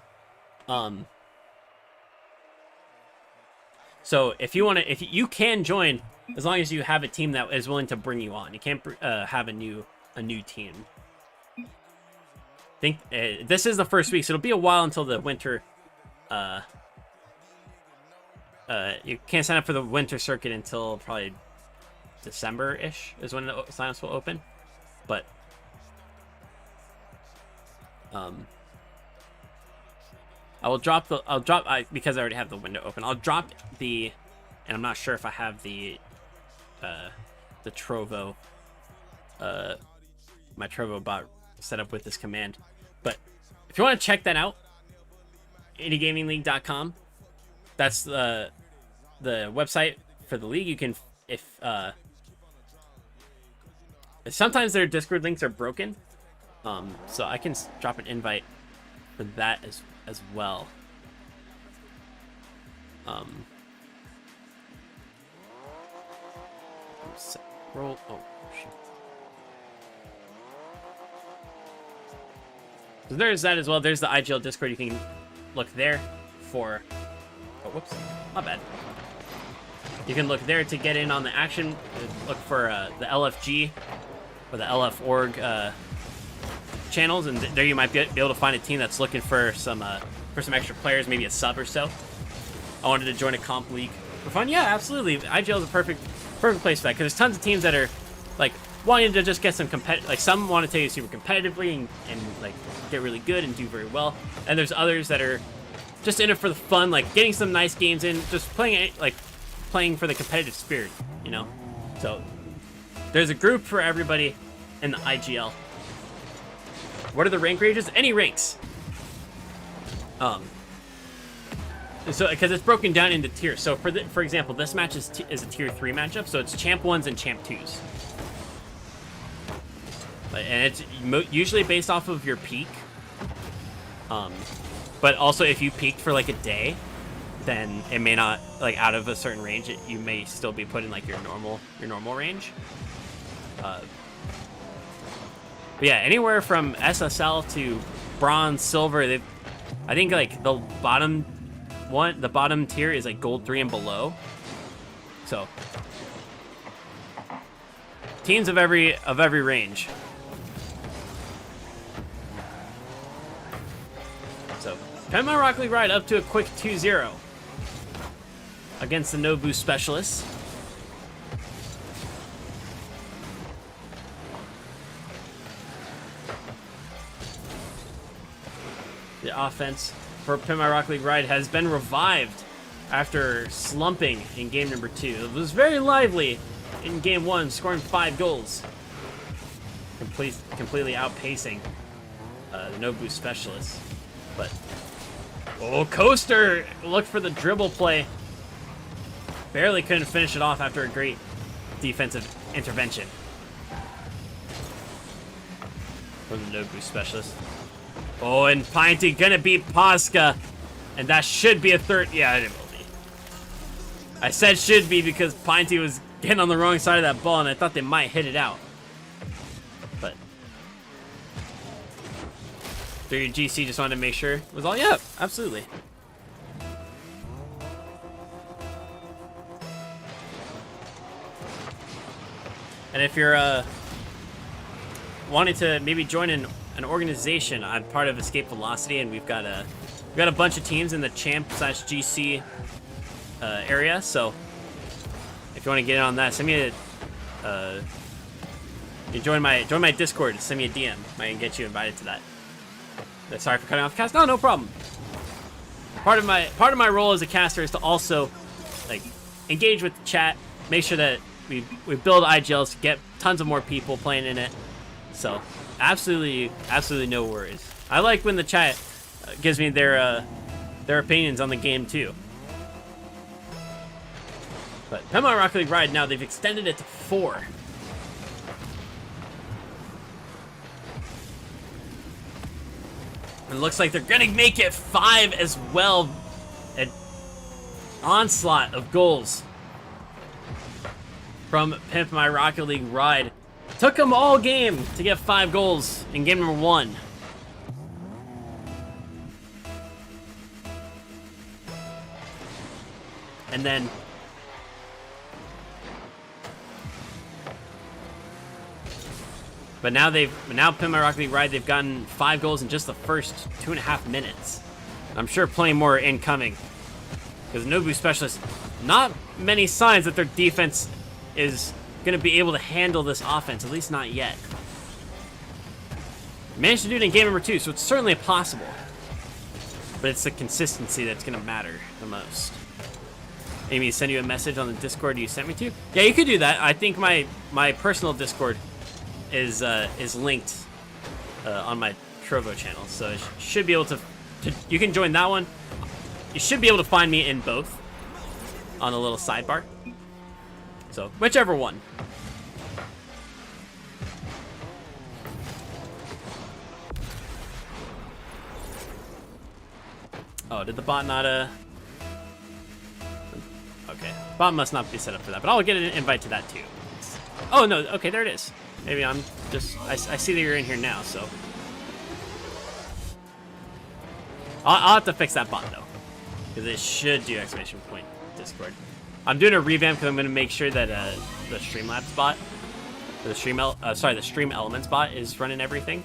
So if you can join, as long as you have a team that is willing to bring you on. You can't have a new team. I think this is the first week, so it'll be a while until the winter. You can't sign up for the winter circuit until probably December-ish is when the signups will open. But I will drop because I already have the window open. I'll drop and I'm not sure if I have the Trovo, my Trovo bot set up with this command. But if you want to check that out, indiegamingleague.com. That's the website for the league. You can, sometimes their Discord links are broken, so I can drop an invite for that as well. Roll. Oh, shit. So there's that as well. There's the IGL Discord. You can look there for. Oh, whoops. My bad. You can look there to get in on the action. Look for the LFG or the LF org channels, and there you might be able to find a team that's looking for some extra players, maybe a sub or so. I wanted to join a comp league for fun. Yeah, absolutely. IGL is a perfect place for that, because there's tons of teams that are like wanting to just get some like some want to take it super competitively and like get really good and do very well, and there's others that are just in it for the fun, like getting some nice games in, just playing it like playing for the competitive spirit, you know. So there's a group for everybody in the IGL. What are the rank ranges? Any ranks. So because it's broken down into tiers. So for example, this match is a tier 3 matchup, so it's champ 1s and champ 2s. And it's usually based off of your peak. But also if you peaked for like a day, then it may not, like, out of a certain range, you may still be put in like your normal range. But yeah, anywhere from SSL to bronze, silver, I think like the bottom tier is like gold 3 and below. So teams of every range. So Pema Rock League Ride up to a quick 2-0 against the Nobu Specialists. The offense for Pima Rock League Ride has been revived after slumping in game number 2. It was very lively in game 1, scoring 5 goals. Completely outpacing the Nobu Specialists. But, oh, Coaster looked for the dribble play. Barely couldn't finish it off after a great defensive intervention from the Nobu Specialist. Oh, and Pinty gonna beat Posca, and that should be a third. Yeah, it will be. I said should be because Pinty was getting on the wrong side of that ball, and I thought they might hit it out. But 3GC just wanted to make sure it was all. Yeah, absolutely. And if you're wanting to maybe join an organization, I'm part of Escape Velocity, and we've got a bunch of teams in the champ/GC area. So if you want to get in on that, send me you join my Discord. Send me a DM. I can get you invited to that. Sorry for cutting off the cast. No problem. Part of my role as a caster is to also like engage with the chat, make sure that we build IGLs to get tons of more people playing in it. So absolutely no worries. I like when the chat gives me their opinions on the game too. But Pema Rock League Ride now, they've extended it to 4. It looks like they're gonna make it 5 as well. An onslaught of goals from Pimp My Rocket League Ride. Took them all game to get 5 goals in game number 1. And then now Pimp My Rocket League Ride, they've gotten 5 goals in just the first 2.5 minutes. I'm sure plenty more incoming. Because Nobu Specialists, not many signs that their defense is going to be able to handle this offense, at least not yet. Managed to do it in game number 2, so it's certainly possible. But it's the consistency that's going to matter the most. Amy, send you a message on the Discord you sent me to? Yeah, you could do that. I think my personal Discord is linked on my Trovo channel, so you should be able to you can join that one. You should be able to find me in both on the little sidebar. So whichever one. Oh, did the bot not okay, bot must not be set up for that, but I'll get an invite to that too. Oh no, okay, there it is. Maybe I'm just I see that you're in here now, so I'll have to fix that bot though, because it should do exclamation point Discord. I'm doing a revamp because I'm going to make sure that the Streamlabs bot, or the the Stream Elements bot is running everything.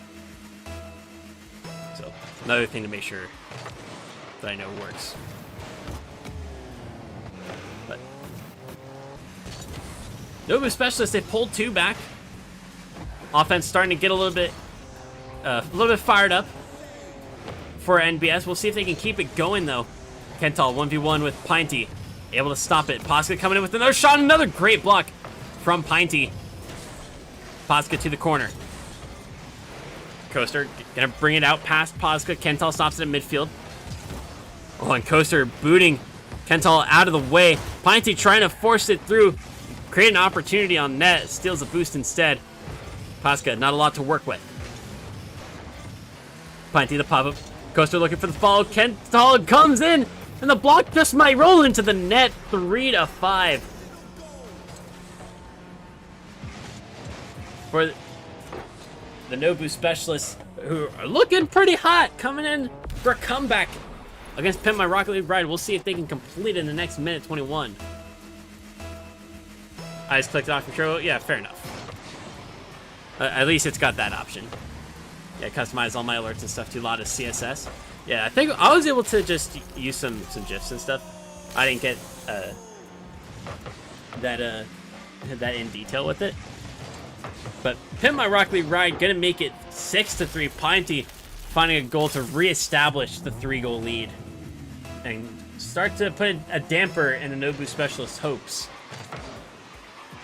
So another thing to make sure that I know works. But Nobu Specialists, they pulled 2 back. Offense starting to get a little bit fired up for NBS. We'll see if they can keep it going though. Kental 1v1 with Pinty. able to stop it. Posca coming in with another shot, another great block from Pinty. Posca to the corner. Coaster gonna bring it out past Posca. Kental stops it at midfield. Oh, and Coaster booting Kental out of the way. Pinty trying to force it through, create an opportunity on net, steals a boost instead. Posca, not a lot to work with. Pinty the pop-up. Coaster looking for the follow. Kental comes in, and the block just might roll into the net. 3-5. For the Nobu specialists, who are looking pretty hot, coming in for a comeback against Pimp My Rocket League Ride. We'll see if they can complete it in the next minute 21. I just clicked it off control. Yeah, fair enough. At least it's got that option. Yeah, customize all my alerts and stuff to a lot of CSS. Yeah, I think I was able to just use some GIFs and stuff. I didn't get that in detail with it. But Pimp My Rocket League Ride gonna make it 6-3. Pinty finding a goal to reestablish the 3-goal lead and start to put a damper in the Nobu specialist hopes.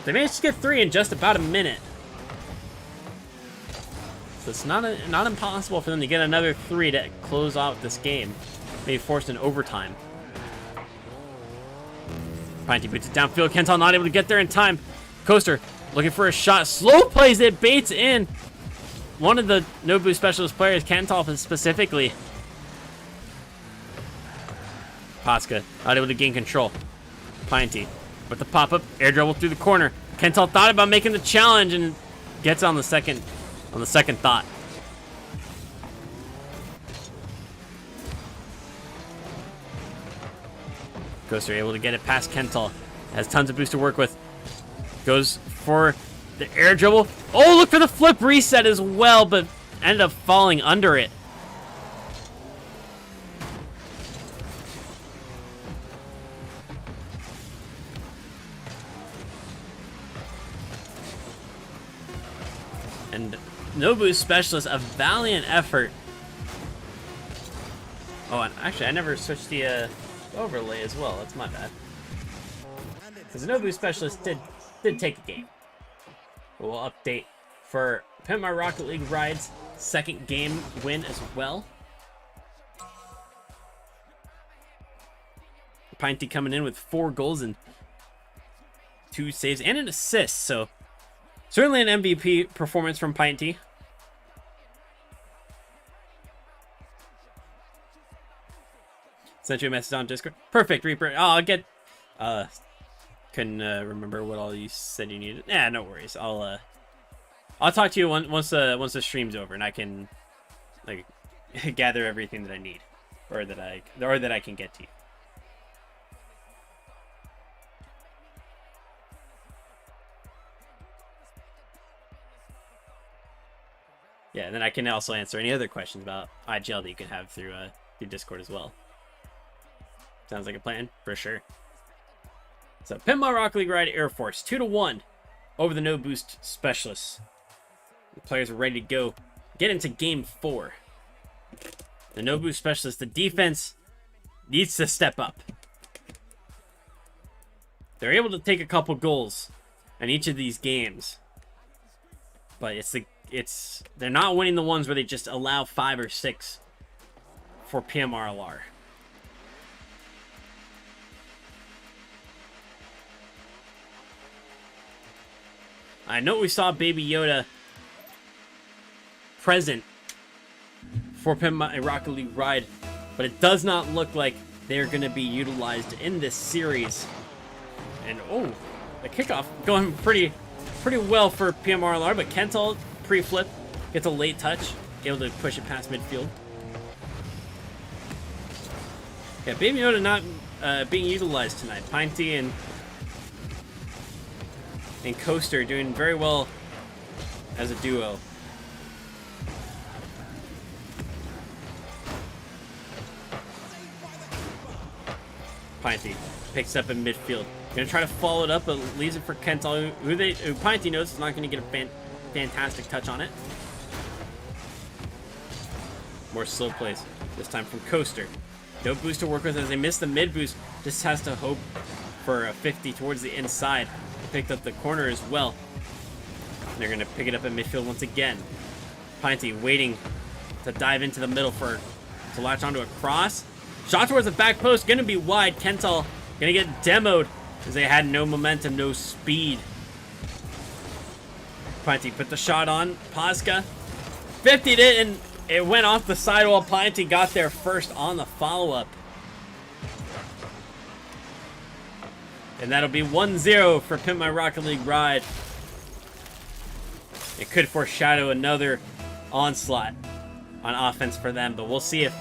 They managed to get 3 in just about a minute. So it's not impossible for them to get another 3 to close out this game. Maybe forced an overtime. Pinty boots it downfield. Kental not able to get there in time. Coaster looking for a shot. Slow plays it. Baits in. One of the Nobu specialist players, Kental specifically. Posca not able to gain control. Pinty with the pop-up. Air dribble through the corner. Kental thought about making the challenge and gets on the second thought. Coaster able to get it past Kental. Has tons of boost to work with. Goes for the air dribble. Oh, look for the flip reset as well, but ended up falling under it. And Nobu specialist, a valiant effort. Oh, and actually, I never switched the overlay as well. That's my bad. Because the Nobu specialist did take the game. We'll update for Pimp My Rocket League Ride's second game win as well. Pinty coming in with 4 goals and 2 saves and an assist, so certainly an MVP performance from Pinty. Sent you a message on Discord. Perfect, Reaper. Oh, I'll get... couldn't remember what all you said you needed. Yeah, no worries. I'll talk to you once the stream's over, and I can like gather everything that I need, or that I can get to you. Yeah, and then I can also answer any other questions about IGL that you can have through Discord as well. Sounds like a plan for sure. So, Pimp My Rocket League Ride Air Force 2-1 over the No Boost Specialists. The players are ready to go. Get into game 4. The No Boost Specialists, the defense needs to step up. They're able to take a couple goals in each of these games, but they're not winning the ones where they just allow 5 or 6 for PMRLR. I know we saw Baby Yoda present for Pimp My Rocket League Ride, but it does not look like they're going to be utilized in this series. And oh, the kickoff going pretty well for PMRLR, but Kental pre-flip gets a late touch, able to push it past midfield. Yeah, Baby Yoda not being utilized tonight. Pinty and Coaster doing very well as a duo. Pinty picks up in midfield. Gonna try to follow it up, but leaves it for Kental, who Pinty knows is not gonna get a fantastic touch on it. More slow plays, this time from Coaster. No boost to work with as they miss the mid boost. Just has to hope for a 50 towards the inside. Picked up the corner as well. And they're going to pick it up in midfield once again. Pinty waiting to dive into the middle to latch onto a cross. Shot towards the back post, going to be wide. Kental going to get demoed as they had no momentum, no speed. Pinty put the shot on. Pasca 50'd it, and it went off the sidewall. Pinty got there first on the follow-up. And that'll be 1-0 for Pimp My Rocket League ride. It could foreshadow another onslaught on offense for them, but we'll see if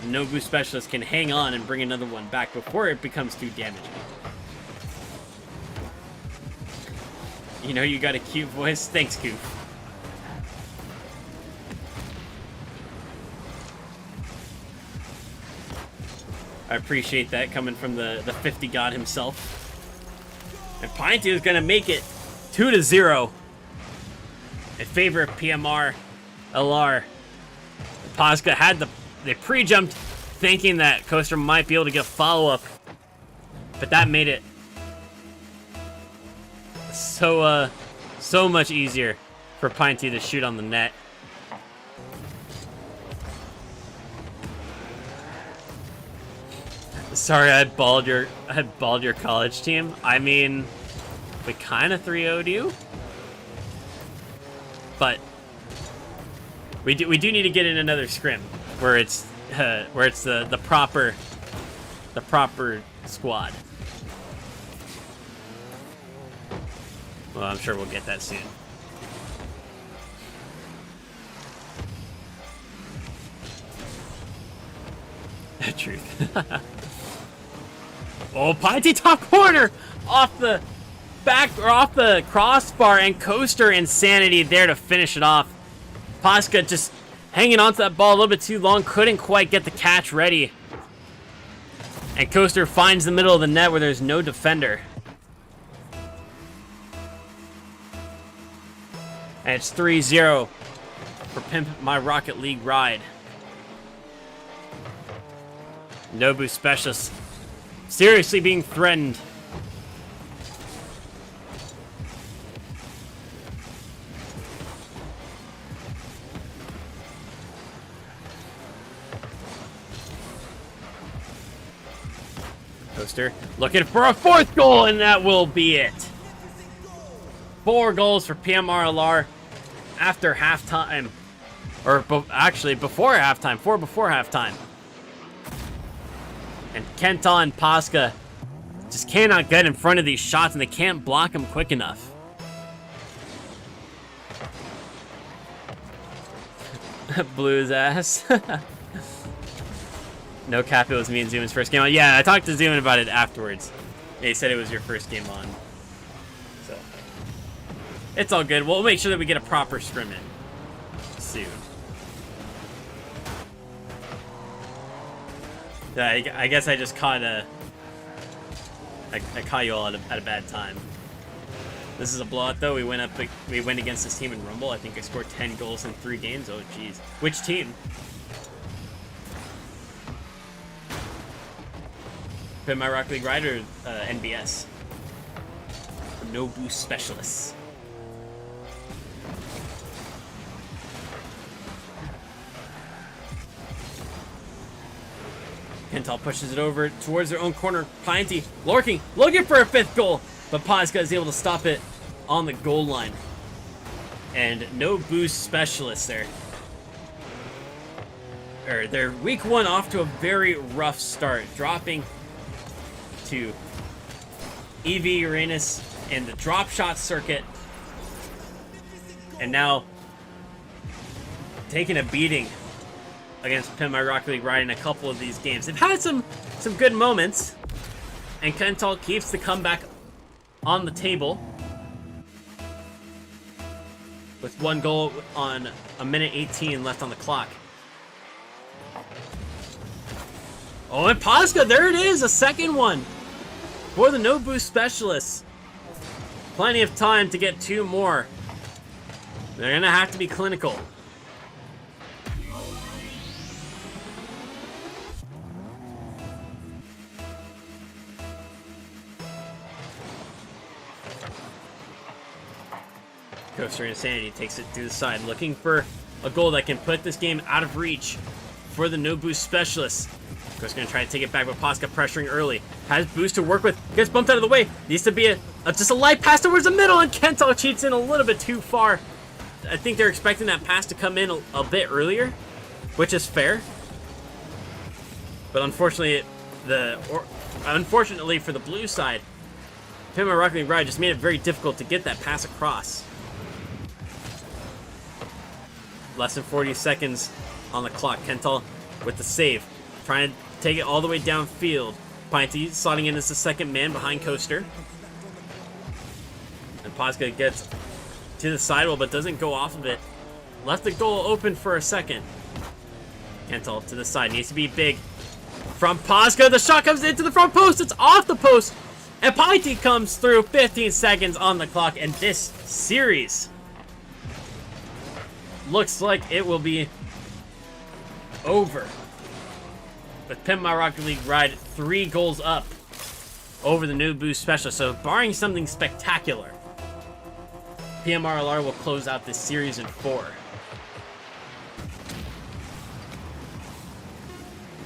Nobu Specialist can hang on and bring another one back before it becomes too damaging. You know you got a cute voice? Thanks, Coop. I appreciate that coming from the 50 god himself. And Pinty is going to make it 2-0 in favor of PMR LR. Pasca had they pre-jumped thinking that Coaster might be able to get a follow-up, but that made it so much easier for Pinty to shoot on the net. Sorry, I had balled your college team. I mean, we kind of 3-0'd you, but we do need to get in another scrim where it's the proper squad. Well, I'm sure we'll get that soon. Truth. Oh, Pinty top corner off the back or off the crossbar, and Coaster Insanity there to finish it off. Pasca just hanging onto that ball a little bit too long, couldn't quite get the catch ready. And Coaster finds the middle of the net where there's no defender. And it's 3-0 for Pimp My Rocket League ride. Nobu Specialist seriously being threatened. Coaster looking for a fourth goal, and that will be it. 4 goals for PMRLR after halftime. Or actually before halftime. 4 before halftime. And Kenta and Pasca just cannot get in front of these shots, and they can't block them quick enough. Blew his ass. No cap, it was me and Zoomin's first game on. Yeah, I talked to Zoomin about it afterwards. He said it was your first game on. So, it's all good. We'll make sure that we get a proper scrim in soon. Yeah, I guess I just caught I caught you all at a bad time. This is a blowout, though. We went against this team in Rumble. I think I scored 10 goals in 3 games. Oh, jeez. Which team? Pimp My Rocket League Rider, NBS. No boost specialists. Kental pushes it over towards their own corner. Pinty looking for a 5th goal, but Pasca is able to stop it on the goal line. And no boost specialists there. They're week 1 off to a very rough start, dropping to EV Uranus in the drop shot circuit, and now taking a beating against Pimp My Rocket League Ride in a couple of these games. They've had some good moments, and Kental keeps the comeback on the table with 1 goal on a minute 18 left on the clock. Oh, and Pasca, there it is, a 2nd one for the no boost specialists. Plenty of time to get 2 more. They're gonna have to be clinical. Coaster Insanity takes it to the side, looking for a goal that can put this game out of reach for the no boost specialist. Coaster's gonna try to take it back, but Posca pressuring early. Has boost to work with, gets bumped out of the way. Needs to be just a light pass towards the middle, and Kental cheats in a little bit too far. I think they're expecting that pass to come in a bit earlier, which is fair. But unfortunately, unfortunately for the blue side, Pima Rocket League Ride just made it very difficult to get that pass across. Less than 40 seconds on the clock. Kental with the save, trying to take it all the way downfield. Pinty slotting in as the second man behind Coaster. And Posca gets to the sidewall, but doesn't go off of it. Left the goal open for a second. Kental to the side, needs to be big. From Posca, the shot comes into the front post. It's off the post. And Pinty comes through. 15 seconds on the clock. And this series looks like it will be over. With Pimp My Rocket League Ride 3 goals up over the new boost specialist. So barring something spectacular, PMRLR will close out this series in 4.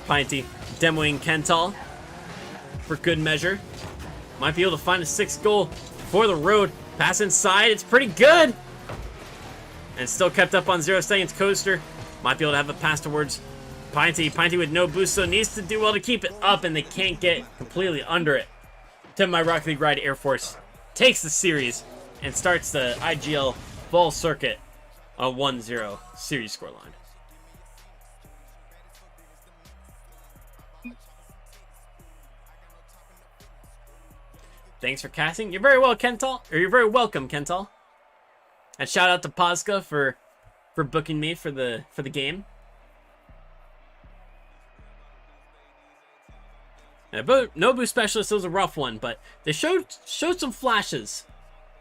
Pinty demoing Kental for good measure. Might be able to find a 6th goal for the road. Pass inside, it's pretty good. And still kept up on 0 seconds. Coaster might be able to have a pass towards Pinty. Pinty with no boost, so needs to do well to keep it up, and they can't get completely under it. Tim, my Rocket League Ride Air Force takes the series and starts the IGL fall circuit on a 1-0 series scoreline. Thanks for casting. You're very well, Kental. Or you're very welcome, Kental. And shout out to Posca for booking me for the game. Yeah, but Nobu Specialist was a rough one, but they showed some flashes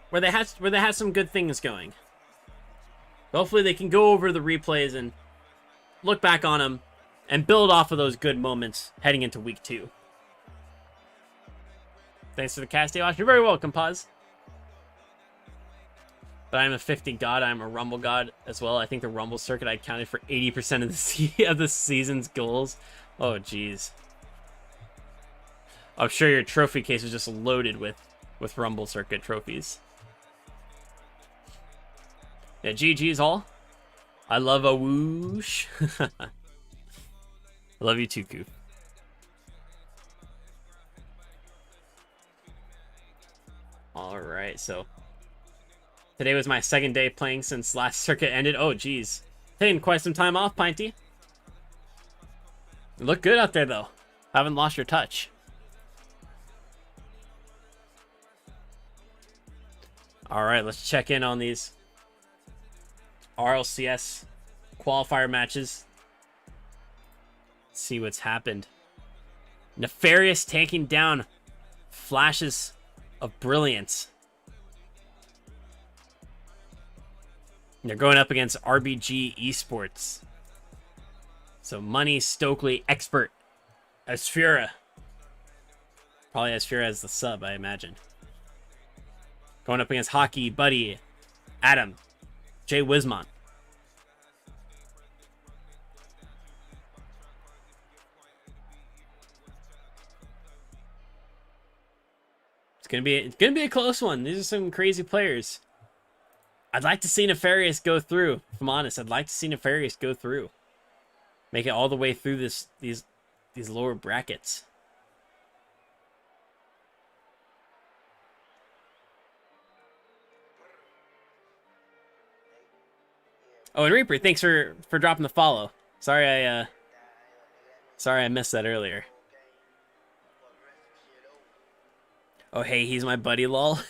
where they had some good things going. Hopefully they can go over the replays and look back on them and build off of those good moments heading into week 2. Thanks for the cast, Josh. You're very welcome, Paz. But I'm a 50 god. I'm a Rumble god as well. I think the Rumble circuit I counted for 80% of the season's goals. Oh, jeez. I'm sure your trophy case was just loaded with Rumble circuit trophies. Yeah, GG's all. I love a whoosh. I love you too, Coop. Alright, so today was my 2nd day playing since last circuit ended. Oh, geez. Taking quite some time off, Pinty. You look good out there, though. Haven't lost your touch. Alright, let's check in on these RLCS qualifier matches. Let's see what's happened. Nefarious taking down Flashes of Brilliance. And they're going up against RBG Esports. So Money, Stokely, Expert, Asfura. Probably Asfura as the sub, I imagine. Going up against Hockey, Buddy, Adam, Jay Wismont. It's gonna be a close one. These are some crazy players. I'd like to see Nefarious go through. If I'm honest, I'd like to see Nefarious go through. Make it all the way through these lower brackets. Oh, and Reaper, thanks for dropping the follow. Sorry I missed that earlier. Oh, hey, he's my buddy, lol.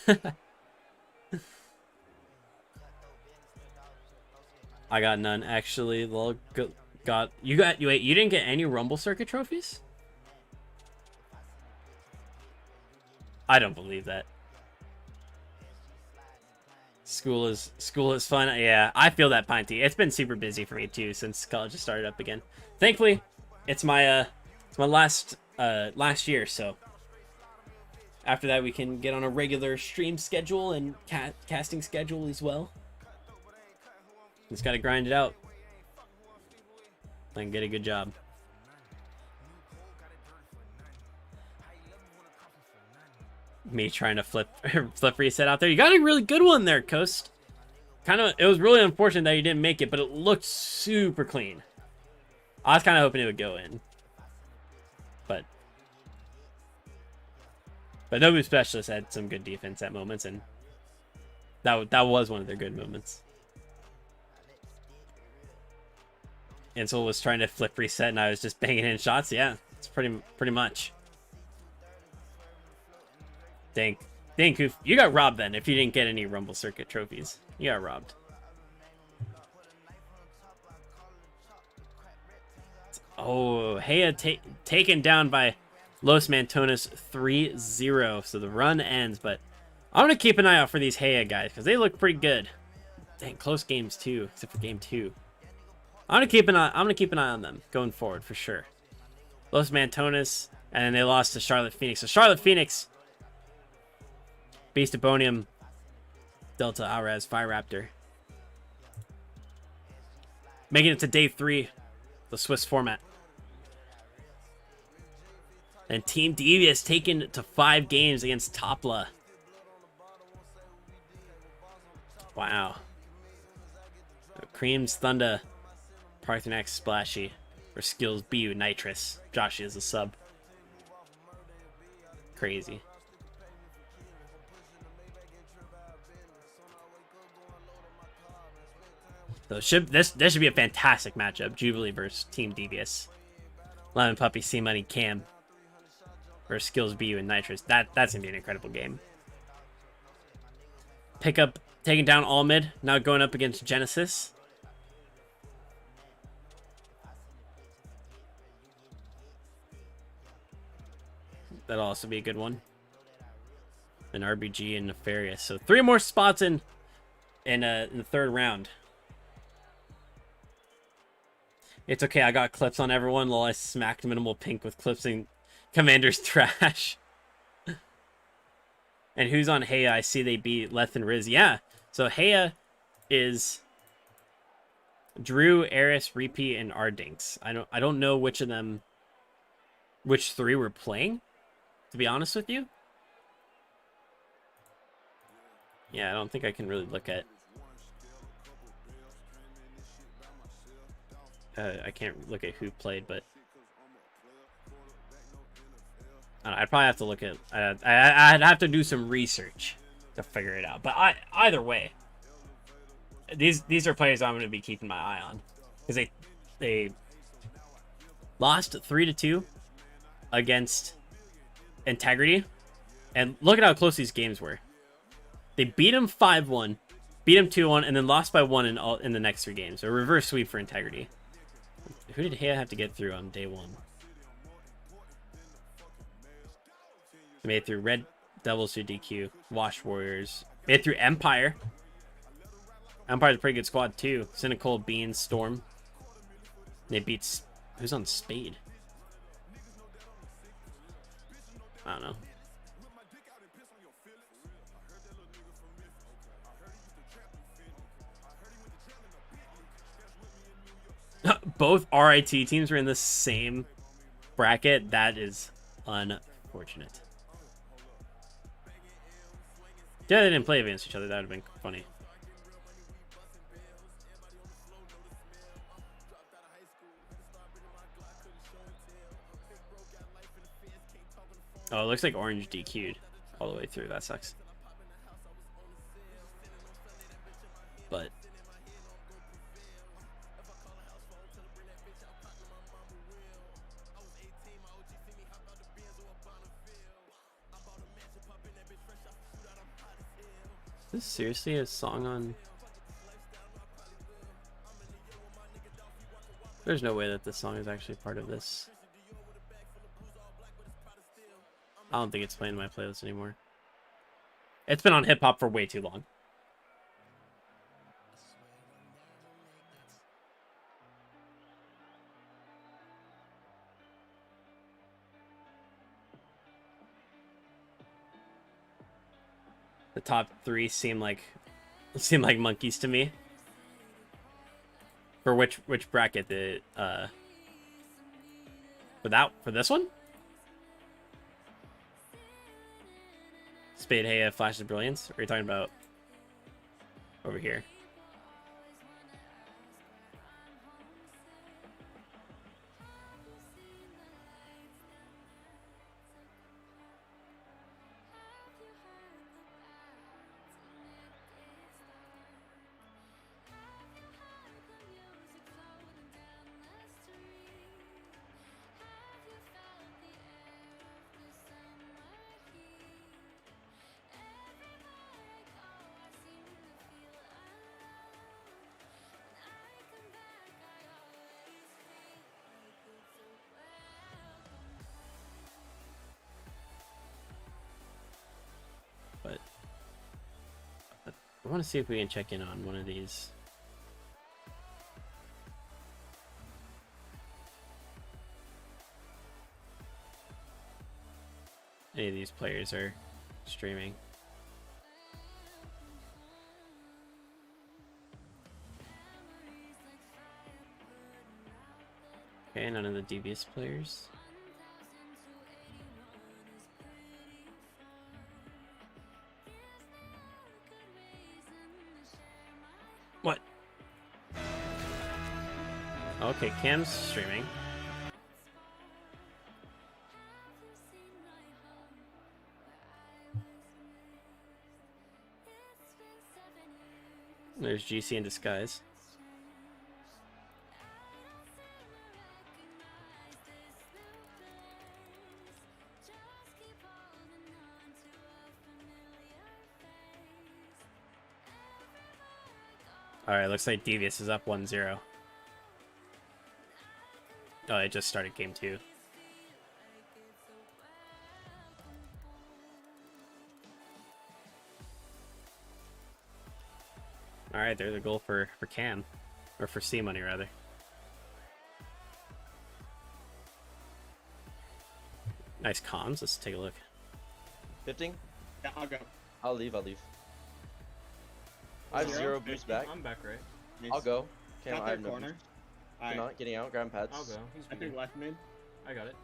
I got none, actually, lol. Wait, you didn't get any Rumble Circuit trophies? I don't believe that. School is fun. Yeah, I feel that, Pinty. It's been super busy for me too since college has started up again. Thankfully, it's my last year, so after that we can get on a regular stream schedule and casting schedule as well. Just got to grind it out and get a good job. Me trying to flip reset out there. You got a really good one there, Coast. It was really unfortunate that you didn't make it, but it looked super clean. I was kind of hoping it would go in. But Nobu Specialist had some good defense at moments, and that was one of their good moments. Ansel was trying to flip reset, and I was just banging in shots. Yeah, it's pretty much. Dang, Koof, you got robbed then if you didn't get any Rumble Circuit trophies. You got robbed. Oh, Heya taken down by Los Mantones 3-0. So the run ends, but I'm going to keep an eye out for these Heya guys because they look pretty good. Dang, close games too, except for game 2. I'm going to keep an eye on them going forward for sure. Los Mantones, and then they lost to Charlotte Phoenix. So Charlotte Phoenix, Beast of Bonium, Delta Ares, Fire Raptor. Making it to day 3, the Swiss format. And Team Devious taken to 5 games against Topla. Wow. Creams, Thunder, Parthenax, Splashy, or Skills, Bu, Nitrous. Joshi is a sub. Crazy. So this should be a fantastic matchup. Jubilee versus Team Devious. Lemon Puppy, C Money, Cam versus Skills, Bu, and Nitrous. That's gonna be an incredible game. Pickup taking down all mid. Now going up against Genesis. That'll also be a good one. An RBG and Nefarious. So 3 more spots in the 3rd round. It's okay, I got clips on everyone while I smacked Minimal Pink with clips and Commander's trash. And who's on Heya? I see they beat Leth and Riz. Yeah, so Heya is Drew, Eris, Repeat, and Ardinks. I don't know which of them, which 3 were playing, to be honest with you. Yeah, I don't think I can really look at... I can't look at who played, but I don't know, I'd probably have to look at. I'd have to do some research to figure it out. But either way, these are players I'm going to be keeping my eye on because they lost 3-2 against Integrity, and look at how close these games were. They beat them 5-1, beat them 2-1, and then lost by 1 in the next 3 games. So a reverse sweep for Integrity. Who did Heya have to get through on day 1? They made it through Red Devils through DQ, Wash Warriors. Made it through Empire. Empire's a pretty good squad too. Cynical, Beans, Storm. They beat... Who's on Spade? I don't know. Both RIT teams were in the same bracket. That is unfortunate. Yeah, they didn't play against each other. That would have been funny. Oh, it looks like Orange DQ'd all the way through. That sucks. But is this seriously a song on? There's no way that this song is actually part of this. I don't think it's playing in my playlist anymore. It's been on hip hop for way too long. The top 3 seem like monkeys to me. For which bracket? The for this one? Spade Hey Flash of Brilliance? Or are you talking about over here? But I want to see if we can check in on one of these. Any of these players are streaming. Okay, none of the devious players. What? Okay, Cam's streaming. There's GC in disguise. Alright, looks like Devious is up 1-0. Oh, it just started game 2. Alright, there's a goal for Cam. Or for C Money, rather. Nice comms. Let's take a look. 15? Yeah, I'll go. I'll leave. I have 0 boost back. I'm back right. Nice. I'll go. Cam, Got I their have no corner. boost. Alright. Not getting out. Grab pads. I'll go. He's I think good. left mid. I got it.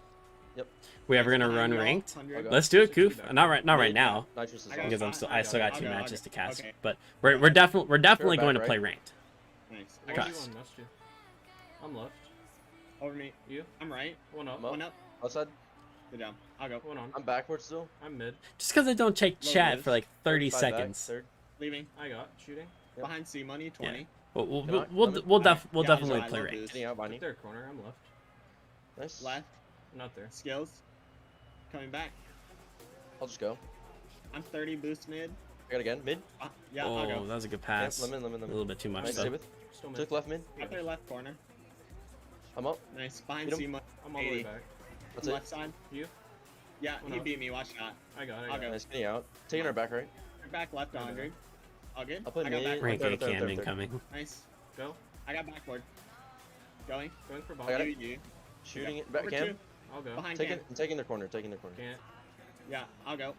We ever gonna Behind run you all, ranked? 100. Okay. Let's do it, 60 Koof. back. Not right now, Nitrous is I got on. because I still got I'll 2 go, matches I'll to go. cast. Okay. But we're definitely back, going to right? play ranked. Nice. I Where got are you Cuss. on? Must you? I'm left. over me. You? I'm right. One up. I'm up. One up. Outside. Good job. I'll go. One on. I'm backwards still. I'm mid. Just because I don't check Low chat miss. for like 30 5 back, seconds. Third. Leaving. I got shooting. Yep. Behind C money. 20. We'll Can I- we'll I'm in- we'll Yeah, definitely I play love ranked. boost. Getting out behind Hit you. their corner. I'm left. Nice. Left. I'm not there. Skills. Coming back. I'll just go. I'm 30 boost mid. I got again. Mid. Yeah, I'll Oh, go. that was a good Yep, pass. A lemon. little bit too much Nice. though. Stay with. Still mid. Took left mid. Got their left corner. I'm up. Nice. Behind Beat 'em. C money. I'm all the way 80. back. That's it. Left side. You? Yeah, One he up. beat me. Watch shot. I got it. I'll go. Nice. Getting out. Taking her back right. Back left No, no, no. 100. All good. I'll put I got mid. back. Rank Third, A third, Cam third, third. incoming. Nice. Go. I got backward. Going. Going for I got behind. it. You. Shooting Yeah. it. Back Over Cam. two. I'll go. Behind Taking. Cam. I'm taking their corner. Taking their corner. Can't. Yeah, I'll go.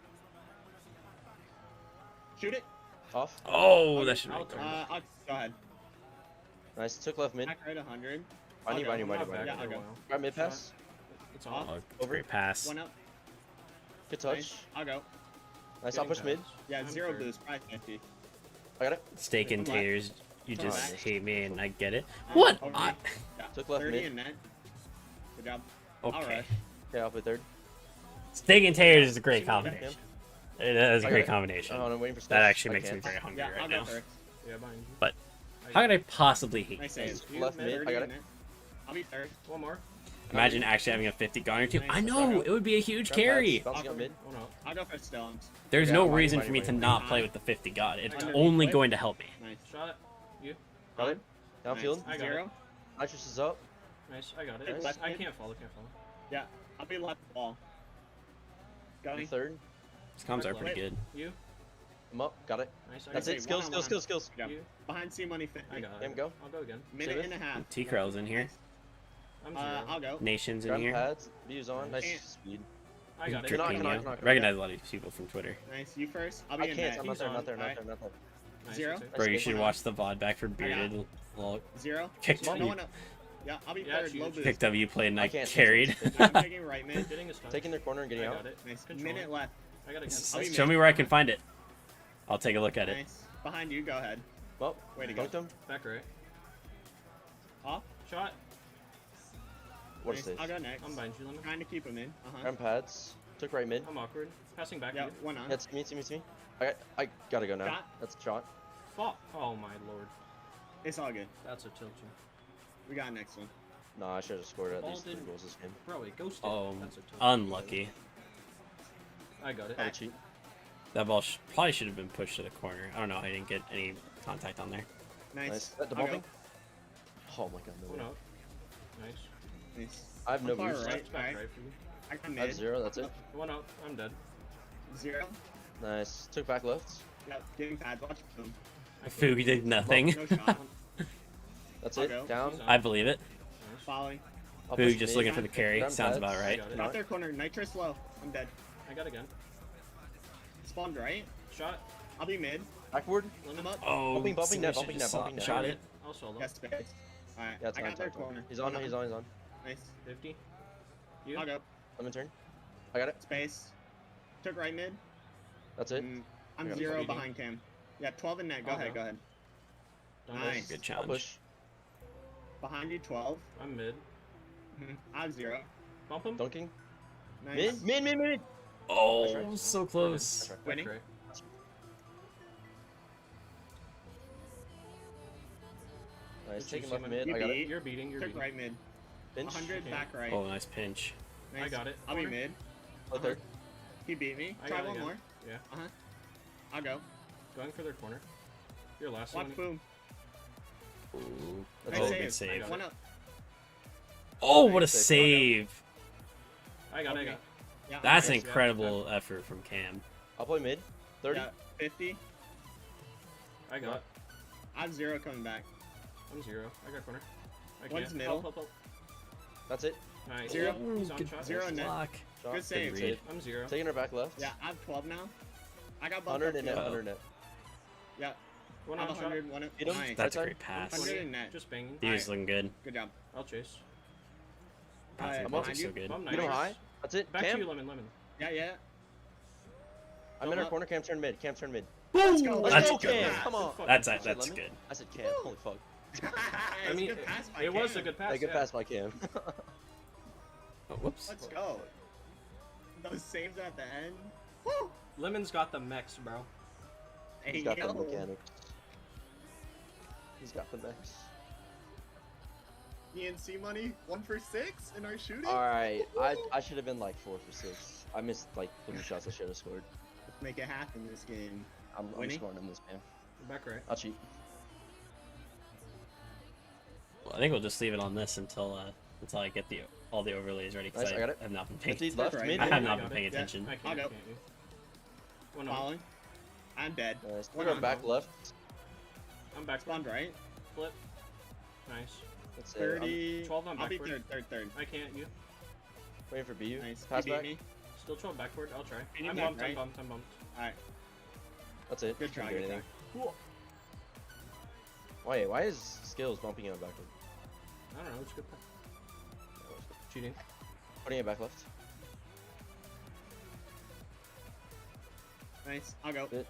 Shoot it. Off. Oh, Okay, that should I'll make turn. I'll go ahead. Nice. Took left mid. Back right 100. Behind you. I'll Behind you. go. I'm Behind you. not Behind back you. I'll for a go. while. Grab mid pass. It's off. Oh, Over. great pass. One up. Good touch. Nice. I'll go. Nice. I'll Getting push mid. pass. Yeah, I'm 0 third. boost. Probably 50. I got it. Steak and Come on. taters. You Come just on. hate me, and I get it. What? Over I- me. Yeah. Took left 30 mid. in net. Good job. All Okay. right. Okay, I'll play third. Steak and taters is a great See what I combination. It is a I great got it. combination. Oh, and I'm waiting for That skills. actually I makes me can't. very hungry Yeah, I'll right go now. first. Yeah, behind you. But I how got could I possibly hate Nice this? save. You, Left mid. 30 I got in it. net. I'll be third. One more. Imagine actually having a 50 gun or two. Nice. I know, it would be a huge Grab carry. pads. Bouncing up mid. One up. I'll go for stones. There's Yeah, no money, reason money, for me money, to money. not play with the 50 gun. It's Underneath only clip. going to help me. Nice. Shot it. You. Got it. Downfield. I got 0. Nitrous is up. Nice. I got it. Nice. Left I mid. can't follow. Can't follow. Yeah, I'll be left ball. I'm Going. third. These comms are pretty good. You. I'm up. Got it. Nice. I That's got it. Skills. one-on-one. Skills. Yeah. You. Behind C money 50. I got Cam, it. go. I'll go again. Minute Save and a half. T-Crow's in here. I'm I'll zero. go. Nations in Grab here. pads. Views on. Nice Can't. speed. I got it. Cannot, Tricking cannot, you. cannot, cannot. Recognize a lot of these people from Twitter. Nice. You first. I'll I be in can't. net. I'm not He's there. on. Not there. Alright. Not there. Nice. Zero. Take. Bro, you Nice. should watch the VOD back for Bearded. Well, Zero. kicked No you. one up. Yeah, I'll be Yeah, third. choose. Low boost. Picked up you playing I night can't carried. I'm taking right mid. Getting a stun. Taking their corner and I getting got out. it. Nice. Control. Minute left. I got it again. I'll be Show mid. me where I can find it. I'll take a look at it. Nice. Behind you. Go ahead. Well, Way to go. dunked him. Back right. Off. Shot. What a Nice. save. I'll go next. I'm behind you, Lemon. Trying to keep him in. Arm pads. Took right mid. I'm awkward. Passing back Yeah, to you. one on. It's me. I gotta go now. Shot. That's a shot. Fuck. Oh my lord. It's all good. That's a tilt. We got next one. No, I should have scored at Ball least 3 didn't- goals this game. Bro, it ghosted. Oh, That's a tilt. unlucky. I got it. I cheat. That ball probably should have been pushed to the corner. I don't know. I didn't get any contact on there. Nice. Nice. The I'll go. bumping. Oh my god, no One way. out. Nice. Nice. I have no I'm far boost. right. Left back alright. right for you. I got I have mid. 0, that's it. One out. I'm dead. Zero. Nice. Took back left. Yep. Getting pads. Watch them. Foog did nothing. No shot. That's I'll it. go. Down. He's on. I believe it. Nice. Following. I'll Foog push just mid. looking for the carry. Arm Sounds pads. about right. Got it. Got their corner. Nitrous low. I'm dead. I got again. Spawned right. Shot. I'll be mid. Backward. I'm Lemon. up. Oh, Bumping net, so we bumping should net, just bumping net. shot it. I'll solo. Got space. Alright. Yeah, it's I fine. got their corner. He's on. He's on. Nice. 50. You? I'll go. I'm in turn. I got it. Space. Took right mid. That's it. I'm got 0 it. behind Cam. Yeah, 12 in net. Go I'll ahead. go. Go ahead. Done. Nice. Good I'll challenge. push. Behind you, 12. I'm mid. I have 0. Bump him. Dunking. Nice. Mid. Oh, That's right. so close. That's right. Winning. Back right. Nice. Good Taking chase, left Lemon. mid. You I got it. beat. You're beating. You're Took beating. right mid. Pinch. 100 Okay. back right. Oh, nice pinch. Nice. I got it. I'll be Corner. mid. Oh, third. He beat me. I Try got it one again. more. Yeah. I'll go. Going for their corner. Your last Watch one. boom. Ooh. Nice Oh, save. good save. got One it. up. Oh, what a Nice save. save. I got it. I Okay. got it. Yeah, That's I'm an good. incredible effort from Cam. I'll play mid. 30. Yeah, 50. I got it. I have 0 coming back. I'm 0. I got corner. I One's can't. middle. Help. That's it. Nice. 0. He's on Good shot. 0 net. block. Shot. Good save. read. I'm 0. Taking her back left. Yeah, I have 12 now. I got bumped 100 up in to net. Oh. 100 net. Yeah, One I on have shot. 100. One up. Hit him. Nice. That's a Right great pass. 100 in net. Just banging. He was looking good. Good job. I'll chase. Passing I'm balls are behind so you. good. I'm You know nice. high. That's it. Back Cam. to you, Lemon. Yeah. I'm in Go our up. corner. Cam turn mid. Cam turn mid. Let's go. Let's That's go, good. Cam. Come on. Fuck. That's I said that's lemon? good. I said Cam. Holy fuck. I mean, good pass by it was a Cam. good pass. Hey, good yeah. pass by Cam. Oh, whoops. Let's go. Those saves at the end. Woo! Lemon's got the mechs, bro. Hey, He's got the yo. mechanics. He's got the mechs. ENC money, 1 for 6 in our shooting. Alright, I should have been like 4 for 6. I missed like 3 shots I should have scored. Let's make it happen this game. I'm Winnie? scoring in this game. Back right. I'll cheat. Well, I think we'll just leave it on this until I get all the overlays ready because Nice, I got it. have not been paying. 50 left, right. mid. I have I not got been paying it. attention. I I'll can't. go. You. One on. Following. I'm dead. Nice. One We're going on. back left. I'm back. Spawned right. Flip. Nice. That's it. 30. 12 on I'll be backward. third. I can't. You. I'm waiting for BU. Nice. Pass He beat back. me. Still 12 backward. I'll try. Can you I'm back bumped. right? I'm bumped. Alright. That's it. Good try. Can't do Good try. anything. Why is skills bumping it backward? I don't know. It's good. Cheating. Putting it back left. Nice. I'll go. Bit.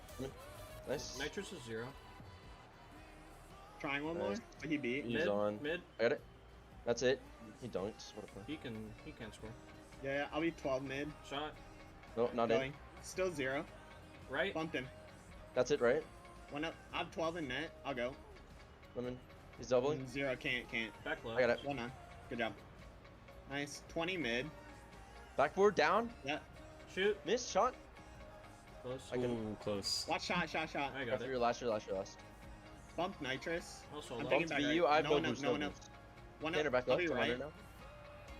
Nice. Nitrous is 0. Trying one more. Nice. But he beat. He's Mid. on. Mid. I got it. That's it. He dunked. What a play. He can score. Yeah, I'll be 12 mid. Shot. No, not in. Going. Still 0. Right. Bumped him. That's it, right? One up. I have 12 in net. I'll go. Lemon. He's doubling. 0. Can't. Back left. I got it. One on. Good job. Nice. 20 mid. Backboard down. Yeah. Shoot. Missed shot. Close. I can- Ooh, close. Watch shot. I got After it. your last. Bump nitrous. I'll solo. I'm Bumped taking back BU. right. I have No no one up, boost. no No one up. boost. One Tanner up. back I'll left. be to 100 right.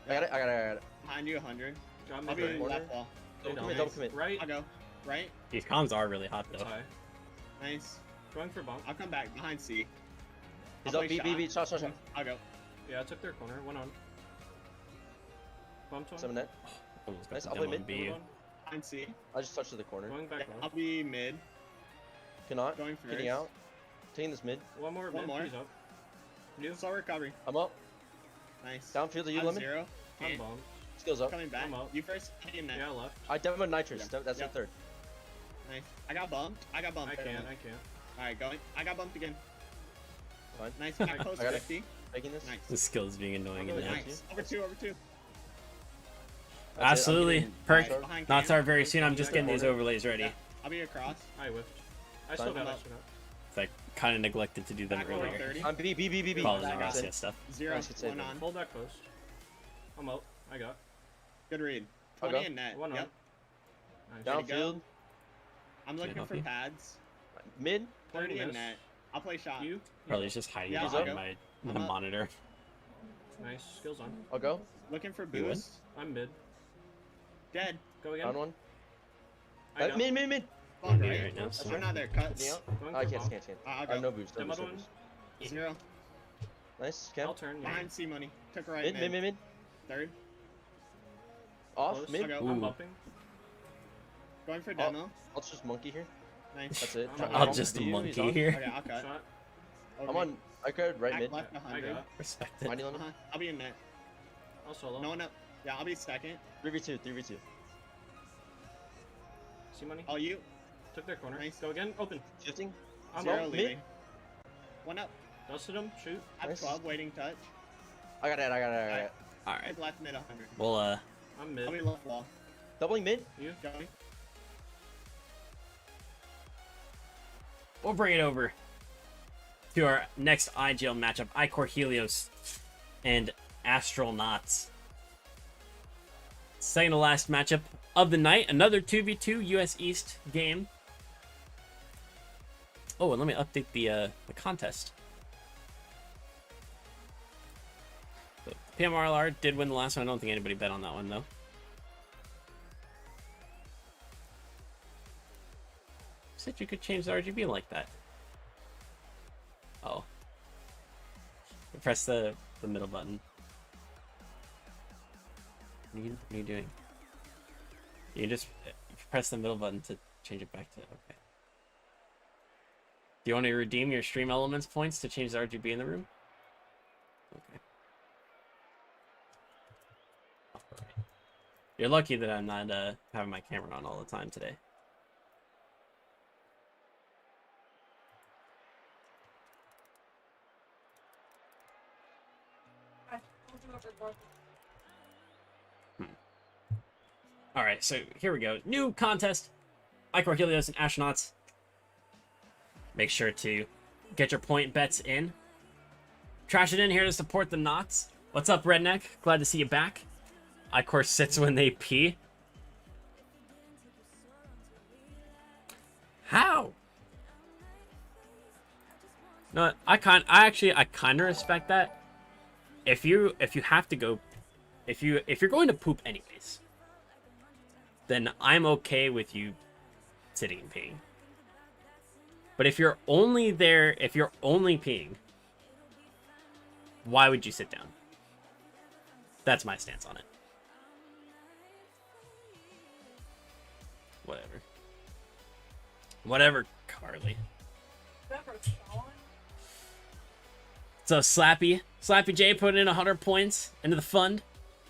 now. I got it. Behind you 100. Got I'll mid be right. corner. left wall. They Double don't. commit. Double commit. Right. I'll go. Right. These comms are really hot It's though. high. Nice. Going for bump. I'll come back behind C. He's I'll up. play B. Shot. I'll go. Yeah, I took their corner. One on. Bumped one. 7 net. Almost got Nice, the I'll play demo on mid. B. One on. Behind C. I just touched to the corner. Going back Yeah, I'll left. be mid. Cannot. Going first. Getting out. Taking this mid. One more. One mid, more. He's up. You. Slow recovery. I'm up. Nice. Downfield, are you I'm lemon? 0. I'm Okay. bombed. Skills up. Coming back. I'm up. You first. In that. Yeah, left. I demoed nitrous. Yeah. That's Yeah. your third. Nice. I got bumped. I can. Alright, going. I got bumped again. Fine. Nice. Back post I got it. 50. Taking this. Nice. The skill is being annoying in Really that. Nice. Over 2. That's it, Absolutely. I'm getting Perk. charged. Behind Knots cam. are very soon. I'm just getting these overlays ready. Yeah. I'll be across. I whiffed. I still Fine. got it. It's like kind of neglected to do them Back over earlier. 30. I'm B. Following I the got Garcia stuff. 0. Nice, good save, 1 man. on. Hold that post. I'm out. I got. Good read. I'll 20 go. in net. One on. Yep. Nice. Down. Ready to Downfield. I'm looking help for you? pads. Mid. 30 in miss. net. I'll play shot. You. Probably just hiding Yeah, behind I'll my I'm up. monitor. Nice. Skills on. I'll go. Looking for You win? boost. I'm mid. Dead. Go again. Down one. I got. Mid. Fuck, I'm right? here right now, so- I'm not there. Cut. Getting out. Going Oh, I for can't. bomb. I'll I go. have no boost. No Demo boost. No one. boost. 0. Nice. Cam. I'll turn. Yeah. Behind C money. Took a right Mid. Third. Off. Close. Mid. I'll go. I'm Ooh. upping. Going for Oh. demo. I'll just monkey here. Nice. That's it. I'm I'll on. just Do you? monkey He's on. here. Okay, I'll cut. Shot. I'm on. I could right Back mid. left I 100. got. Respect it. Mighty lemon. I'll be in net. I'll solo. No one up. Yeah, I'll be second. 3v2. See money. All you. Took their corner. Nice. Go again. Open. Shifting. I'm 0 up. mid. leaving. One up. Dusted him. Shoot. At Nice. 12. Waiting touch. I got it. All right. Take left mid 100. Well, I'm mid. I'll be left wall. Doubling mid. You. Going. we'll bring it over to our next IGL matchup: Icor Helios and Astral Knots. Second to last matchup of the night. Another 2v2 US East game. Oh, and let me update the contest. So, PMRLR did win the last one. I don't think anybody bet on that one, though. Said you could change the RGB like that. Oh. Press the middle button. What are you doing? You just press the middle button to change it back to... Okay. Do you want to redeem your Stream Elements points to change the RGB in the room? Okay. Alright. You're lucky that I'm not having my camera on all the time today. Alright, so here we go. New contest. Icor Helios and Astronauts. Make sure to get your point bets in. Trash it in here to support the Knots. What's up, Redneck? Glad to see you back. Icor sits when they pee. How? No, I kind of respect that. If you have to go, if you're going to poop anyways, then I'm okay with you sitting and peeing. But if you're only there, if you're only peeing, why would you sit down? That's my stance on it. Whatever, Carly. So Slappy J put in 100 points into the fund.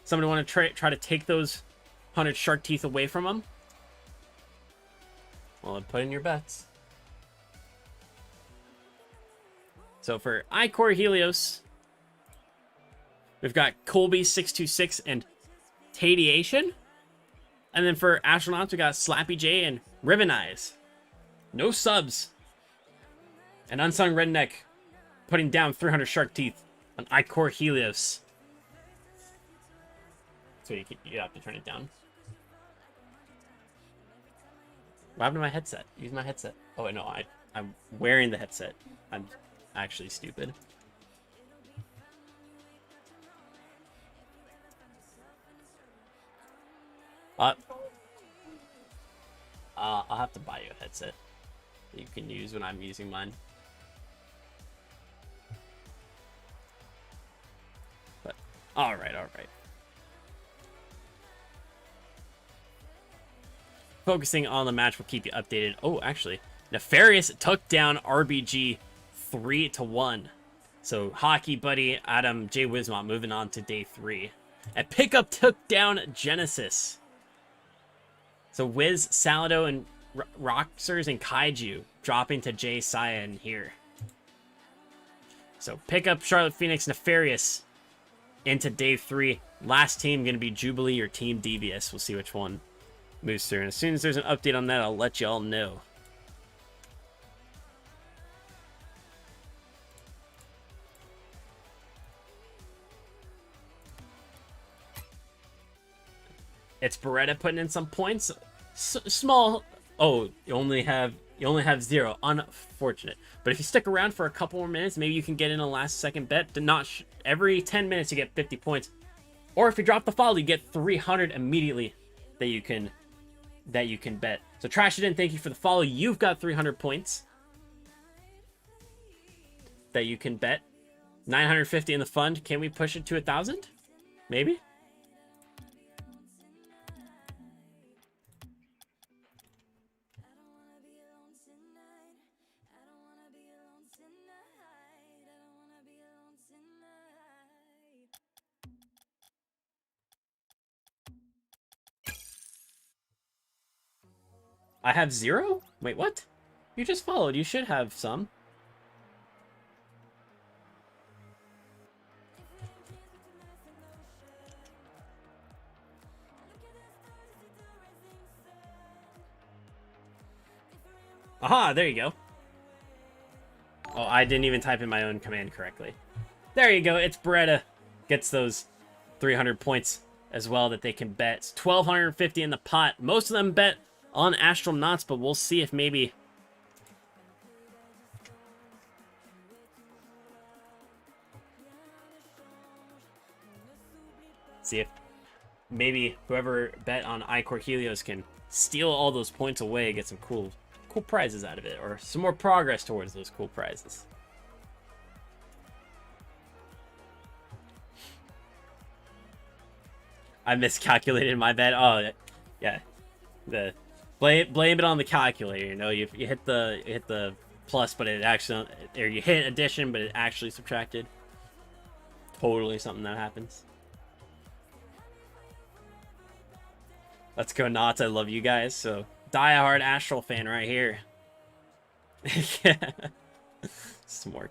Somebody want to try to take those 100 shark teeth away from him? Well, put in your bets. So for Icor Helios, we've got Colby626 and Tadiation. And then for Astronauts, we got Slappy J and Ribbon Eyes. No subs. And Unsung Redneck putting down 300 shark teeth on Icor Helios. So you have to turn it down. What happened to my headset? Use my headset. Oh, wait, no, I'm wearing the headset. I'm actually stupid. I'll have to buy you a headset that you can use when I'm using mine. But, alright. Focusing on the match will keep you updated. Oh, actually, Nefarious took down RBG 3-1. So Hockey Buddy, Adam, Jay Wismont moving on to day 3. And Pickup took down Genesis. So Wiz, Salado, and Roxers and Kaiju dropping to Jay, Saya, and here. So Pickup, Charlotte Phoenix, Nefarious into day 3. Last team going to be Jubilee or Team Devious. We'll see which one moves through. And as soon as there's an update on that, I'll let you all know. It's Beretta putting in some points. Small. Oh, you only have 0. Unfortunate. But if you stick around for a couple more minutes, maybe you can get in a last second bet. To not every 10 minutes you get 50 points. Or if you drop the follow, you get 300 immediately that you can bet. So Trash It In, thank you for the follow. You've got 300 points that you can bet. 950 in the fund. Can we push it to 1,000? Maybe. I have 0? Wait, what? You just followed. You should have some. Aha, there you go. Oh, I didn't even type in my own command correctly. There you go. It's Beretta. Gets those 300 points as well that they can bet. It's 1,250 in the pot. Most of them bet on Astronauts, but we'll see if maybe... See if maybe whoever bet on Icor Helios can steal all those points away, get some cool prizes out of it, or some more progress towards those cool prizes. I miscalculated my bet. Oh, yeah. Blame it on the calculator. You know, you hit the plus, but it actually, or you hit addition, but it actually subtracted. Totally something that happens. Let's go, Knots. I love you guys. So, diehard Astral fan right here. Yeah. Smork.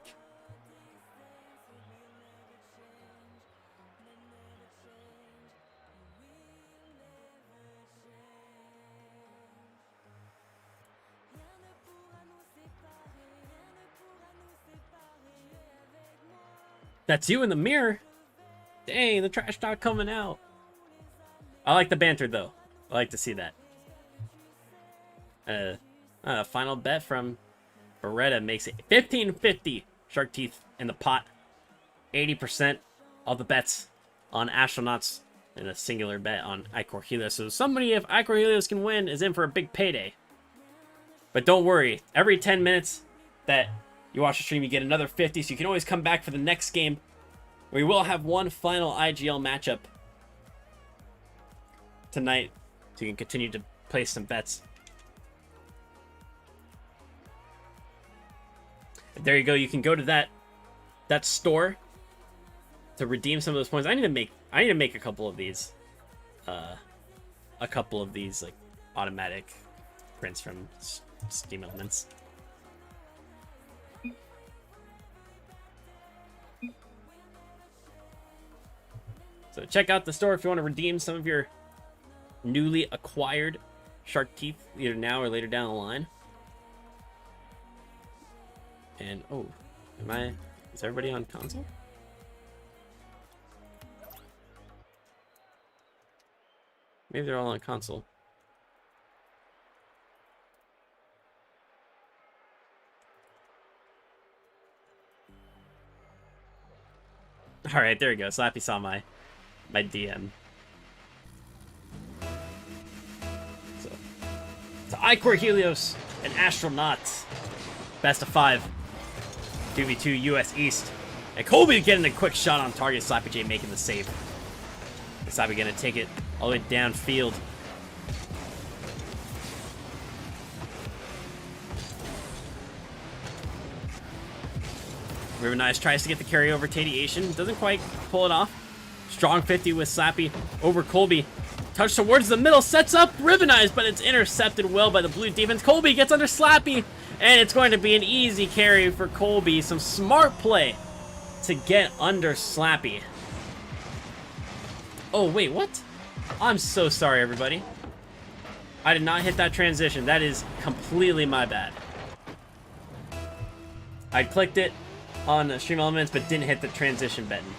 That's you in the mirror. Dang, the trash talk coming out. I like the banter though. I like to see that. Final bet from Beretta makes it 1550. Shark Teeth in the pot. 80% of the bets on Astronauts and a singular bet on Icor Helios. So somebody, if Icor Helios can win, is in for a big payday. But don't worry, every 10 minutes that you watch the stream, you get another 50, so you can always come back for the next game. We will have one final IGL matchup tonight, so you can continue to place some bets. There you go. You can go to that store to redeem some of those points. I need to make a couple of these, like automatic prints from Steam Elements. So check out the store if you want to redeem some of your newly acquired Shark Teeth, either now or later down the line. And oh, is everybody on console? Maybe they're all on console. All right, there we go. Slappy saw my DM. So Icor Helios and Astronauts. Best of 5. 2v2 US East. And Colby getting a quick shot on target. Slappy J making the save. Slappy gonna take it all the way downfield. Rivenize tries to get the carry over Tadiation. Doesn't quite pull it off. Strong 50 with Slappy over Colby. Touch towards the middle. Sets up Rivenize, but it's intercepted well by the blue defense. Colby gets under Slappy. And it's going to be an easy carry for Colby. Some smart play to get under Slappy. Oh, wait, what? I'm so sorry, everybody. I did not hit that transition. That is completely my bad. I clicked it on Stream Elements, but didn't hit the transition button.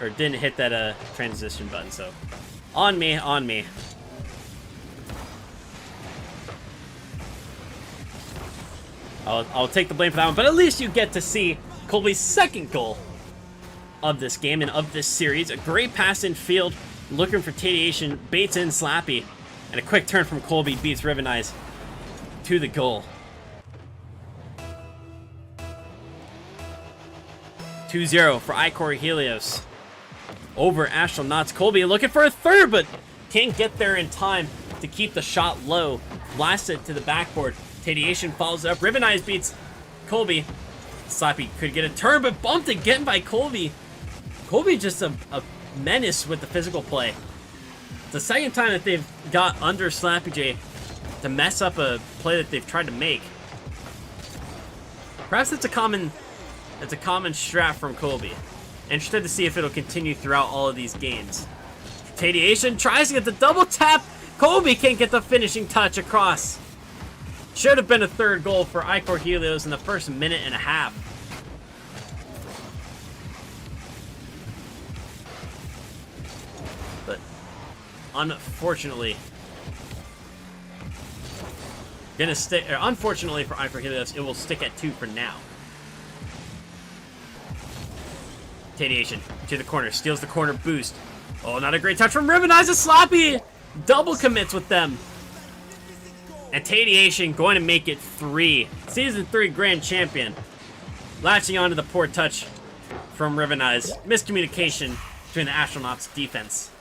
Or didn't hit that transition button, so... On me, on me. I'll take the blame for that one, but at least you get to see Colby's second goal of this game and of this series. A great pass in field, looking for Tadiation, baits in Slappy, and a quick turn from Colby beats Rivenize to the goal. 2-0 for Icor Helios over Astronauts. Colby looking for a third, but can't get there in time to keep the shot low. Blast it to the backboard. Tadiation follows up. Rivenize beats Colby. Slappy could get a turn, but bumped again by Colby. Colby just a menace with the physical play. It's the second time that they've got under Slappy J to mess up a play that they've tried to make. Perhaps it's a common strat from Colby. Interested to see if it'll continue throughout all of these games. Tadiation tries to get the double tap. Colby can't get the finishing touch across. Should have been a third goal for Icor Helios in the first minute and a half. But unfortunately, unfortunately for Icor Helios, it will stick at 2 for now. Tadiation to the corner, steals the corner boost. Oh, not a great touch from Rivenize. Slappy double commits with them. And Tadiation going to make it 3. Season 3 Grand Champion. Latching onto the poor touch from Rivenize. Miscommunication between the Astronauts' defense.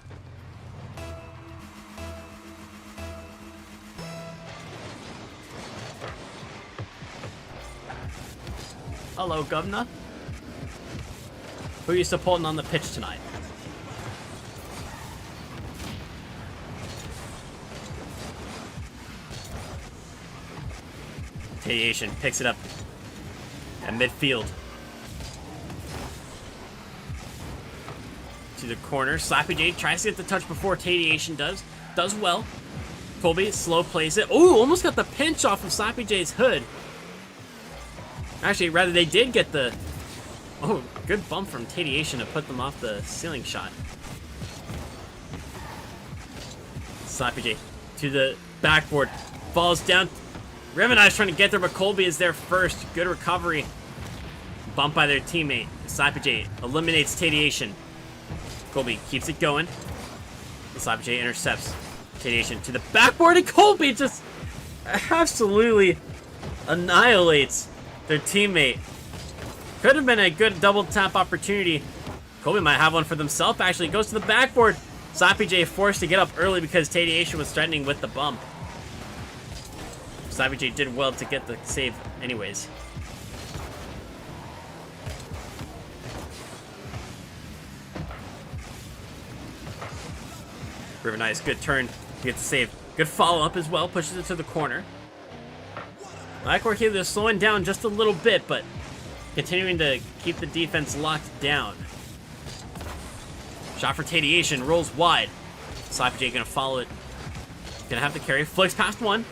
Hello, Governor. Who are you supporting on the pitch tonight? Tadiation picks it up at midfield. To the corner. Slappy J tries to get the touch before Tadiation does. Does well. Colby slow plays it. Ooh, almost got the pinch off of Slappy J's hood. Actually, rather they did get the... Oh, good bump from Tadiation to put them off the ceiling shot. Slappy J to the backboard. Falls down. Rivenize trying to get there, but Colby is there first. Good recovery. Bumped by their teammate. Slappy J eliminates Tadiation. Colby keeps it going. Slappy J intercepts Tadiation to the backboard, and Colby just absolutely annihilates their teammate. Could have been a good double tap opportunity. Colby might have one for themselves, actually. Goes to the backboard. Slappy J forced to get up early because Tadiation was threatening with the bump. Slappy J did well to get the save anyways. Rivenize, good turn to get the save. Good follow-up as well, pushes it to the corner. Icor Helios slowing down just a little bit, but continuing to keep the defense locked down. Shot for Tadiation, rolls wide. Slappy J gonna follow it. Gonna have the carry, flicks past one.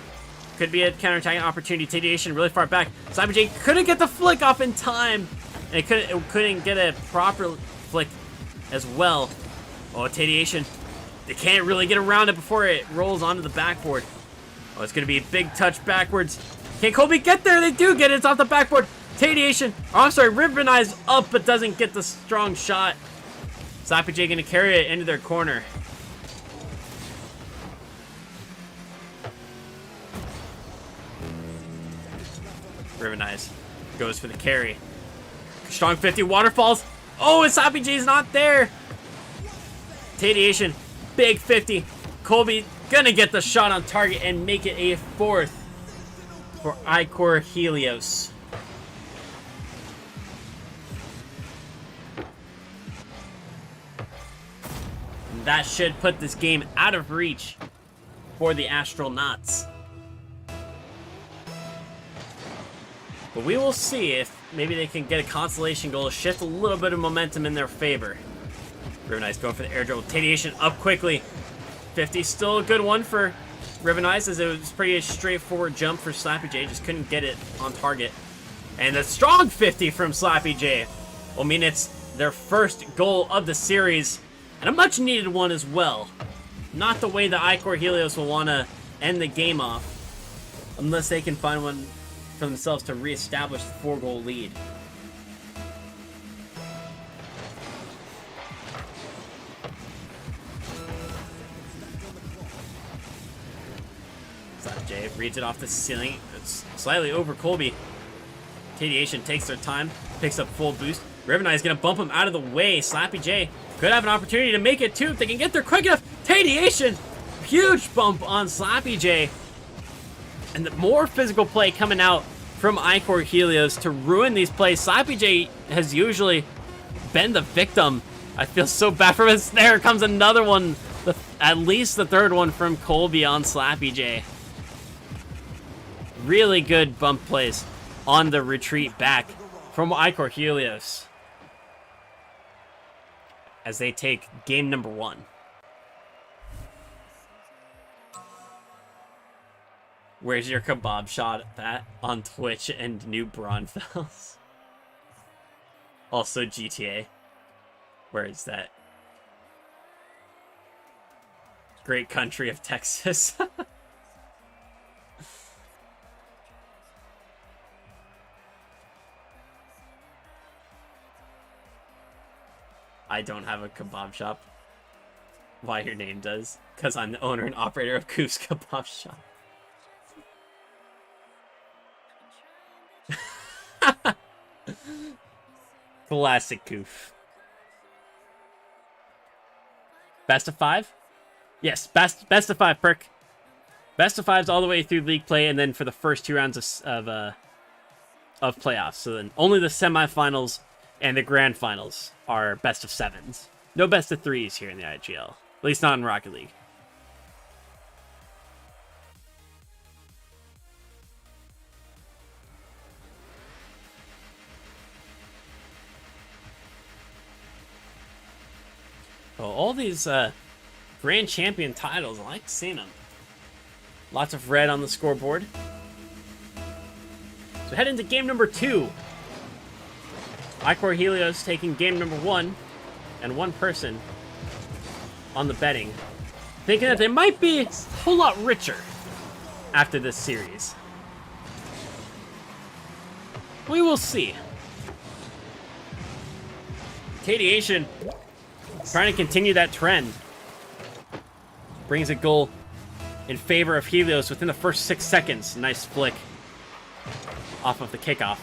Could be a counterattacking opportunity. Tadiation really far back. Slappy J couldn't get the flick off in time. And it couldn't get a proper flick as well. Oh, Tadiation. They can't really get around it before it rolls onto the backboard. Oh, it's going to be a big touch backwards. Can Colby get there? They do get it. It's off the backboard. Tadiation. Oh, I'm sorry. Rivenize up, but doesn't get the strong shot. Slappy J going to carry it into their corner. Rivenize goes for the carry. Strong 50. Waterfalls. Oh, and Slappy J's not there. Tadiation. Big 50. Colby gonna get the shot on target and make it a 4th for Icor Helios. that should put this game out of reach for the Astronauts. But we will see if maybe they can get a consolation goal, shift a little bit of momentum in their favor. Riven Eyes going for the air dribble. Tadiation up quickly. 50 still a good one for Riven Eyes, as it was pretty straightforward jump for Slappy J. Just couldn't get it on target. And a strong 50 from Slappy J will mean it's their first goal of the series, and a much needed one as well. Not the way the Icor Helios will want to end the game off, unless they can find one for themselves to reestablish the 4-goal lead. Slappy J reads it off the ceiling. It's slightly over Colby. Tadiation takes their time, picks up full boost. Riven Eye is going to bump him out of the way. Slappy J could have an opportunity to make it too if they can get there quick enough. Tadiation! Huge bump on Slappy J. And the more physical play coming out from Icor Helios to ruin these plays. Slappy J has usually been the victim. I feel so bad for him. There comes another one. At least the third one from Colby on Slappy J. Really good bump plays on the retreat back from Icor Helios, as they take game number 1. Where's your kebab shot at on Twitch and New Braunfels? Also GTA. Where is that? Great country of Texas. I don't have a kebab shop. Why your name does? Because I'm the owner and operator of Koof's Kebab Shop. Classic Koof. Best of 5? Yes, best of 5 perk. Best of 5s all the way through league play, and then for the first 2 rounds of playoffs. So then only the semifinals and the grand finals are best of 7s. No best of 3s here in the IGL. At least not in Rocket League. Well, all these grand champion titles, I like seeing them. Lots of red on the scoreboard. So head into game number 2. Icor Helios taking game number 1, and one person on the betting, thinking that they might be a whole lot richer after this series. We will see. Tadiation trying to continue that trend. Brings a goal in favor of Helios within the first 6 seconds. Nice flick off of the kickoff.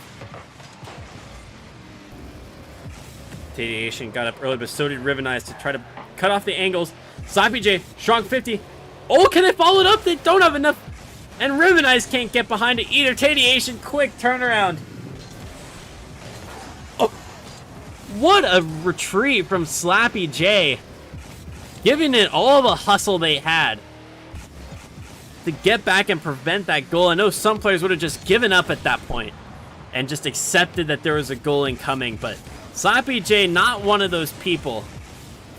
Tadiation got up early, but so did Riven Eyes to try to cut off the angles. Slappy J, strong 50. Oh, can they follow it up? They don't have enough. And Riven Eyes can't get behind it either. Tadiation, quick turnaround. Oh, what a retreat from Slappy J. Giving it all the hustle they had to get back and prevent that goal. I know some players would have just given up at that point and just accepted that there was a goal incoming, but Slappy J, not one of those people,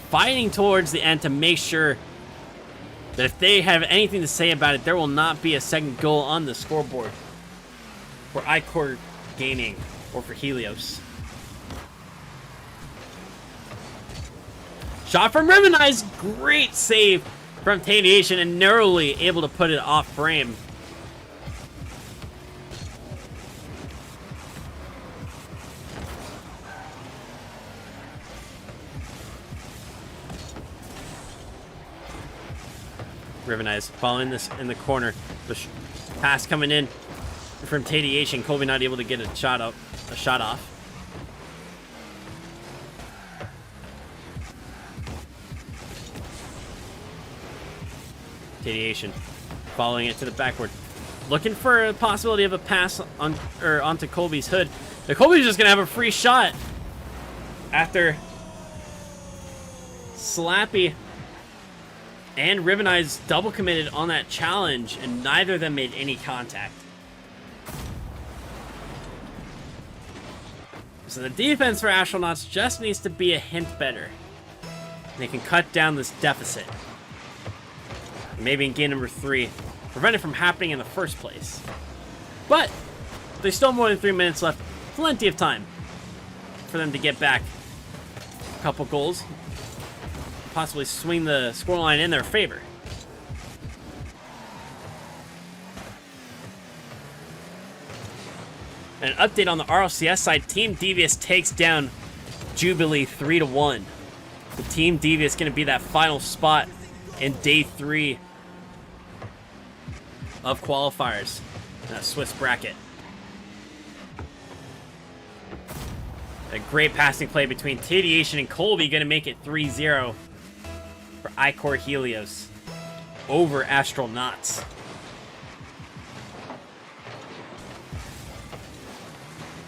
fighting towards the end to make sure that if they have anything to say about it, there will not be a second goal on the scoreboard for Icor Gaming or for Helios. Shot from Riven Eyes, great save from Tadiation, and narrowly able to put it off frame. Riven Eyes following this in the corner. The pass coming in from Tadiation. Colby not able to get a shot off. Tadiation following it to the backward, looking for a possibility of a pass on or onto Colby's hood. The Colby's just gonna have a free shot after Slappy and Rivenize double committed on that challenge, and neither of them made any contact. So the defense for Astronauts just needs to be a hint better. They can cut down this deficit. Maybe in game number 3, prevent it from happening in the first place. But there's still more than 3 minutes left. Plenty of time for them to get back a couple goals. Possibly swing the scoreline in their favor. An update on the RLCS side. Team Devious takes down Jubilee 3-1. The Team Devious going to be that final spot in day 3 of qualifiers in that Swiss bracket. A great passing play between Tadiation and Colby, going to make it 3-0 for Icor Helios over Astronauts.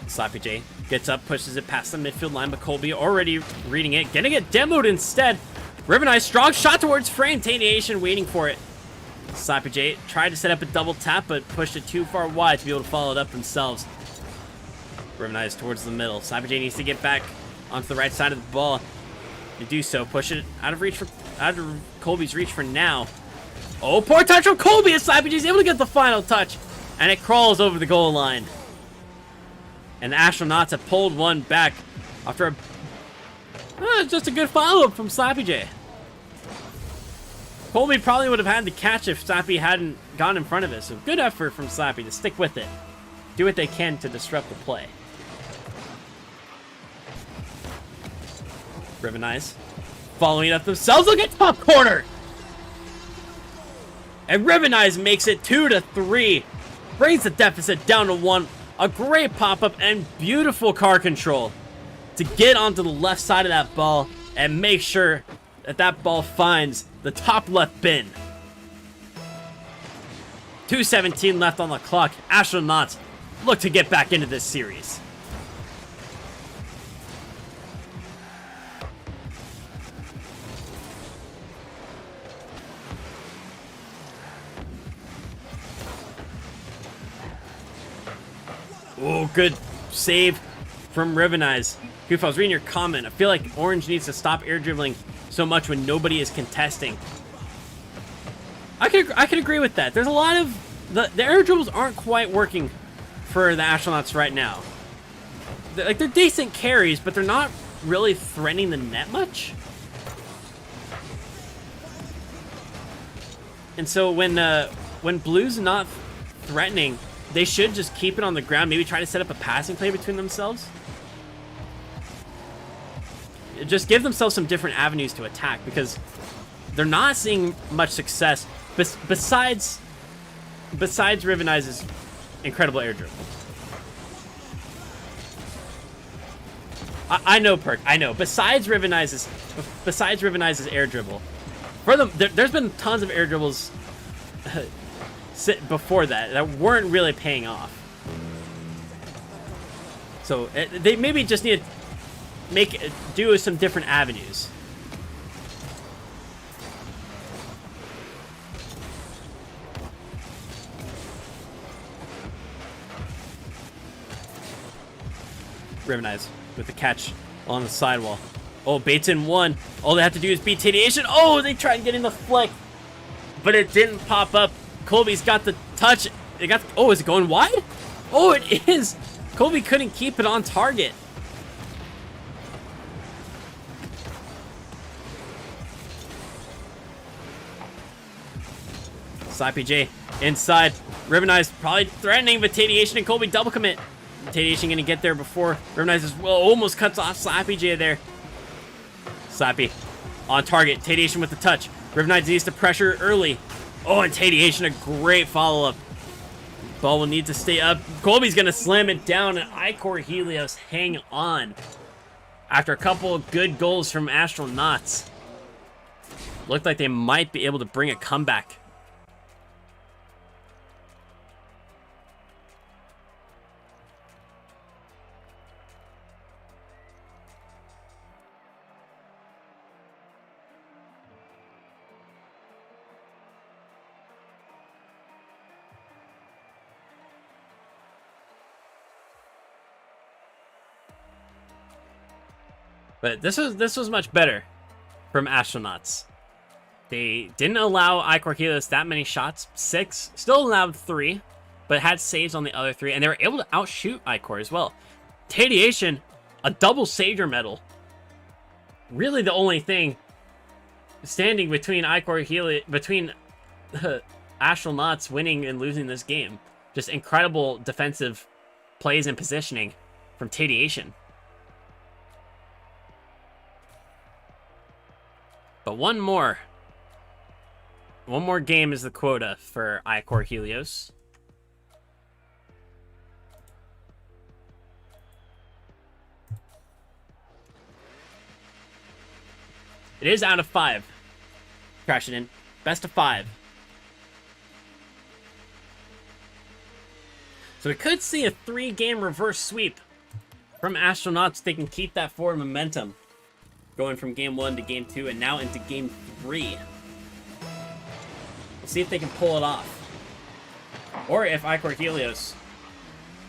Sloppy J gets up, pushes it past the midfield line, but Colby already reading it, gonna get demoed instead. Rivenize, strong shot towards frame. Tadiation waiting for it. Sloppy J tried to set up a double tap, but pushed it too far wide to be able to follow it up themselves. Rivenize towards the middle. Sloppy J needs to get back onto the right side of the ball. To do so, push it out of Colby's reach for now. Oh, poor touch from Colby, and Sloppy J's able to get the final touch, and it crawls over the goal line. And the Astronauts have pulled one back after just a good follow-up from Slappy J. Colby probably would have had the catch if Slappy hadn't gone in front of it. So good effort from Slappy to stick with it. Do what they can to disrupt the play. Rivenize following it up themselves. Look at top corner! And Rivenize makes it 2-3. Brings the deficit down to 1. A great pop-up and beautiful car control to get onto the left side of that ball and make sure that that ball finds the top left bin. 2:17 left on the clock. Astronauts look to get back into this series. Oh, good save from Rivenize. Goof, I was reading your comment. I feel like Orange needs to stop air dribbling so much when nobody is contesting. I could agree with that. There's a lot of... The air dribbles aren't quite working for the Astronauts right now. They're decent carries, but they're not really threatening the net much. And so when Blue's not threatening, they should just keep it on the ground. Maybe try to set up a passing play between themselves. Just give themselves some different avenues to attack, because they're not seeing much success besides Rivenize's incredible air dribble. I know, Perk. I know. Besides Rivenize's air dribble, for them, there's been tons of air dribbles before that weren't really paying off. So they maybe just need to do some different avenues. Rivenize with the catch on the sidewall. Oh, baits in one. All they have to do is beat Tadiation. Oh, they tried getting the flick, but it didn't pop up. Colby's got the touch. Oh, is it going wide? Oh, it is. Colby couldn't keep it on target. Slappy J inside. Rivenize probably threatening, but Tadiation and Colby double commit. Tadiation gonna get there before Rivenize as well. Almost cuts off Slappy J there. Slappy on target. Tadiation with the touch. Rivenize needs to pressure early. Oh, and Tadiation, a great follow-up. Ball will need to stay up. Colby's going to slam it down, and Icor Helios hang on after a couple of good goals from Astronauts. Looked like they might be able to bring a comeback. But this was much better from Astronauts. They didn't allow Icor Helios that many shots. 6. Still allowed 3, but had saves on the other 3. And they were able to outshoot Icor as well. Tadiation, a double Savior medal. Really the only thing standing between Astronauts winning and losing this game. Just incredible defensive plays and positioning from Tadiation. But one more game is the quota for Icor Helios. It is out of 5. Crashing in. Best of 5. So we could see a 3-game reverse sweep from Astronauts. They can keep that forward momentum going from game 1 to game 2 and now into game 3. We'll see if they can pull it off. Or if Icor Helios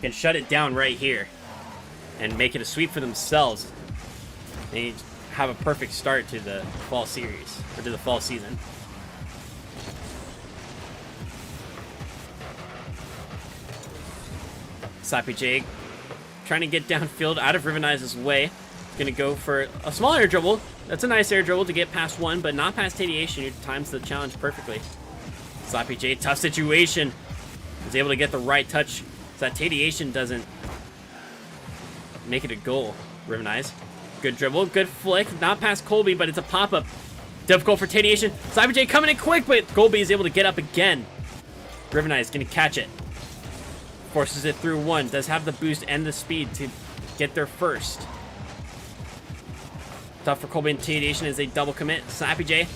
can shut it down right here and make it a sweep for themselves. They have a perfect start to the fall series, or to the fall season. Slappy J trying to get downfield out of Rivenize's way. Gonna go for a small air dribble. That's a nice air dribble to get past 1, but not past Tadiation, who times the challenge perfectly. Slappy J, tough situation. Is able to get the right touch so that Tadiation doesn't make it a goal. Rivenize. Good dribble, good flick. Not past Colby, but it's a pop-up. Difficult for Tadiation. Slappy J coming in quick, but Colby is able to get up again. Rivenize gonna catch it. Forces it through 1. Does have the boost and the speed to get there first. Tough for Colby and Tadiation as they double commit. Slappy J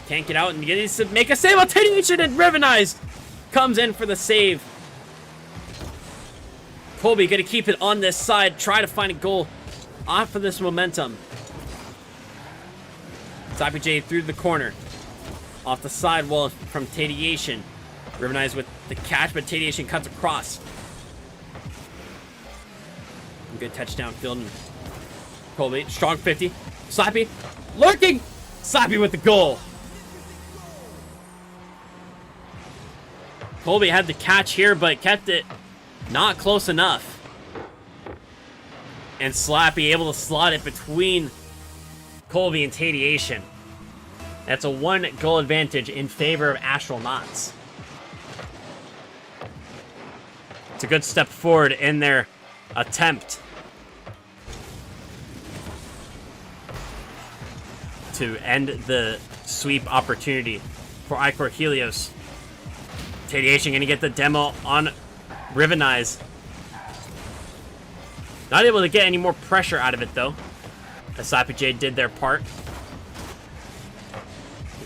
can't get out and needs to make a save on Tadiation, and Rivenize comes in for the save. Colby gonna keep it on this side. Try to find a goal off of this momentum. Slappy J through the corner. Off the side wall from Tadiation. Rivenize with the catch, but Tadiation cuts across. Good touchdown field. And Colby, strong 50. Slappy, lurking! Slappy with the goal. Colby had the catch here, but kept it not close enough. And Slappy able to slot it between Colby and Tadiation. That's a 1-goal advantage in favor of Astronauts. It's a good step forward in their attempt to end the sweep opportunity for Icor Helios. Tadiation gonna get the demo on Rivenize. Not able to get any more pressure out of it though, as Slappy J did their part.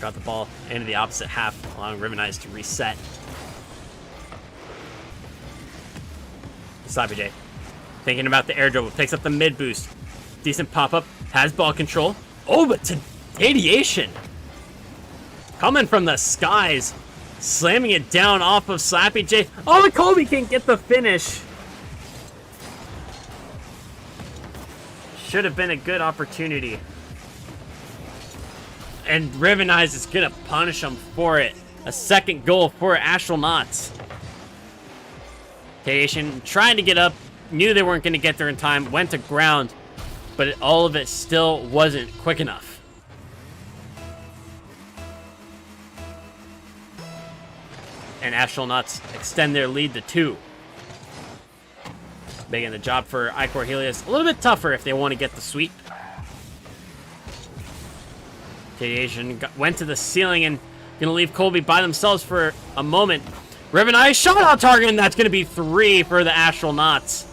Got the ball into the opposite half, allowing Rivenize to reset. Slappy J thinking about the air dribble, picks up the mid boost. Decent pop-up, has ball control. Oh, but to Tadiation coming from the skies, slamming it down off of Slappy J. Oh, and Colby can get the finish. Should have been a good opportunity. And Rivenize is gonna punish him for it. A 2nd goal for Astronauts. Tadiation trying to get up, knew they weren't going to get there in time, went to ground, but all of it still wasn't quick enough. And Astronauts extend their lead to 2. Making the job for Icor Helios a little bit tougher if they want to get the sweep. Tadiation went to the ceiling and going to leave Colby by themselves for a moment. Rivenize shot on target, and that's going to be 3 for the Astronauts.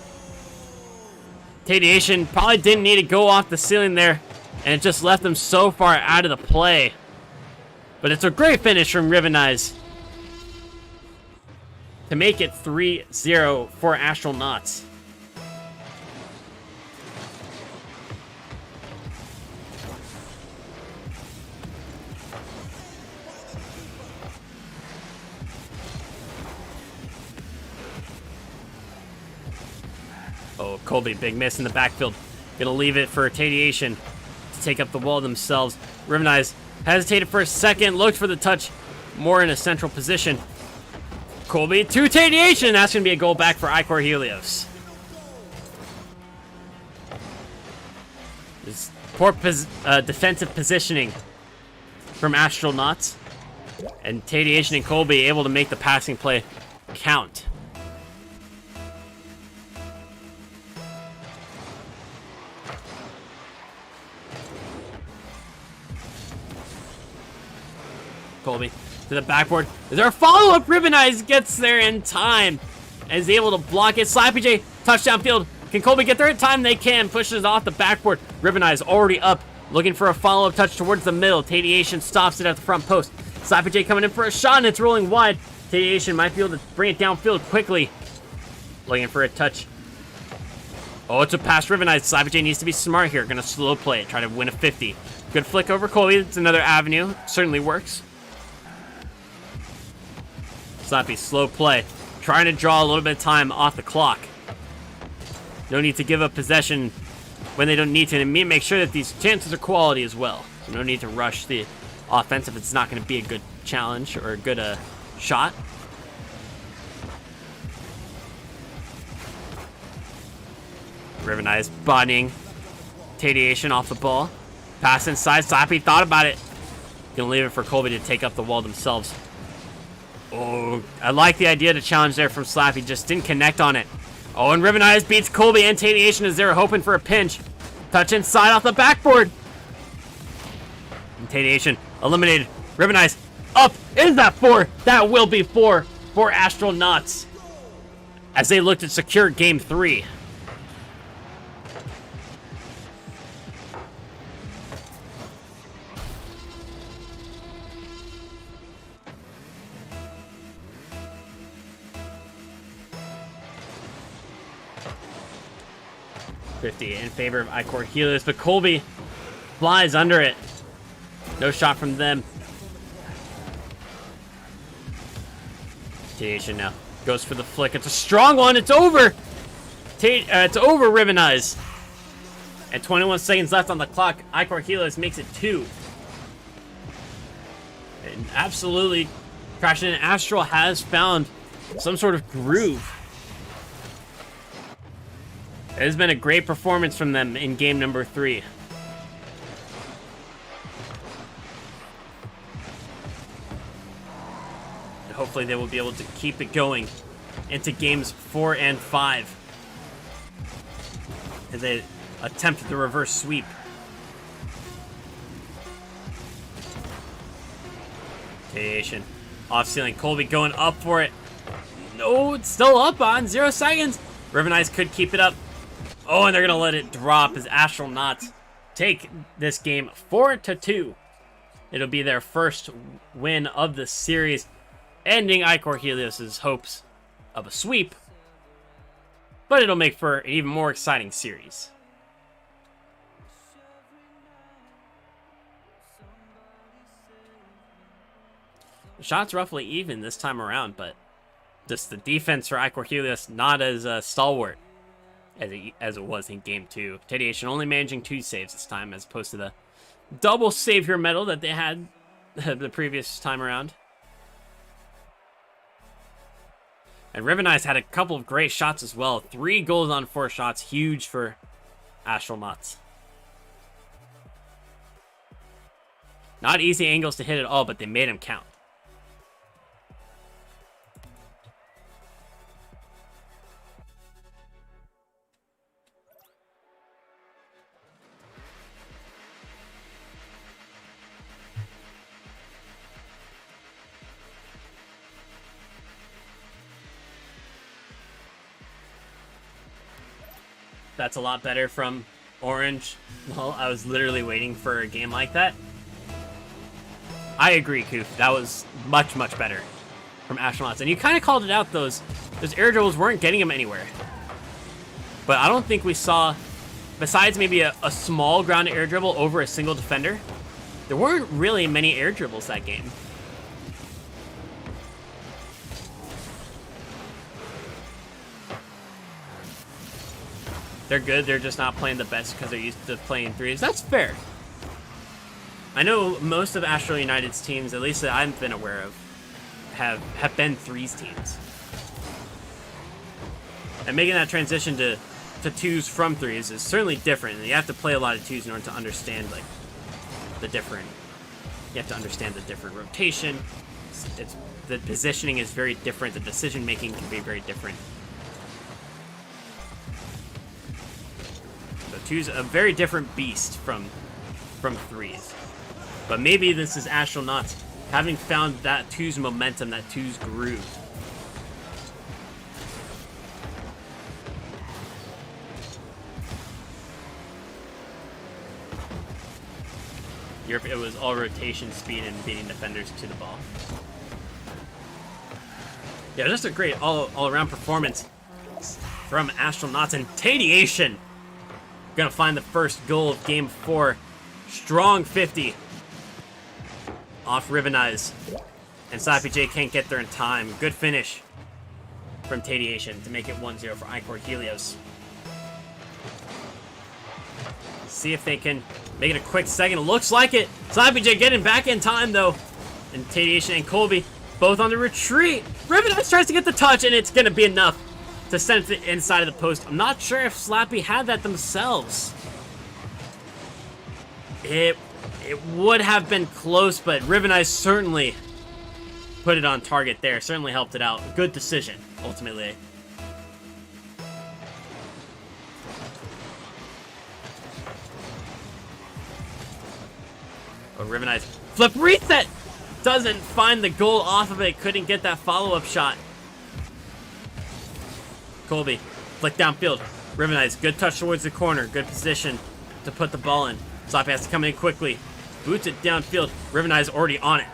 Tadiation probably didn't need to go off the ceiling there, and it just left them so far out of the play. But it's a great finish from Rivenize to make it 3-0 for Astronauts. Oh, Colby, big miss in the backfield. Gonna leave it for Tadiation to take up the wall themselves. Rivenize hesitated for a second, looked for the touch more in a central position. Colby to Tadiation. That's gonna be a goal back for Icor Helios. This poor defensive positioning from Astronauts. And Tadiation and Colby able to make the passing play count. Colby to the backboard. Is there a follow-up? Ribbonize gets there in time and is able to block it. Slappy J, touchdown field. Can Colby get there in time? They can. Pushes off the backboard. Ribbonize already up, looking for a follow-up touch towards the middle. Tadiation stops it at the front post. Slappy J coming in for a shot, and it's rolling wide. Tadiation might be able to bring it downfield quickly. Looking for a touch. Oh, it's a pass. Ribbonize. Slappy J needs to be smart here. Gonna slow play it. Try to win a 50. Good flick over Colby. It's another avenue. Certainly works. Slappy, slow play. Trying to draw a little bit of time off the clock. No need to give up possession when they don't need to. And make sure that these chances are quality as well. So no need to rush the offense if it's not going to be a good challenge or a good shot. Ribbonize bodying Tadiation off the ball. Pass inside. Slappy thought about it. Gonna leave it for Colby to take up the wall themselves. Oh, I like the idea to challenge there from Slappy. Just didn't connect on it. Oh, and Ribbonize beats Colby and Tadiation as they're hoping for a pinch. Touch inside off the backboard. And Tadiation eliminated. Ribbonize up. Is that 4? That will be 4 for Astronauts as they look to secure game 3. In favor of Icor Helios, but Colby flies under it. No shot from them. Tadiation now goes for the flick. It's a strong one. It's over. It's over, Ribbonize. And 21 seconds left on the clock. Icor Helios makes it 2. And absolutely crashing in. Astral has found some sort of groove. It has been a great performance from them in game number 3. And hopefully they will be able to keep it going into games 4 and 5 as they attempt the reverse sweep. Tadiation off ceiling. Colby going up for it. No, it's still up on 0 seconds. Ribbonize could keep it up. Oh, and they're going to let it drop as Astronauts take this game 4-2. It'll be their first win of the series, ending Icor Helios' hopes of a sweep. But it'll make for an even more exciting series. The shots roughly even this time around, but just the defense for Icor Helios not as stalwart as it was in game 2. Tadiation only managing 2 saves this time, as opposed to the double savior medal that they had the previous time around. And Ribbonize had a couple of great shots as well. 3 goals on 4 shots, huge for Astronauts. Not easy angles to hit at all, but they made them count. That's a lot better from Orange. Well, I was literally waiting for a game like that. I agree, Koof. That was much, much better from Astronauts. And you kind of called it out, those air dribbles weren't getting him anywhere. But I don't think we saw, besides maybe a small ground air dribble over a single defender, there weren't really many air dribbles that game. They're good. They're just not playing the best because they're used to playing threes. That's fair. I know most of Astral United's teams, at least that I've been aware of, have been threes teams. And making that transition to twos from threes is certainly different. And you have to play a lot of twos in order to understand like the different. You have to understand the different rotation. The positioning is very different. The decision making can be very different. So twos a very different beast from threes. But maybe this is Astronauts having found that twos momentum, that twos groove. Europe, it was all rotation speed and beating defenders to the ball. Yeah, just a great all-around performance from Astronauts, and Tadiation gonna find the first goal of Game 4. Strong 50 off Rivenize, and Slappy J can't get there in time. Good finish from Tadiation to make it 1-0 for Icor Helios. See if they can make it a quick second. It looks like it. Slappy J getting back in time, though. And Tadiation and Colby both on the retreat. Rivenize tries to get the touch, and it's going to be enough to send it to the inside of the post. I'm not sure if Slappy had that themselves. It would have been close, but Rivenize certainly put it on target there. Certainly helped it out. Good decision, ultimately. Oh, Rivenize. Flip reset! Doesn't find the goal off of it. Couldn't get that follow-up shot. Colby. Flick downfield. Rivenize. Good touch towards the corner. Good position to put the ball in. Slappy has to come in quickly. Boots it downfield. Rivenize already on it.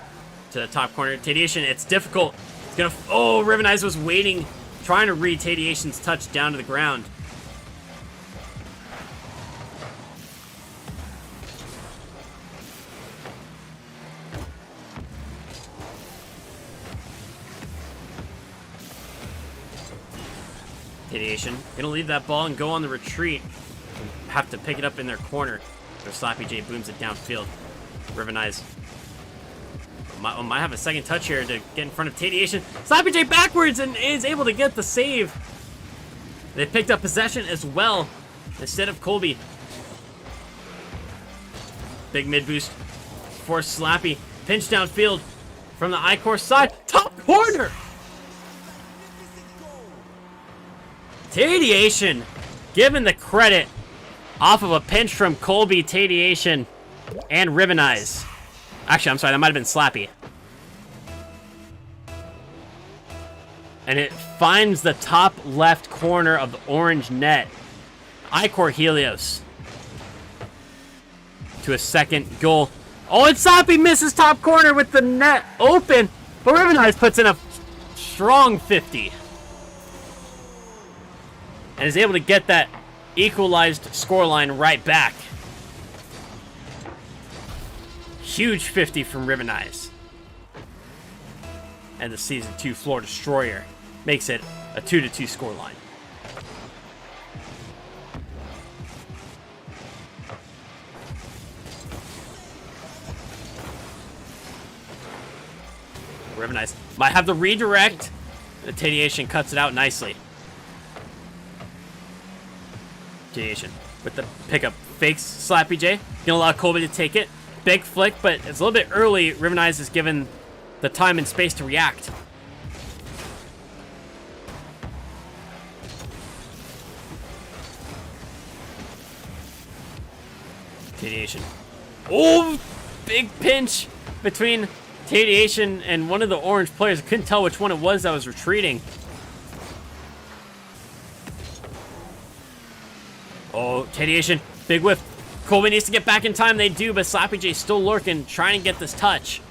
To the top corner. Tadiation. It's difficult. It's gonna... Oh, Rivenize was waiting. Trying to read Tadiation's touch down to the ground. Tadiation gonna leave that ball and go on the retreat. Have to pick it up in their corner. So Slappy J booms it downfield. Rivenize might have a second touch here to get in front of Tadiation. Slappy J backwards and is able to get the save. They picked up possession as well instead of Colby. Big mid boost for Slappy. Pinch downfield from the Icor side. Top corner! Tadiation given the credit off of a pinch from Colby, Tadiation, and Rivenize. Actually, I'm sorry, that might have been Slappy. And it finds the top left corner of the orange net. Icor Helios to a second goal. Oh, and Slappy misses top corner with the net open, but Rivenize puts in a strong 50. And is able to get that equalized scoreline right back. Huge 50 from Rivenize. And the Season 2 floor destroyer makes it a 2-2 scoreline. Rivenize might have the redirect. The Tadiation cuts it out nicely. Tadiation with the pickup. Fakes Slappy J. Gonna allow Colby to take it. Big flick, but it's a little bit early. Rivenize is given the time and space to react. Tadiation. Oh, big pinch between Tadiation and one of the orange players. I couldn't tell which one it was that was retreating. Oh, Tadiation, big whiff. Colby needs to get back in time. They do, but Slappy J still lurking, trying to get this touch.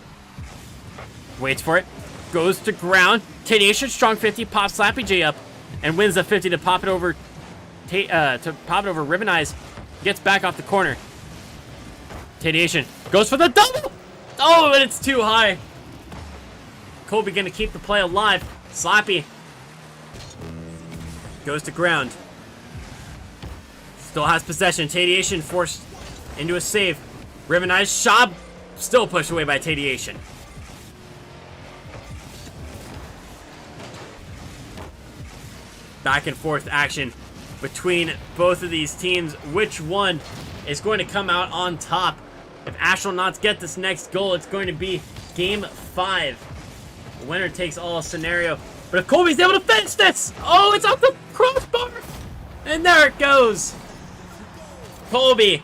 Waits for it. Goes to ground. Tadiation, strong 50, pops Slappy J up, and wins the 50 to pop it over. Rivenize. Gets back off the corner. Tadiation goes for the double. Oh, but it's too high. Colby gonna keep the play alive. Slappy goes to ground. Still has possession. Tadiation forced into a save. Rivenize. Shab still pushed away by Tadiation. Back and forth action between both of these teams. Which one is going to come out on top? If Astronauts get this next goal, it's going to be Game 5. The winner takes all scenario. But if Colby's able to finish this, oh, it's off the crossbar. And there it goes. Colby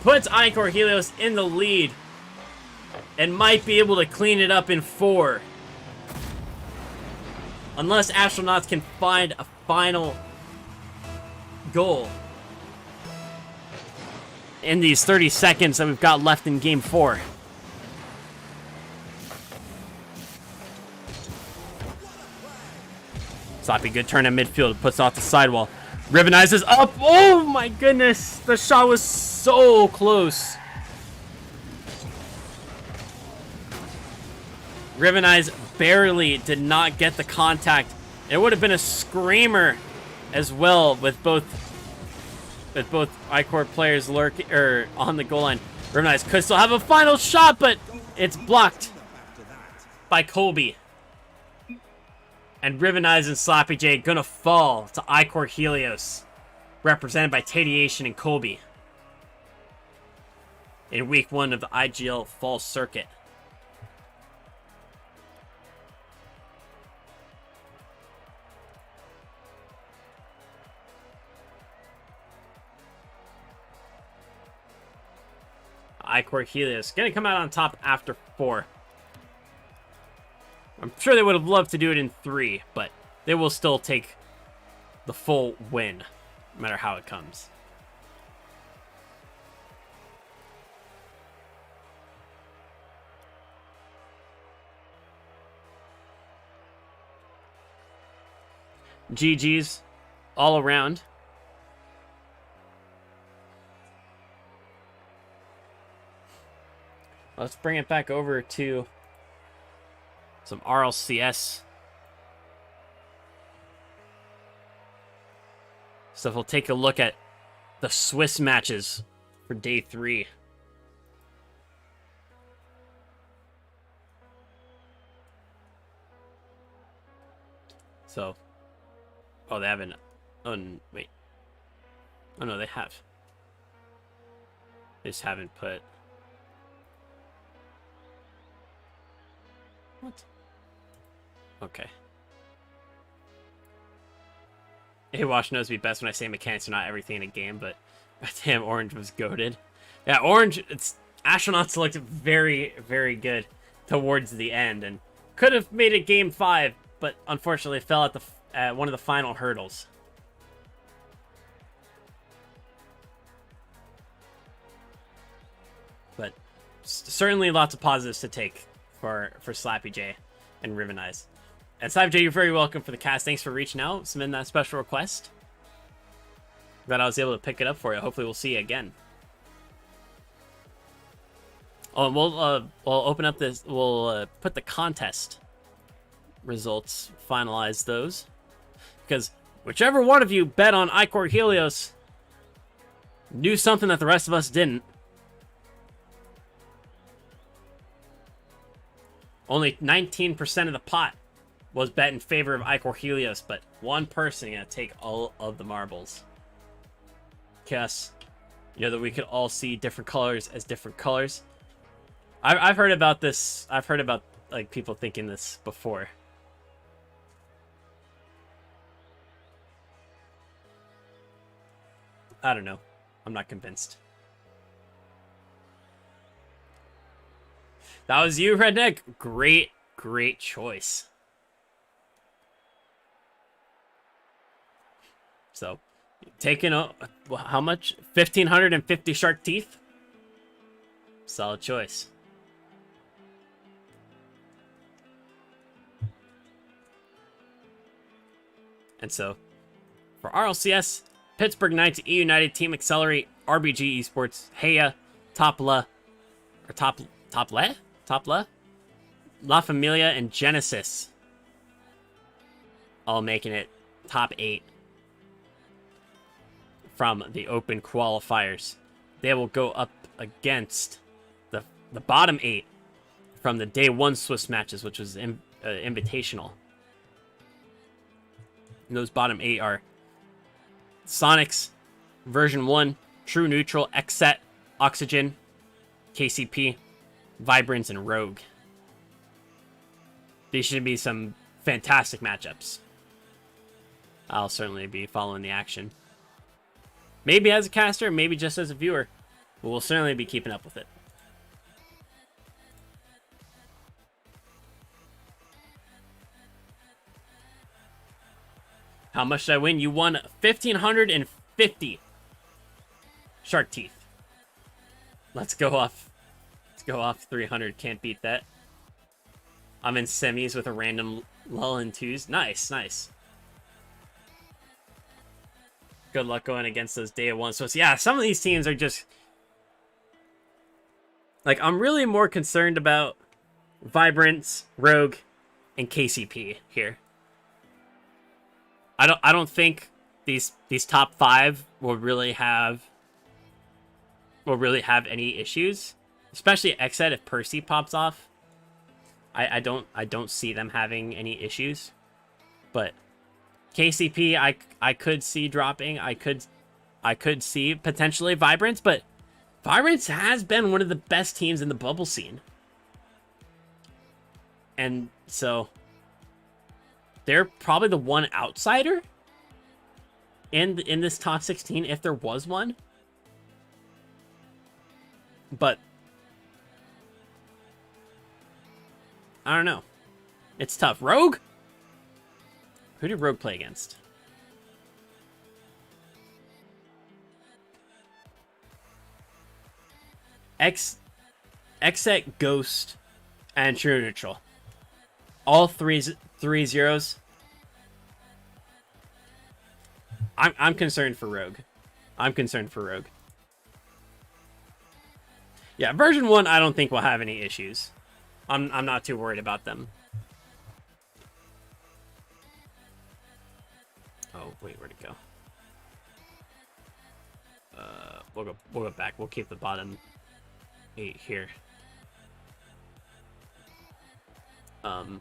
puts Icor Helios in the lead and might be able to clean it up in 4. Unless Astronauts can find a final goal in these 30 seconds that we've got left in Game 4. Sloppy, good turn at midfield, puts off the sidewall. Rivenizes up. Oh my goodness, the shot was so close. Rivenize barely did not get the contact. It would have been a screamer as well with both Icor players lurking on the goal line. Rivenize could still have a final shot, but it's blocked by Colby. And Rivenize and Sloppy J gonna fall to Icor Helios, represented by Tadiation and Colby, in week 1 of the IGL Fall Circuit. Icor Helios gonna come out on top after 4. I'm sure they would have loved to do it in 3, but they will still take the full win, no matter how it comes. GG's all around. Let's bring it back over to some RLCS. So we'll take a look at the Swiss matches for day 3. So, oh, they haven't. Oh, wait. Oh no, they have. They just haven't put. What? Okay. Awash knows me best when I say mechanics are not everything in a game, but damn, Orange was goated. Yeah, Orange, Astronauts looked very, very good towards the end, and could have made it Game 5, but unfortunately fell at one of the final hurdles. But certainly lots of positives to take for Slappy J and Rivenize. And Slappy J, you're very welcome for the cast. Thanks for reaching out, submitting that special request. Glad I was able to pick it up for you. Hopefully we'll see you again. Oh, and we'll open up this. We'll put the contest results, finalize those, because whichever one of you bet on Icor Helios knew something that the rest of us didn't. Only 19% of the pot was bet in favor of Icor Helios, but one person gonna take all of the marbles. Yes, you know that we could all see different colors as different colors. I've heard about this. I've heard about like people thinking this before. I don't know. I'm not convinced. That was you, Redneck. Great, great choice. So, taking how much? 1,550 shark teeth? Solid choice. And so, for RLCS, Pittsburgh Knights, E United, Team Accelerate, RBG Esports, Heya, Topla, or Topla? La Familia, and Genesis. All making it top 8 from the Open qualifiers. They will go up against the bottom 8 from the day 1 Swiss matches, which was invitational. And those bottom 8 are Sonics, Version 1, True Neutral, Xset, Oxygen, KCP, Vibrance, and Rogue. These should be some fantastic matchups. I'll certainly be following the action. Maybe as a caster, maybe just as a viewer, but we'll certainly be keeping up with it. How much did I win? You won 1,550 shark teeth. Let's go off. Let's go off 300. Can't beat that. I'm in semis with a random lull in 2s. Nice, nice. Good luck going against those day 1. So yeah, some of these teams are just like, I'm really more concerned about Vibrance, Rogue, and KCP here. I don't think these top 5 will really have any issues, especially Xset if Percy pops off. I don't see them having any issues, but KCP I could see dropping. I could see potentially Vibrance, but Vibrance has been one of the best teams in the bubble scene, and so they're probably the one outsider in this top 16 if there was one. But I don't know. It's tough. Rogue? Who did Rogue play against? Xset, Ghost, and True Neutral. All three zeros. I'm concerned for Rogue. I'm concerned for Rogue. Yeah, version 1 I don't think will have any issues. I'm not too worried about them. Oh, wait, where'd it go? We'll go back. We'll keep the bottom 8 here. Wait,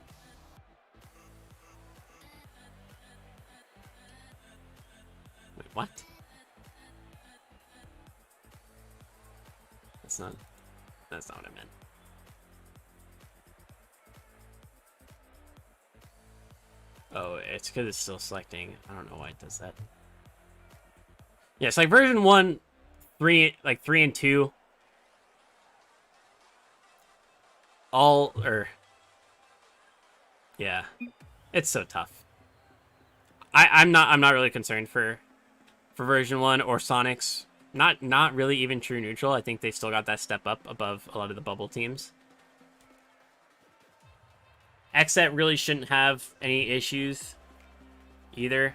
what? That's not what I meant. Oh, it's because it's still selecting. I don't know why it does that. Yeah, it's like version 1, 3 and 2. Yeah. It's so tough. I'm not really concerned for version 1 or Sonics. Not really even True Neutral. I think they still got that step up above a lot of the bubble teams. Xset really shouldn't have any issues either.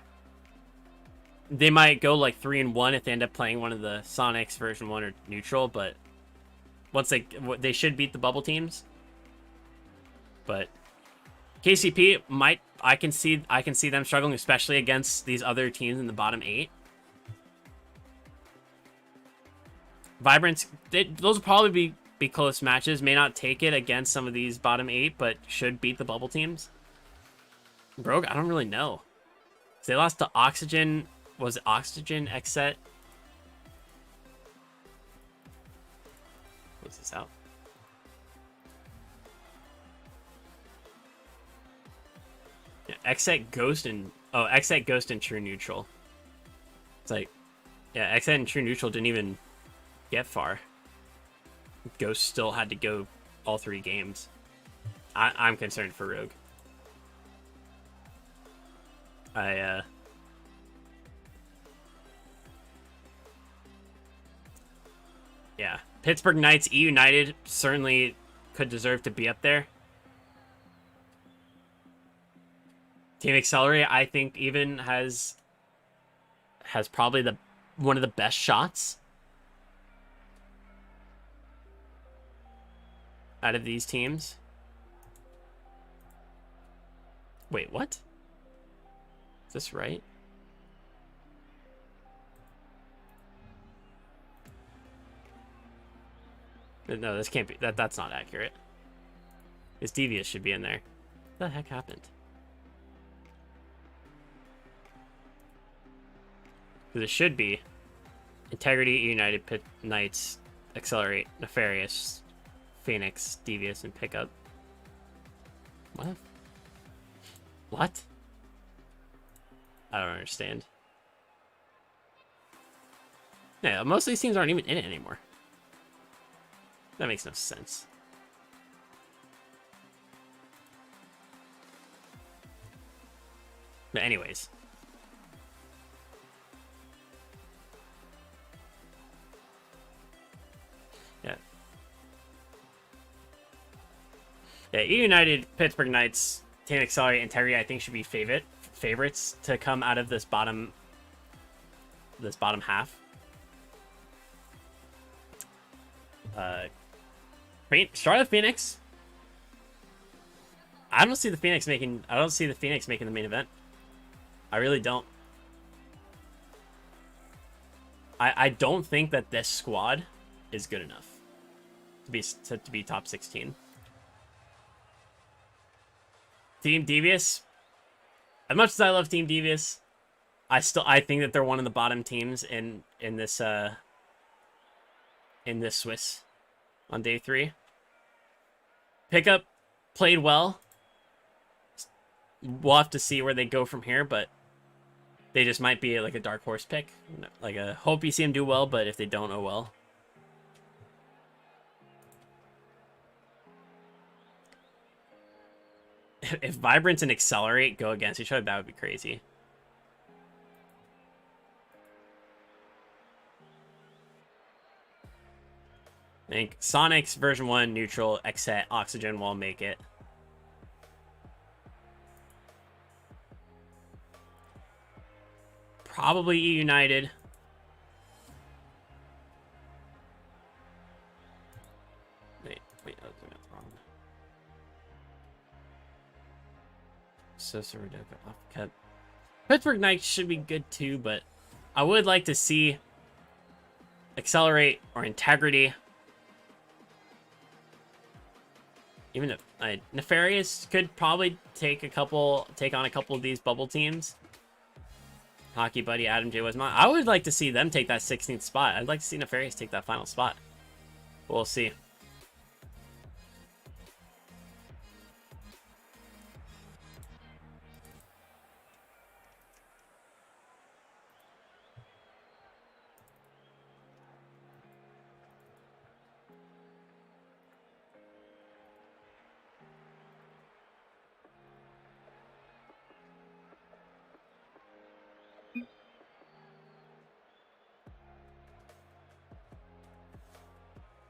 They might go like 3-1 if they end up playing one of the Sonics version 1 or Neutral, but once they should beat the bubble teams. But KCP I can see them struggling, especially against these other teams in the bottom 8. Vibrance, those will probably be close matches. May not take it against some of these bottom 8, but should beat the bubble teams. Rogue, I don't really know. They lost to Oxygen. Was it Oxygen, Xset? What's this out? Yeah, Xset, Ghost, and Xset, Ghost, and True Neutral. It's like, yeah, Xset and True Neutral didn't even get far. Ghost still had to go all 3 games. I'm concerned for Rogue. Yeah, Pittsburgh Knights, E United certainly could deserve to be up there. Team Accelerate, I think, even has probably one of the best shots out of these teams. Wait, what? Is this right? No, this can't be. That's not accurate. This Devious should be in there. What the heck happened? Because it should be Integrity, United, Pit Knights, Accelerate, Nefarious, Phoenix, Devious, and Pickup. What? What? I don't understand. Yeah, most of these teams aren't even in it anymore. That makes no sense. But anyways. Yeah. Yeah, E United, Pittsburgh Knights, Team Accelerate, Integrity, I think should be favorites to come out of this bottom half. Charlotte Phoenix. I don't see the Phoenix making the main event. I really don't. I don't think that this squad is good enough to be top 16. Team Devious. As much as I love Team Devious, I think that they're one of the bottom teams in this Swiss on day 3. Pickup played well. We'll have to see where they go from here, but they just might be like a dark horse pick. Like hope you see them do well, but if they don't, oh well. If Vibrance and Accelerate go against each other, that would be crazy. I think Sonic's version 1, neutral, Exet, Oxygen will make it. Probably E United. Wait, I was doing it wrong. So off cut. Pittsburgh Knights should be good too, but I would like to see Accelerate or Integrity. Even if Nefarious could probably take on a couple of these bubble teams. Hockey Buddy, Adam J. Westmont. I would like to see them take that 16th spot. I'd like to see Nefarious take that final spot. We'll see.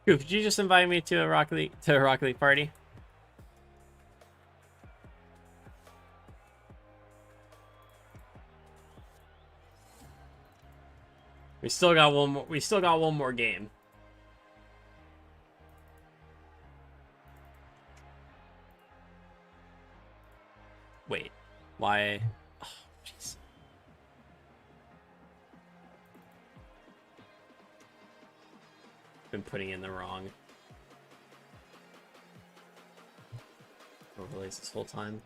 Could you just invite me to a Rocket League party? We still got one more game. Wait. Why? Oh, jeez. Been putting in the wrong overlays this whole time.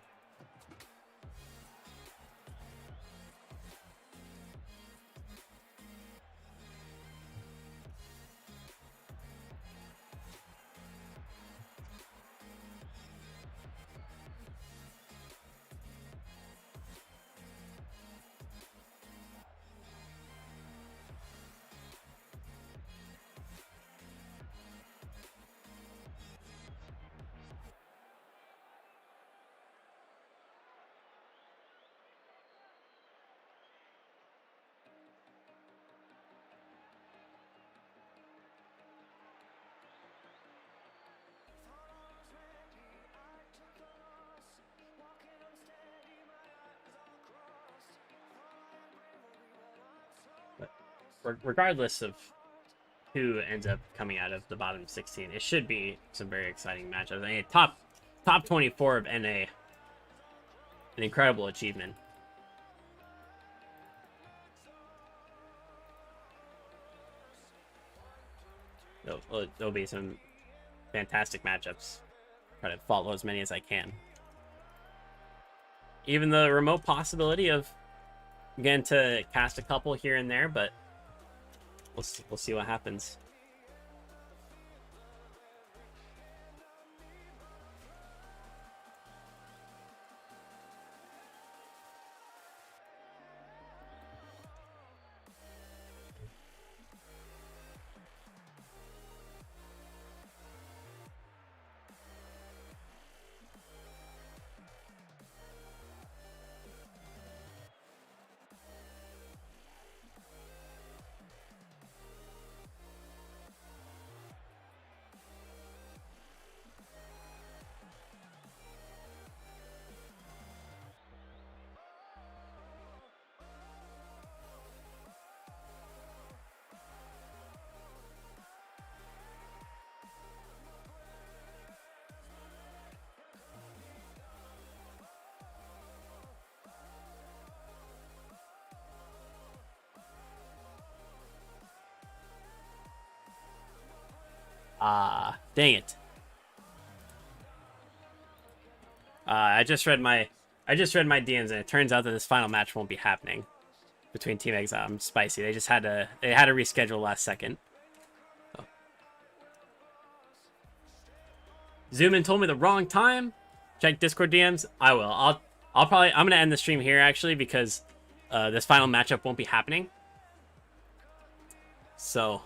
Regardless of who ends up coming out of the bottom 16, it should be some very exciting matchups. I mean, top 24 of NA, an incredible achievement. There'll be some fantastic matchups. Try to follow as many as I can. Even the remote possibility of getting to cast a couple here and there, but we'll see what happens. Dang it. I just read my DMs, and it turns out that this final match won't be happening between Team Exile and Spicy. They had to reschedule last second. Oh. Zoom in told me the wrong time. Check Discord DMs. I will. I'm gonna end the stream here actually, because this final matchup won't be happening. So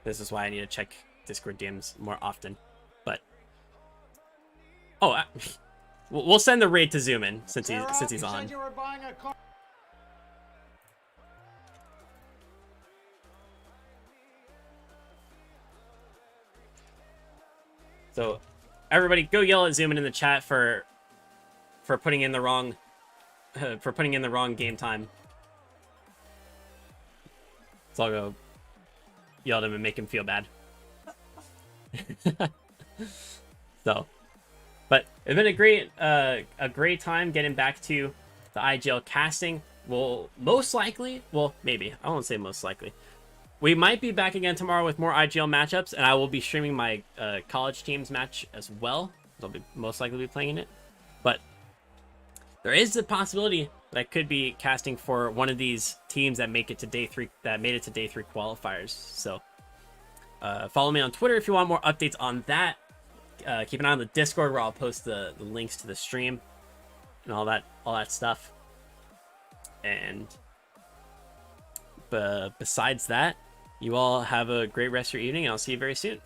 this is why I need to check Discord DMs more often. But we'll send the raid to Zoom in since he's on. You were buying a car. So everybody go yell at Zoom in the chat for putting in the wrong game time. So I'll go yell at him and make him feel bad. So, but it's been a great time getting back to the IGL casting. We'll most likely, well, maybe, I won't say most likely. We might be back again tomorrow with more IGL matchups, and I will be streaming my college teams match as well. I'll be most likely be playing in it. But there is the possibility that I could be casting for one of these teams that make it to day 3, that made it to day 3 qualifiers. So follow me on Twitter if you want more updates on that. Keep an eye on the Discord where I'll post the links to the stream and all that stuff. And besides that, you all have a great rest of your evening, and I'll see you very soon.